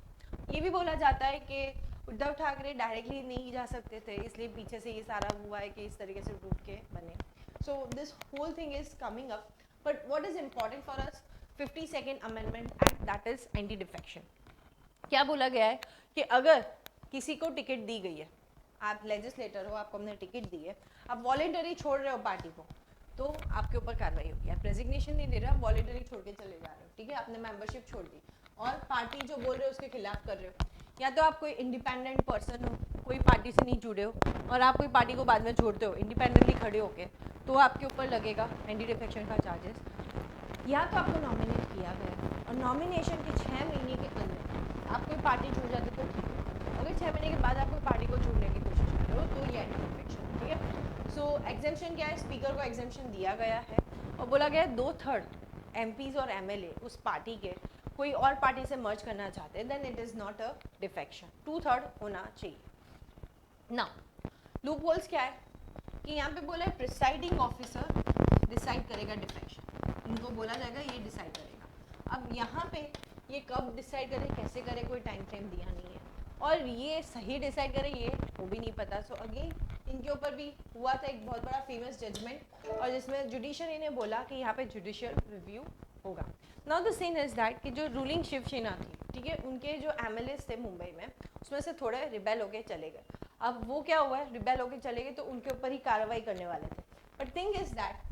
ये भी बोला जाता है कि उद्धव ठाकरे डायरेक्टली नहीं जा सकते थे, इसलिए पीछे से ये सारा हुआ है कि इस तरीके से टूट के बने। So this whole thing is coming up, but what is important for us, 52nd amendment act, that is anti defection. क्या बोला गया है कि अगर किसी को टिकट दी गई है, आप लेजिस्लेटर हो, आपको हमने टिकट दी है, आप वॉलेंटरी छोड़ रहे हो पार्टी को, तो आपके ऊपर कार्रवाई होगी। आप रेजिग्नेशन नहीं दे रहे, आप वॉलेंटरी छोड़ के चले जा रहे हो, ठीक है, आपने मेंबरशिप छोड़ दी और पार्टी जो बोल रहे हो उसके खिलाफ कर रहे हो, या तो आप कोई इंडिपेंडेंट पर्सन हो, कोई पार्टी से नहीं जुड़े हो और आप कोई पार्टी को बाद में छोड़ते हो इंडिपेंडेंटली खड़े होके, तो आपके ऊपर लगेगा एंटी डिफेक्शन का चार्जेस। या तो आपको नॉमिनेट किया गया और नॉमिनेशन के 6 महीने के अंदर आप कोई पार्टी छोड़ जाते तो ठीक है, अगर 6 महीने के बाद आप कोई पार्टी को छोड़ने की कोशिश कर रहे हो तो ये एंटी डिफेक्शन, ठीक है। सो एग्जेम्पशन क्या है, स्पीकर को एग्जेम्पशन दिया गया है और बोला गया है 2/3 एमपीज और एमएलए उस पार्टी के कोई और पार्टी से मर्ज करना चाहते हैं, then it is not a defection, 2/3 होना चाहिए ना। लूप होल्स क्या है कि यहाँ पे बोला है प्रिसाइडिंग ऑफिसर डिसाइड करेगा डिफेक्शन, इनको बोला जाएगा ये डिसाइड करेगा। अब यहाँ पे ये कब डिसाइड करे, कैसे करे, कोई टाइम फ्रेम दिया नहीं है, और ये सही डिसाइड करे ये वो भी नहीं पता। सो अगेन इनके ऊपर भी हुआ था एक बहुत बड़ा फेमस जजमेंट, और जिसमें जुडिशरी ने बोला कि यहाँ पे जुडिशियल रिव्यू होगा। Now the scene is that कि जो रूलिंग शिवसेना थी, ठीक है, उनके जो एमएलएस थे मुंबई में, उसमें से थोड़े रिबेल होके चले गए। अब वो क्या हुआ है, रिबेल होके चले गए तो उनके ऊपर ही कार्रवाई करने वाले थे, बट थिंग इज दैट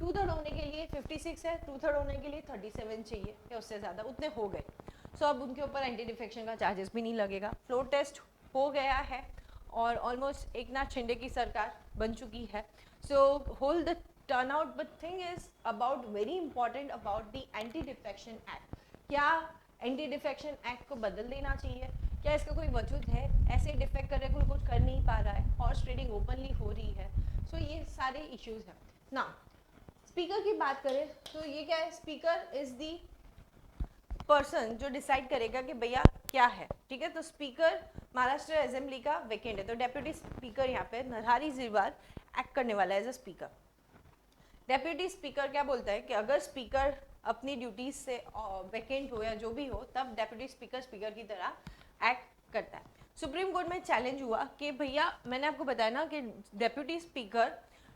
2/3 होने के लिए 56 है, 2/3 होने के लिए 37 चाहिए या उससे ज़्यादा, उतने हो गए। सो अब उनके ऊपर एंटी डिफेक्शन का चार्जेस भी नहीं लगेगा। फ्लोर टेस्ट हो गया है और ऑलमोस्ट एकनाथ शिंदे की सरकार बन चुकी है। So hold the turn out, but thing is about very important about the anti defection act. क्या एंटी डिफेक्शन एक्ट को बदल देना चाहिए, क्या इसका कोई वजूद है, ऐसे डिफेक्ट कर रहे कोई कुछ कर नहीं पा रहा है, हॉर्स ट्रेडिंग ओपनली हो रही है। सो ये सारे इश्यूज हैं ना। स्पीकर की बात करें तो ये क्या है, स्पीकर इज दी पर्सन जो डिसाइड करेगा कि भैया क्या है, ठीक है। तो स्पीकर महाराष्ट्र असेंबली का वेकेंट है, तो डेप्यूटी स्पीकर यहाँ पे नरहरी झिरवाल एक्ट करने वाला है as a speaker. Deputy speaker क्या बोलता है कि अगर स्पीकर अपनी ड्यूटीज से वेकेंट हो या जो भी हो, तब डेप्यूटी स्पीकर स्पीकर की तरह एक्ट करता है। सुप्रीम कोर्ट में चैलेंज हुआ कि भैया मैंने आपको बताया ना कि डेप्यूटी स्पीकर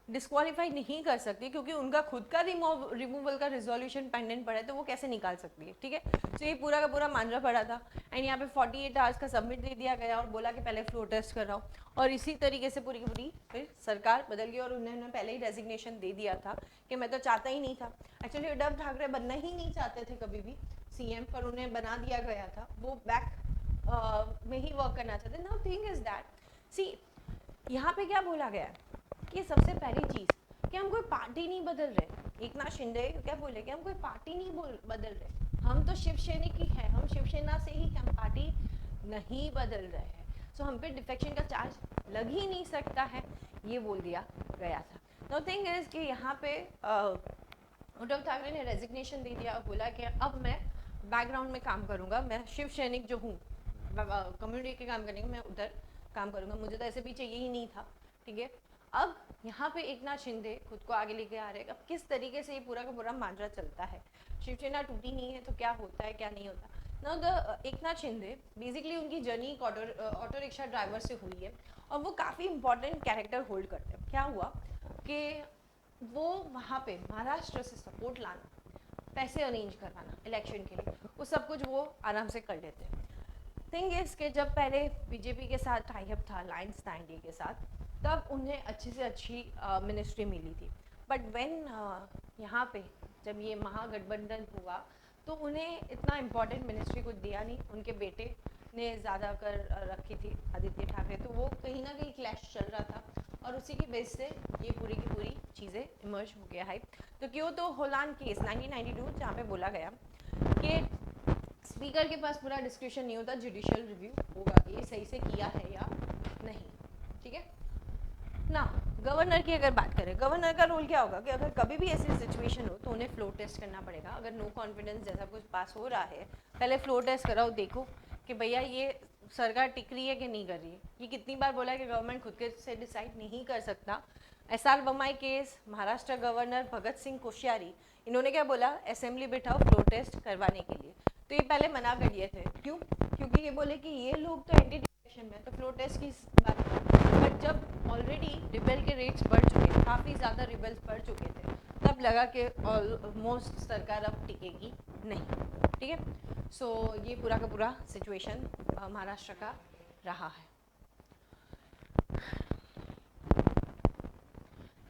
डिस्क्वालीफाई नहीं कर सकती क्योंकि उनका खुद का रिमूवल का रिजोल्यूशन पेंडेंट पड़ा है, तो वो कैसे निकाल सकती है, ठीक है। तो ये पूरा का पूरा मांझा पड़ा था एंड यहाँ पे 48 आवर्स का सबमिट दे दिया गया और बोला कि पहले फ्लोर टेस्ट कर रहा हूँ, और इसी तरीके से पूरी की पूरी फिर सरकार बदल गई और उन्होंने पहले ही रेजिग्नेशन दे दिया था कि मैं तो चाहता ही नहीं था। एक्चुअली उद्धव ठाकरे बनना ही नहीं चाहते थे कभी भी सीएम, पर उन्हें बना दिया गया था, वो बैक में ही वर्क करना चाहते। नाउ थिंग इज दैट सी यहाँ पे क्या बोला गया है कि सबसे पहली चीज़ कि हम कोई पार्टी नहीं बदल रहे। एकनाथ शिंदे क्या बोले कि हम कोई पार्टी नहीं बदल रहे, हम तो शिवसेना की है, हम शिवसेना से ही, हम पार्टी नहीं बदल रहे हैं। सो हम पे डिफेक्शन का चार्ज लग ही नहीं सकता है, ये बोल दिया गया था। नो थिंग इज कि यहाँ पे उद्धव ठाकरे ने रेजिग्नेशन दे दिया, बोला कि अब मैं बैकग्राउंड में काम करूँगा, मैं शिव सैनिक जो हूँ कम्युनिटी के काम करने का, मैं उधर काम करूँगा, मुझे तो ऐसे भी चाहिए ही नहीं था, ठीक है। अब यहाँ पे एकनाथ शिंदे खुद को आगे लेके आ रहे हैं। अब किस तरीके से ये पूरा का पूरा माजरा चलता है, शिवसेना टूटी नहीं है तो क्या होता है क्या नहीं होता। Now the Eknath Shinde basically उनकी जर्नी एक ऑटो रिक्शा ड्राइवर से हुई है और वो काफ़ी इंपॉर्टेंट कैरेक्टर होल्ड करते हैं। क्या हुआ कि वो वहाँ पे महाराष्ट्र से सपोर्ट लाना, पैसे अरेंज करवाना इलेक्शन के लिए, वो सब कुछ वो आराम से कर लेते हैं। थिंग इज के जब पहले बीजेपी के साथ टाइप था अलायंस 90 के साथ, तब उन्हें अच्छी से अच्छी मिनिस्ट्री मिली थी। बट व्हेन यहाँ पे जब ये महागठबंधन हुआ तो उन्हें इतना इम्पोर्टेंट मिनिस्ट्री कुछ दिया नहीं, उनके बेटे ने ज़्यादा कर रखी थी आदित्य ठाकरे, तो वो कहीं ना कहीं क्लैश चल रहा था और उसी की बेस से ये पूरी की पूरी चीज़ें इमर्ज हो गया है। तो क्यों तो होलान केस 1992 जहाँ पे बोला गया कि स्पीकर के पास पूरा डिस्क्रिप्शन नहीं होता, जुडिशियल रिव्यू होगा कि ये सही से किया है या नहीं, ठीक है ना। गवर्नर की अगर बात करें, गवर्नर का रोल क्या होगा कि अगर कभी भी ऐसी सिचुएशन हो तो उन्हें फ्लोर टेस्ट करना पड़ेगा। अगर नो कॉन्फिडेंस जैसा कुछ पास हो रहा है, पहले फ्लोर टेस्ट कराओ, देखो कि भैया ये सरकार टिक रही है कि नहीं कर रही है। ये कितनी बार बोला है कि गवर्नमेंट खुद के से डिसाइड नहीं कर सकता। SR Bombay case, Maharashtra governor Bhagat Singh Koshyari, इन्होंने क्या बोला, असेंबली बिठाओ फ्लोर टेस्ट करवाने के लिए, तो ये पहले मना कर दिए थे। क्यों? क्योंकि ये बोले कि ये लोग तो एंटी डिफेक्शन में, तो फ्लोर टेस्ट की बात है। बट जब ऑलरेडी रिबेल के रेट्स बढ़ चुके, काफ़ी ज़्यादा रिबेल्स बढ़ चुके थे, तब लगा कि ऑलमोस्ट सरकार अब टिकेगी नहीं, ठीक है। सो ये पूरा का पूरा सिचुएशन महाराष्ट्र का रहा है।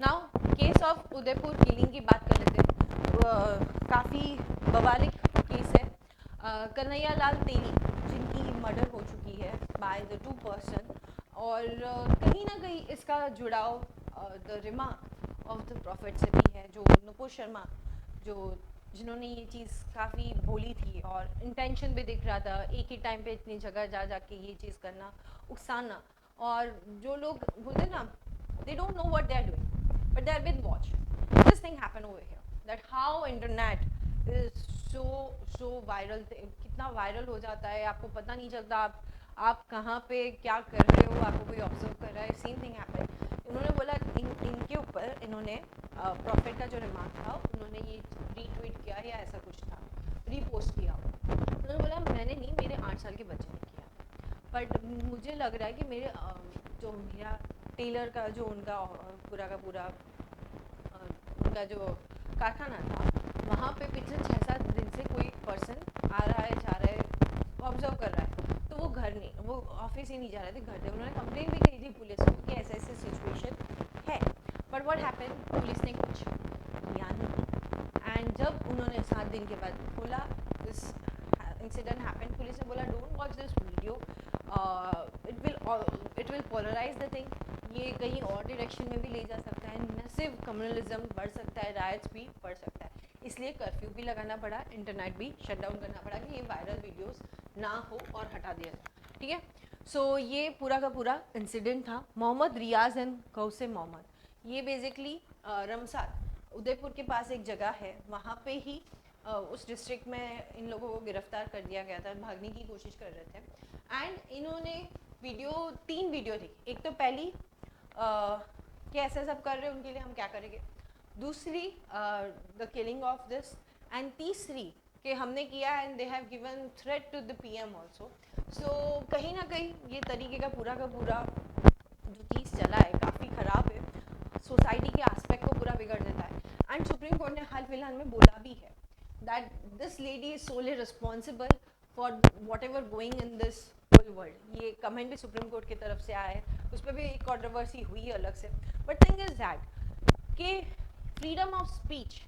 Now case of Udaipur killing की बात कर लेते हैं। काफ़ी बवालिक केस है। कन्हैया लाल तेली जिनकी मर्डर हो चुकी है बाय द 2 पर्सन, और कहीं ना कहीं इसका जुड़ाव the remark of the profit से भी है, जो नुपुर शर्मा जिन्होंने ये चीज़ काफ़ी बोली थी और इंटेंशन भी दिख रहा था, एक ही टाइम पे इतनी जगह जा जाके ये चीज़ करना, उकसाना। और जो लोग बोलते हैं ना, they don't know what they are doing but they are with watch. This thing happen over here, that how internet is so viral, कितना वायरल हो जाता है, आपको पता नहीं चलता आप कहाँ पे क्या कर रहे हो, आपको कोई ऑब्जर्व कर रहा है। Same thing happen. इन्होंने बोला इनके ऊपर इन्होंने प्रॉफिट का जो रिमार्क था उन्होंने ये रीट्वीट किया या ऐसा कुछ था, रीपोस्ट किया। उन्होंने बोला मैंने नहीं, मेरे 8 साल के बच्चे ने किया। बट मुझे लग रहा है कि जो मेरा टेलर का जो उनका पूरा का पूरा उनका जो कारखाना था, वहाँ पे पिछले 6-7 दिन से कोई पर्सन आ रहा है, जा रहा है, ऑब्जर्व कर रहा है, तो वो घर नहीं, वो ऑफिस ही नहीं जा रहे थे, घर थे। उन्होंने कंप्लेन भी करी थी पुलिस को कि ऐसे ऐसे सिचुएशन है। बट व्हाट हैपन, पुलिस ने कुछ किया नहीं। एंड जब उन्होंने 7 दिन के बाद बोला दिस इंसिडेंट हैपन, पुलिस ने बोला don't watch this video, it will polarise the thing, ये कहीं और डायरेक्शन में भी ले जा सकता है, मैसिव कम्युनलिज्म बढ़ सकता है, राइट्स भी बढ़ सकता है। इसलिए कर्फ्यू भी लगाना पड़ा, इंटरनेट भी शट डाउन करना पड़ा कि ये वायरल वीडियोस ना हो और हटा दिया जाए, ठीक है। सो ये पूरा का पूरा इंसिडेंट था। मोहम्मद रियाज एंड गौसे मोहम्मद, ये बेसिकली रमसार उदयपुर के पास एक जगह है, वहाँ पे ही उस डिस्ट्रिक्ट में इन लोगों को गिरफ्तार कर दिया गया था, भागने की कोशिश कर रहे थे। एंड इन्होंने 3 वीडियो थी। एक तो पहली कि ऐसा सब कर रहे हैं उनके लिए हम क्या करेंगे, दूसरी the killing of this, and तीसरी कि हमने किया and they have given threat to the PM also. So कहीं ना कहीं ये तरीके का पूरा जो चीज़ चला है काफ़ी ख़राब है, सोसाइटी के एस्पेक्ट को पूरा बिगड़ देता है। एंड सुप्रीम कोर्ट ने हाल फिलहाल में बोला भी है that this lady is solely responsible for whatever going in this whole world. ये कमेंट भी सुप्रीम कोर्ट की तरफ से आया है, उस पर भी एक कॉन्ट्रोवर्सी हुई है अलग से। बट थिंग इज दैट कि फ्रीडम ऑफ स्पीच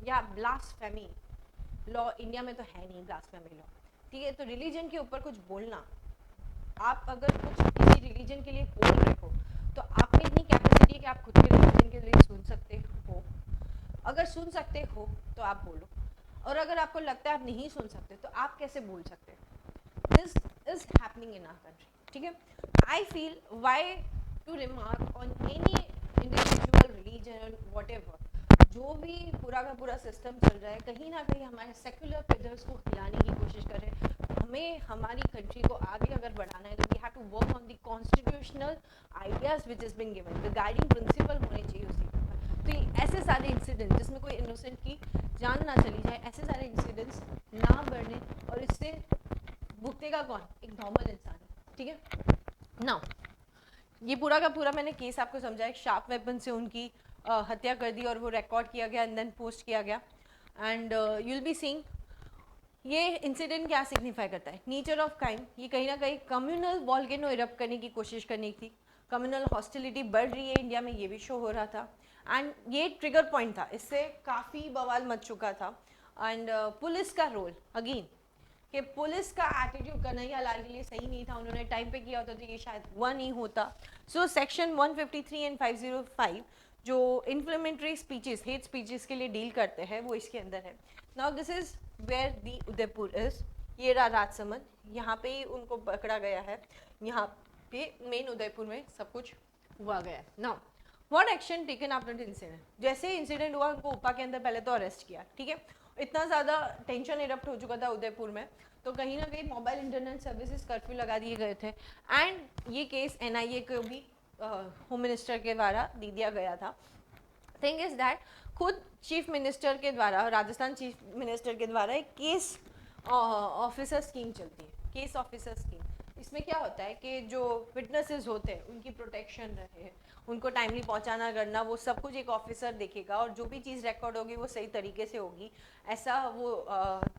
या ब्लास्फेमी लॉ इंडिया में तो है नहीं, ब्लास्फेमी लॉ, ठीक है। तो रिलीजन के ऊपर कुछ बोलना, आप अगर कुछ किसी रिलीजन के लिए बोल रहे हो तो आप में इतनी कैपेसिटी है कि आप खुद के रिलीजन के लिए सुन सकते हो। अगर सुन सकते हो तो आप बोलो, और अगर आपको लगता है आप नहीं सुन सकते तो आप कैसे बोल सकते हो। This is happening in our country, ठीक है। I feel why to remark on any individual religion whatever, जो भी पूरा का पूरा सिस्टम चल रहा है, कहीं ना कहीं हमारे सेक्युलर पिलर्स को हिलाने की कोशिश कर रहे हैं, हमें हमारी कंट्री को आगे अगर बढ़ाना है तो we have to work on the constitutional ideas which is being given, the guiding principle होने चाहिए उसी के ऊपर। तो ये ऐसे सारे इंसिडेंट जिसमें कोई इनोसेंट की जान ना चली जाए, ऐसे सारे इंसिडेंट्स ना बढ़ने, और इससे भुगतेगा कौन? एक नॉर्मल इंसान, ठीक है। नाउ ये पूरा का पूरा मैंने केस आपको समझा, एक शार्प वेपन से उनकी हत्या कर दी और वो रिकॉर्ड किया गया एंड देन पोस्ट किया गया। And you will be seeing ये इंसिडेंट क्या सिग्निफाई करता है, नेचर ऑफ क्राइम। ये कहीं ना कहीं कम्युनल वॉल्केनो इरप्ट करने की कोशिश करनी थी, कम्युनल हॉस्टिलिटी बढ़ रही है इंडिया में, ये भी शो हो रहा था। एंड ये ट्रिगर पॉइंट था, इससे काफ़ी बवाल मच चुका था। एंड पुलिस का रोल अगेन, कि पुलिस का एटीट्यूड कन्हैया लाल के लिए सही नहीं था, उन्होंने टाइम पे किया होता तो ये शायद हुआ नहीं होता। सो सेक्शन 153 एंड 505 जो इन्फ्लेमेटरी स्पीचेस, हेट स्पीचेस के लिए डील करते हैं, वो इसके अंदर है। Now this is where the Udaipur is, ये रहा राजसमंद, यहाँ पे ही उनको पकड़ा गया है, यहाँ पे मेन उदयपुर में सब कुछ हुआ गया है। Now what action taken after the incident, जैसे इंसिडेंट हुआ उनको उपा के अंदर पहले तो अरेस्ट किया, ठीक है। इतना ज़्यादा टेंशन इरप्ट हो चुका था उदयपुर में, तो कहीं ना कहीं मोबाइल इंटरनेट सर्विसेज कर्फ्यू लगा दिए गए थे। एंड ये केस एनआईए को भी होम मिनिस्टर के द्वारा दे दिया गया था। थिंग इज दैट खुद चीफ मिनिस्टर के द्वारा, राजस्थान चीफ मिनिस्टर के द्वारा एक केस ऑफिसर स्कीम चलती है, केस ऑफिसर स्कीम। इसमें क्या होता है कि जो विटनेसेस होते हैं उनकी प्रोटेक्शन रहे, उनको टाइमली पहुंचाना करना, वो सब कुछ एक ऑफिसर देखेगा और जो भी चीज़ रिकॉर्ड होगी वो सही तरीके से होगी। ऐसा वो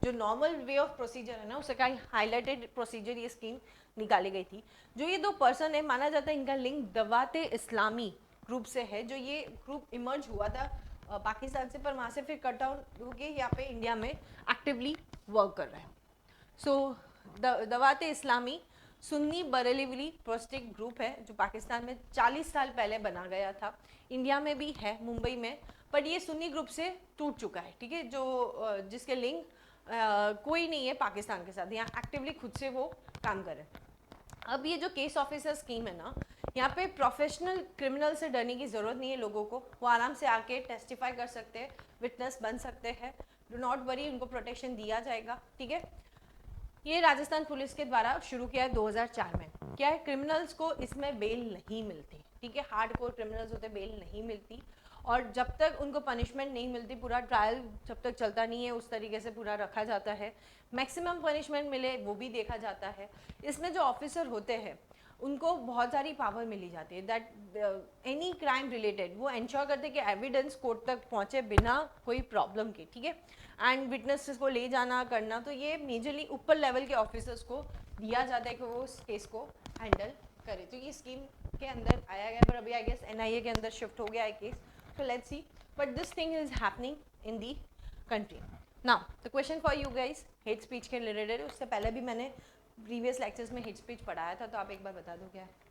जो नॉर्मल वे ऑफ प्रोसीजर है ना, उसका हाईलाइटेड प्रोसीजर ये स्कीम निकाली गई थी। जो ये दो पर्सन है, माना जाता है इनका लिंक दवाते इस्लामी ग्रुप से है, जो ये ग्रुप इमर्ज हुआ था पाकिस्तान से, पर वहाँ से फिर कट आउट होके यहाँ पे इंडिया में एक्टिवली वर्क कर रहा है। सो दवाते इस्लामी सुन्नी बरेलवी प्रोस्टिक ग्रुप है, जो पाकिस्तान में 40 साल पहले बना गया था, इंडिया में भी है मुंबई में, पर ये सुन्नी ग्रुप से टूट चुका है, ठीक है। जो जिसके लिंक कोई नहीं है पाकिस्तान के साथ, यहाँ एक्टिवली खुद से वो काम करे। अब ये जो केस ऑफिसर स्कीम है ना, यहाँ पे प्रोफेशनल क्रिमिनल से डरने की ज़रूरत नहीं है लोगों को, वो आराम से आके टेस्टिफाई कर सकते हैं, विटनेस बन सकते हैं, डू नॉट वरी, उनको प्रोटेक्शन दिया जाएगा, ठीक है। ये राजस्थान पुलिस के द्वारा शुरू किया है 2004 में। क्या है, क्रिमिनल्स को इसमें बेल नहीं मिलती, ठीक है, हार्ड कोर क्रिमिनल्स होते बेल नहीं मिलती, और जब तक उनको पनिशमेंट नहीं मिलती, पूरा ट्रायल जब तक चलता नहीं है उस तरीके से पूरा रखा जाता है, मैक्सिमम पनिशमेंट मिले वो भी देखा जाता है। इसमें जो ऑफिसर होते हैं उनको बहुत सारी पावर मिली जाती है, दैट एनी क्राइम रिलेटेड वो इंश्योर करते हैं कि एविडेंस कोर्ट तक पहुंचे बिना कोई प्रॉब्लम के, ठीक है। एंड विटनेसेस को ले जाना करना, तो ये मेजरली ऊपर लेवल के ऑफिसर्स को दिया जाता है कि वो उस केस को हैंडल करे। तो ये स्कीम के अंदर आया गया, पर अभी आई गेस एनआईए के अंदर शिफ्ट हो गया है case, so let's see, but this thing is happening in the country. Now the question for you guys, hate speech के रिलेटेड, उससे पहले भी मैंने प्रीवियस लेक्चर्स में हेट स्पीच पढ़ाया था, तो आप एक बार बता दो क्या है।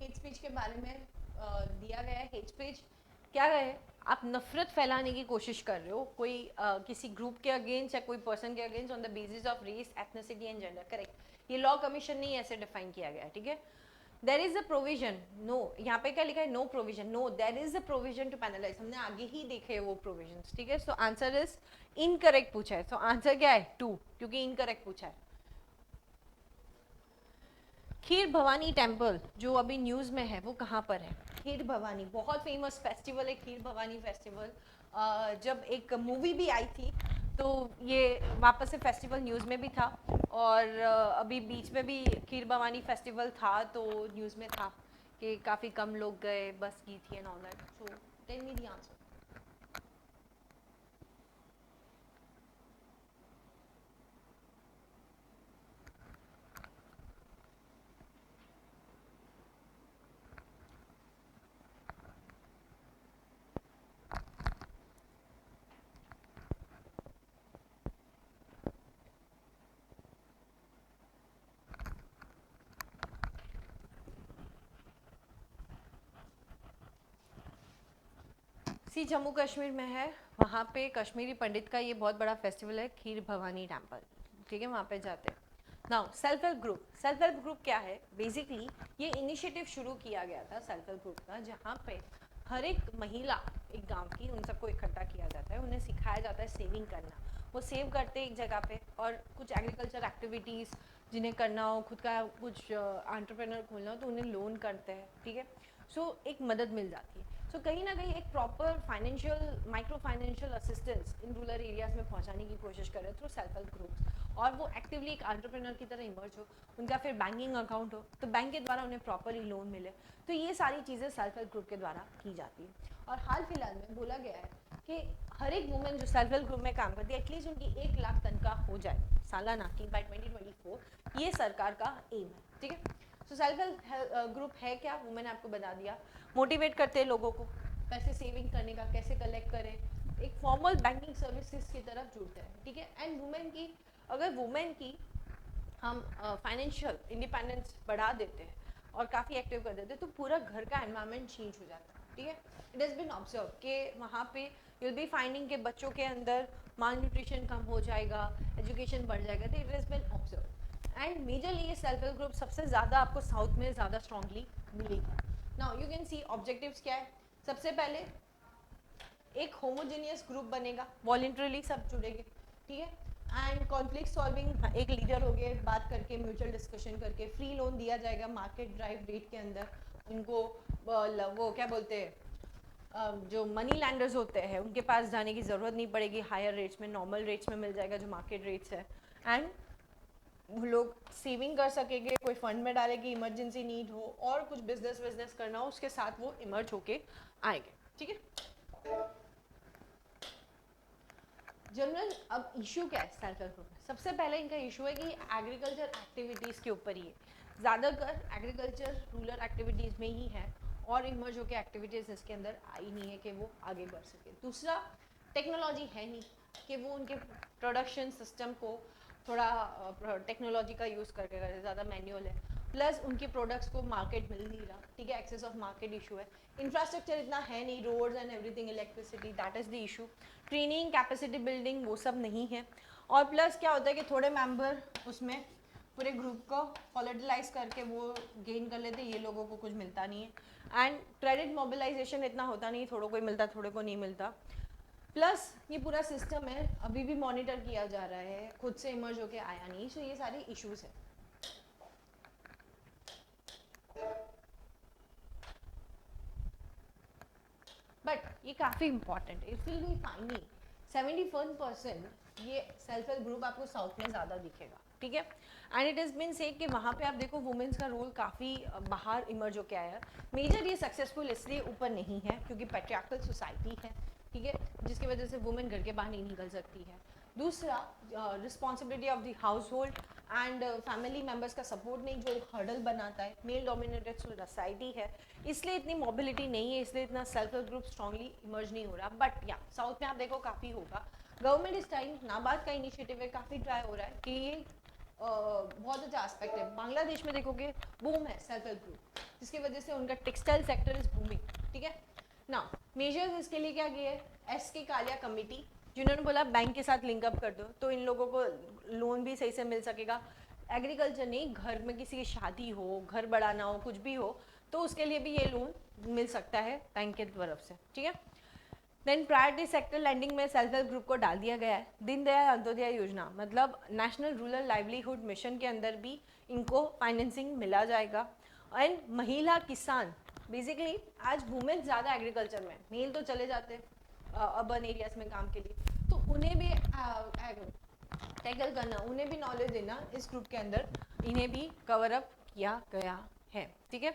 हेट स्पीच के बारे में दिया गया है। हेट स्पीच क्या है, आप नफरत फैलाने की कोशिश कर रहे हो कोई किसी ग्रुप के अगेंस्ट या कोई पर्सन के against on the basis of race, ethnicity and gender, correct. ये लॉ कमीशन ने ऐसे डिफाइन किया गया है, ठीक है। There is a provision, no, यहाँ पे क्या लिखा है, no provision, no, there is a provision to penalise, हमने आगे ही देखे वो प्रोविजन, ठीक है। सो आंसर इज इनकरेक्ट पूछा है, तो आंसर क्या है 2, क्योंकि इनकरेक्ट पूछा है। खीर भवानी टेम्पल जो अभी न्यूज़ में है वो कहाँ पर है? खीर भवानी बहुत फेमस फेस्टिवल है, खीर भवानी फेस्टिवल। जब एक मूवी भी आई थी तो ये वापस से फेस्टिवल न्यूज़ में भी था, और अभी बीच में भी खीर भवानी फेस्टिवल था तो न्यूज़ में था कि काफ़ी कम लोग गए, बस की थी and all that. So tell me the answer. See Jammu Kashmir में है, वहाँ पे कश्मीरी पंडित का ये बहुत बड़ा फेस्टिवल है, खीर भवानी टेम्पल, ठीक है, वहाँ पे जाते हैं। नाउ सेल्फ हेल्प ग्रुप क्या है? बेसिकली ये इनिशिएटिव शुरू किया गया था सेल्फ हेल्प ग्रुप का, जहाँ पे हर एक महिला एक गांव की, उन सबको इकट्ठा किया जाता है, उन्हें सिखाया जाता है सेविंग करना। वो सेव करते हैं एक जगह पे, और कुछ एग्रीकल्चर एक्टिविटीज़ जिन्हें करना हो, खुद का कुछ एंटरप्रेन्योर खोलना हो, तो उन्हें लोन करते हैं, ठीक है। सो एक मदद मिल जाती है। सो कहीं ना कहीं एक proper financial, micro financial assistance in rural areas में पहुंचाने की कोशिश कर रहे हैं थ्रू सेल्फ हेल्प ग्रुप्स, और वो एक्टिवली एक एंटरप्रेन्योर की तरह इमर्ज हो, उनका फिर बैंकिंग अकाउंट हो, तो बैंक के द्वारा उन्हें प्रॉपरली लोन मिले। तो ये सारी चीज़ें सेल्फ हेल्प ग्रुप के द्वारा की जाती है। और हाल फिलहाल में बोला गया है कि हर एक वुमेन जो सेल्फ हेल्प ग्रुप में काम करती है, एटलीस्ट उनकी 1 लाख तनख्वाह हो जाए सालाना की बाय 2024, ये सरकार का एम है, ठीक है। सो सेल्फ हेल्प ग्रुप है क्या, वो मैंने आपको बता दिया। मोटिवेट करते हैं लोगों को पैसे सेविंग करने का, कैसे कलेक्ट करें, एक फॉर्मल बैंकिंग सर्विसेज की तरफ जुड़ते हैं, ठीक है। एंड वुमेन की, अगर वुमेन की हम फाइनेंशियल इंडिपेंडेंस बढ़ा देते हैं और काफ़ी एक्टिव कर देते हैं, तो पूरा घर का एनवायरनमेंट चेंज हो जाता है, ठीक है। इट हैज़ बीन ऑब्जर्व कि वहाँ पे यूल बी फाइंडिंग के बच्चों के अंदर माल न्यूट्रिशन कम हो जाएगा, एजुकेशन बढ़ जाएगा, तो it has been observe. And majorly ये सेल्फ हेल्प ग्रुप सबसे ज़्यादा आपको साउथ में ज़्यादा स्ट्रांगली मिलेगा। Now you can see objectives क्या है। सबसे पहले एक होमोजेनियस ग्रुप बनेगा, वॉलंटरीली सब जुड़ेंगे, ठीक है। एंड कॉन्फ्लिक्ट सॉल्विंग, एक लीडर हो गए, बात करके म्यूचुअल डिस्कशन करके फ्री लोन दिया जाएगा मार्केट ड्राइव रेट के अंदर उनको। वो क्या बोलते हैं, जो मनी लैंडर्स होते हैं उनके पास जाने की ज़रूरत नहीं पड़ेगी, हायर रेट्स में, नॉर्मल रेट्स में मिल जाएगा जो मार्केट रेट्स है। एंड वो लोग सेविंग कर सकेंगे, कोई फंड में डालेगी, इमरजेंसी नीड हो और कुछ बिजनेस करना हो, उसके साथ वो इमर्ज होके आएंगे, ठीक है। जनरल अब इशू क्या है सेल्फ हेल्प ग्रुप में? सबसे पहले इनका इशू है कि एग्रीकल्चर एक्टिविटीज़ के ऊपर ही है, ज़्यादातर एग्रीकल्चर रूरल एक्टिविटीज़ में ही है, और इमर्ज होकर एक्टिविटीज़ इसके अंदर आई नहीं है कि वो आगे बढ़ सके। दूसरा, टेक्नोलॉजी है नहीं कि वो उनके प्रोडक्शन सिस्टम को थोड़ा टेक्नोलॉजी का यूज़ करके करे, ज़्यादा मैनुअल है। प्लस उनके प्रोडक्ट्स को मार्केट मिल नहीं रहा, ठीक है, एक्सेस ऑफ मार्केट इशू है। इंफ्रास्ट्रक्चर इतना है नहीं, roads and everything, electricity, that is the issue. Training, capacity building, वो सब नहीं है। और प्लस क्या होता है कि थोड़े मेंबर उसमें पूरे ग्रुप को वॉलेटिलाइज करके वो गेन कर लेते, ये लोगों को कुछ मिलता नहीं है। एंड क्रेडिट मोबिलाइजेशन इतना होता नहीं, थोड़ों को मिलता, थोड़े को नहीं मिलता। प्लस ये पूरा सिस्टम है अभी भी मॉनिटर किया जा रहा है, खुद से इमर्ज होके आया नहीं, सो ये सारे इश्यूज है। बट ये काफ़ी इंपॉर्टेंट है, इट विल बी फाइंडिंग 71% ये सेल्फ हेल्प ग्रुप आपको साउथ में ज़्यादा दिखेगा, ठीक है। And it is been said कि वहाँ पे आप देखो वुमेन्स का रोल काफ़ी बाहर इमर्ज होकर आया है। मेजर ये सक्सेसफुल इसलिए ऊपर नहीं है क्योंकि पैट्रियार्कल सोसाइटी है, ठीक है, जिसकी वजह से वुमेन घर के बाहर नहीं निकल सकती है। दूसरा, responsibility of the house hold and family members का सपोर्ट नहीं, जो हर्डल बनाता है। मेल डोमिनेटेड सोसाइटी है, इसलिए इतनी मोबिलिटी नहीं है, इसलिए इतना self help group strongly emerge नहीं हो रहा। बट या साउथ में आप देखो काफ़ी होगा। गवर्नमेंट इस टाइम नाबार्ड का इनिशिएटिव है, काफ़ी ट्राई हो रहा है कि ये बहुत अच्छा एस्पेक्ट है। बांग्लादेश में देखोगे बूम है सेल्फ हेल्प ग्रुप, जिसकी वजह से उनका टेक्सटाइल सेक्टर इज बूमिंग, ठीक है ना। मेजर्स इसके लिए क्या किए? एस के कालिया कमिटी, जिन्होंने बोला बैंक के साथ लिंकअप कर दो तो इन लोगों को लोन भी सही से मिल सकेगा। एग्रीकल्चर नहीं, घर में किसी की शादी हो, घर बढ़ाना हो, कुछ भी हो, तो उसके लिए भी ये लोन मिल सकता है बैंक के तरफ से, ठीक है। देन प्रायोरिटी सेक्टर लैंडिंग में सेल्फ हेल्प ग्रुप को डाल दिया गया है। दीनदयाल अंत्योदय योजना, मतलब नेशनल रूरल लाइवलीहुड मिशन के अंदर भी इनको फाइनेंसिंग मिला जाएगा। एंड महिला किसान, बेसिकली आज वुमेन ज़्यादा एग्रीकल्चर में, मेल तो चले जाते हैं अर्बन एरियाज में काम के लिए, तो उन्हें भी टैकल करना, उन्हें भी नॉलेज देना इस ग्रुप के अंदर इन्हें भी कवर अप किया गया है, ठीक है।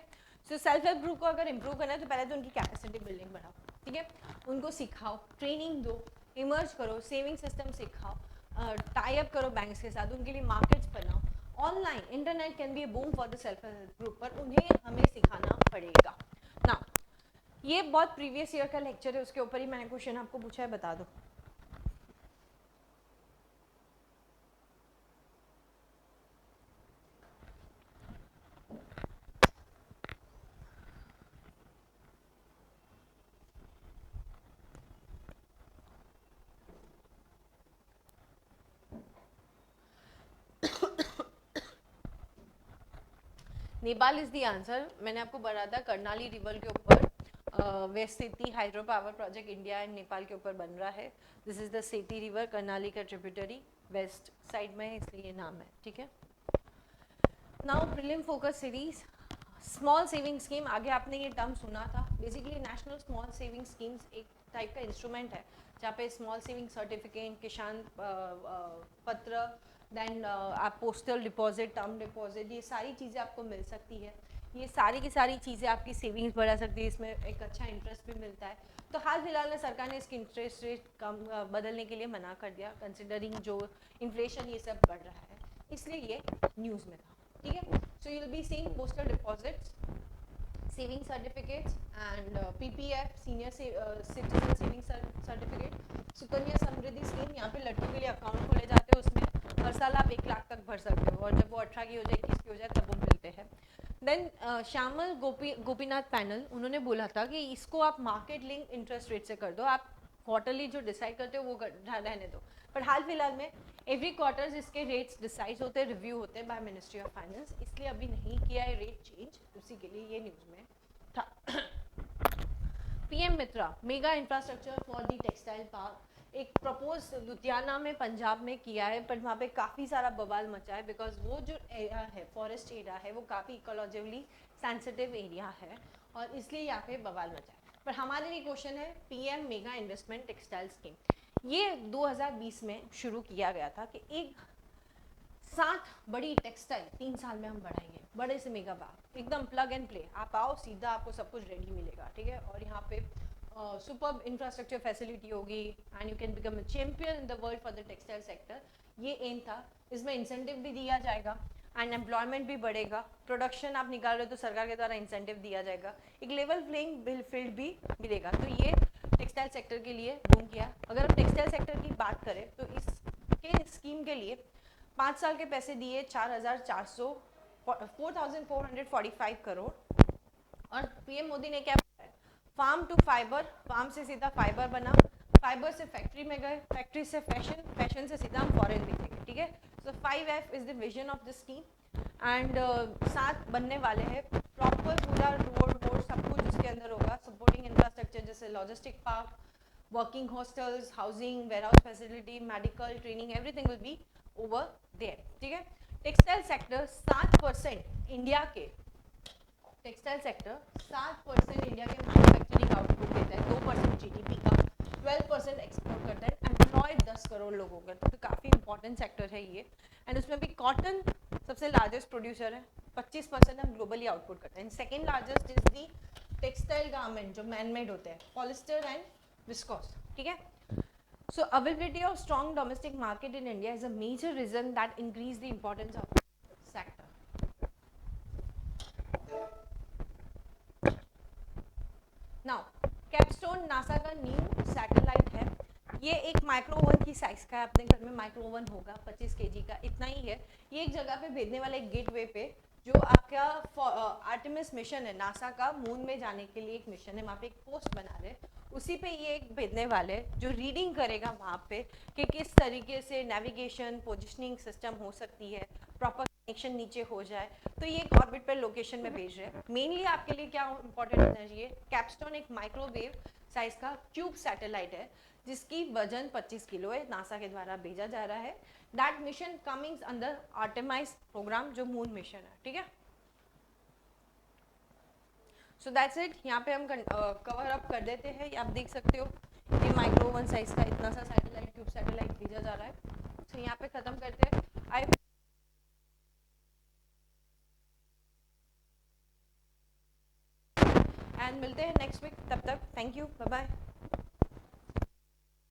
सो सेल्फ हेल्प ग्रुप को अगर इम्प्रूव करना है तो पहले तो उनकी कैपेसिटी बिल्डिंग बढ़ाओ, ठीक है, उनको सिखाओ, ट्रेनिंग दो, इमर्ज करो, सेविंग सिस्टम सिखाओ, टाई अप करो बैंक्स के साथ, उनके लिए मार्केट्स बनाओ। Online internet can be A boom for the self help group, पर उन्हें हमें सिखाना पड़ेगा ना। ये बहुत प्रीवियस ईयर का लेक्चर है, उसके ऊपर ही मैंने क्वेश्चन आपको पूछा है, बता दो। Nepal is the answer. मैंने आपको बताया था कर्नाली रिवर के ऊपर वेस्ट सेती hydro power project India and Nepal के ऊपर बन रहा है। दिस इज द सेती रिवर, कर्नाली का ट्रिब्यूटरी, वेस्ट साइड में है इसलिए ये नाम है, ठीक है। Now prelim focus series, small saving scheme, आगे आपने ये टर्म सुना था। Basically national small saving schemes एक टाइप का इंस्ट्रूमेंट है जहाँ पे स्मॉल सेविंग सर्टिफिकेट, किसान पत्र, देन आप पोस्टल डिपॉजिट, टर्म डिपॉजिट, ये सारी चीज़ें आपको मिल सकती है। ये सारी की सारी चीज़ें आपकी सेविंग्स बढ़ा सकती है, इसमें एक अच्छा इंटरेस्ट भी मिलता है। तो हाल फिलहाल में सरकार ने इसकी इंटरेस्ट रेट कम बदलने के लिए मना कर दिया, कंसिडरिंग जो इन्फ्लेशन ये सब बढ़ रहा है, इसलिए ये न्यूज़ में था, ठीक है। So you will be seeing postal deposits, saving certificates and PPF, senior citizen saving certificate, Sukanya Samriddhi scheme, यहाँ पे लड़कियों के लिए अकाउंट खोले जाते हैं, उसमें हर साल आप 1 लाख तक भर सकते हो, और जब वो 18 की हो जाए, 21 की हो जाए, तब वो मिलते हैं। देन श्यामल गोपीनाथ पैनल, उन्होंने बोला था कि इसको आप मार्केट लिंक इंटरेस्ट रेट से कर दो, आप क्वार्टरली जो डिसाइड करते हो वो रहने दो। पर हाल फिलहाल में एवरी क्वार्टर्स इसके रेट्स डिसाइड होते हैं, रिव्यू होते हैं बाय मिनिस्ट्री ऑफ फाइनेंस, इसलिए अभी नहीं किया है रेट चेंज, उसी के लिए ये न्यूज़ में था। PM Mitra mega infrastructure for the textile park, एक प्रपोज लुधियाना में पंजाब में किया है, पर वहाँ पे काफ़ी सारा बवाल मचा है, बिकॉज वो जो एरिया है, फॉरेस्ट एरिया है, वो काफ़ी इकोलॉजिकली सेंसिटिव एरिया है, और इसलिए यहाँ पे बवाल मचा है। पर हमारे लिए क्वेश्चन है, PM mega investment textile scheme, ये 2020 में शुरू किया गया था कि एक 7 बड़ी टेक्सटाइल 3 साल में हम बढ़ाएंगे, बड़े से मेगा बाग, एकदम प्लग एंड प्ले, आप आओ सीधा आपको सब कुछ रेडी मिलेगा, ठीक है। और यहाँ पे सुपर इंफ्रास्ट्रक्चर फैसिलिटी होगी and you can become a champion in the world for the textile sector, ये एम था। इसमें इंसेंटिव भी दिया जाएगा एंड एम्प्लॉयमेंट भी बढ़ेगा, प्रोडक्शन आप निकाल रहे हो तो सरकार के द्वारा इंसेंटिव दिया जाएगा, एक लेवल प्लेइंग फील्ड भी मिलेगा। तो ये टेक्सटाइल सेक्टर के लिए बूम किया। अगर हम टेक्सटाइल सेक्टर की बात करें तो इसके स्कीम के लिए 5 साल के पैसे दिए 4,445 करोड़, और पीएम मोदी ने क्या बताया, फार्म टू फाइबर, फार्म से सीधा फाइबर बना, फाइबर से फैक्ट्री में गए, फैक्ट्री से फैशन, फैशन से सीधा हम फॉरेन भेजेंगे, ठीक है। सो 5F is the vision of the scheme and 7 बनने वाले हैं, प्रॉपर पूरा रोड सब कुछ इसके अंदर होगा, सपोर्टिंग इंफ्रास्ट्रक्चर जैसे logistic park, working hostels, housing, warehouse facility, medical, training, everything will be over there, ठीक है। टेक्सटाइल सेक्टर 7% इंडिया के, टेक्सटाइल सेक्टर 7% इंडिया के मैन्युफैक्चरिंग आउटपुट देता है, 2% जीडीपी का, 12% एक्सपोर्ट करता है, एम्प्लॉयड 10 करोड़ लोगों का, तो काफ़ी इंपॉर्टेंट सेक्टर है ये। एंड उसमें भी कॉटन सबसे लार्जेस्ट प्रोड्यूसर है, 25% हम ग्लोबली आउटपुट करते हैं। Second largest is the textile garment जो मैनमेड होते हैं, पॉलिस्टर एंड विस्कोस, ठीक है। So availability of strong domestic market in India is a major reason that increase the importance of sector. Now, capstone NASA का new satellite है, ये एक micro oven की साइज का है, अपने घर में माइक्रो ओवन होगा 25 केजी का, इतना ही है। ये एक जगह पे भेजने वाला एक गेटवे पे, जो आपका आर्टेमिस मिशन है नासा का, मून में जाने के लिए एक मिशन है, वहाँ पे एक पोस्ट बना रहे, उसी पे ये एक भेजने वाले जो रीडिंग करेगा वहाँ पे कि किस तरीके से नेविगेशन पोजिशनिंग सिस्टम हो सकती है, प्रॉपर कनेक्शन नीचे हो जाए, तो ये एक ऑर्बिट पर लोकेशन में भेज रहे हैं। मेनली आपके लिए क्या इंपॉर्टेंट होना चाहिए, कैपस्टोन एक माइक्रोवेव साइज का ट्यूब सैटेलाइट है जिसकी वजन 25 किलो है, नासा के द्वारा भेजा जा रहा है। That mission comings under Artemis programme जो मून मिशन है, ठीक है। सो दैट्स इट, यहाँ पे हम कवर अप कर देते हैं, आप देख सकते हो ये माइक्रो ओवन साइज का इतना सा सैटेलाइट, ट्यूब सैटेलाइट भेजा जा रहा है। तो यहाँ पे खत्म करते हैं। आई एंड मिलते हैं नेक्स्ट वीक, तब तक थैंक यू, बाय बाय।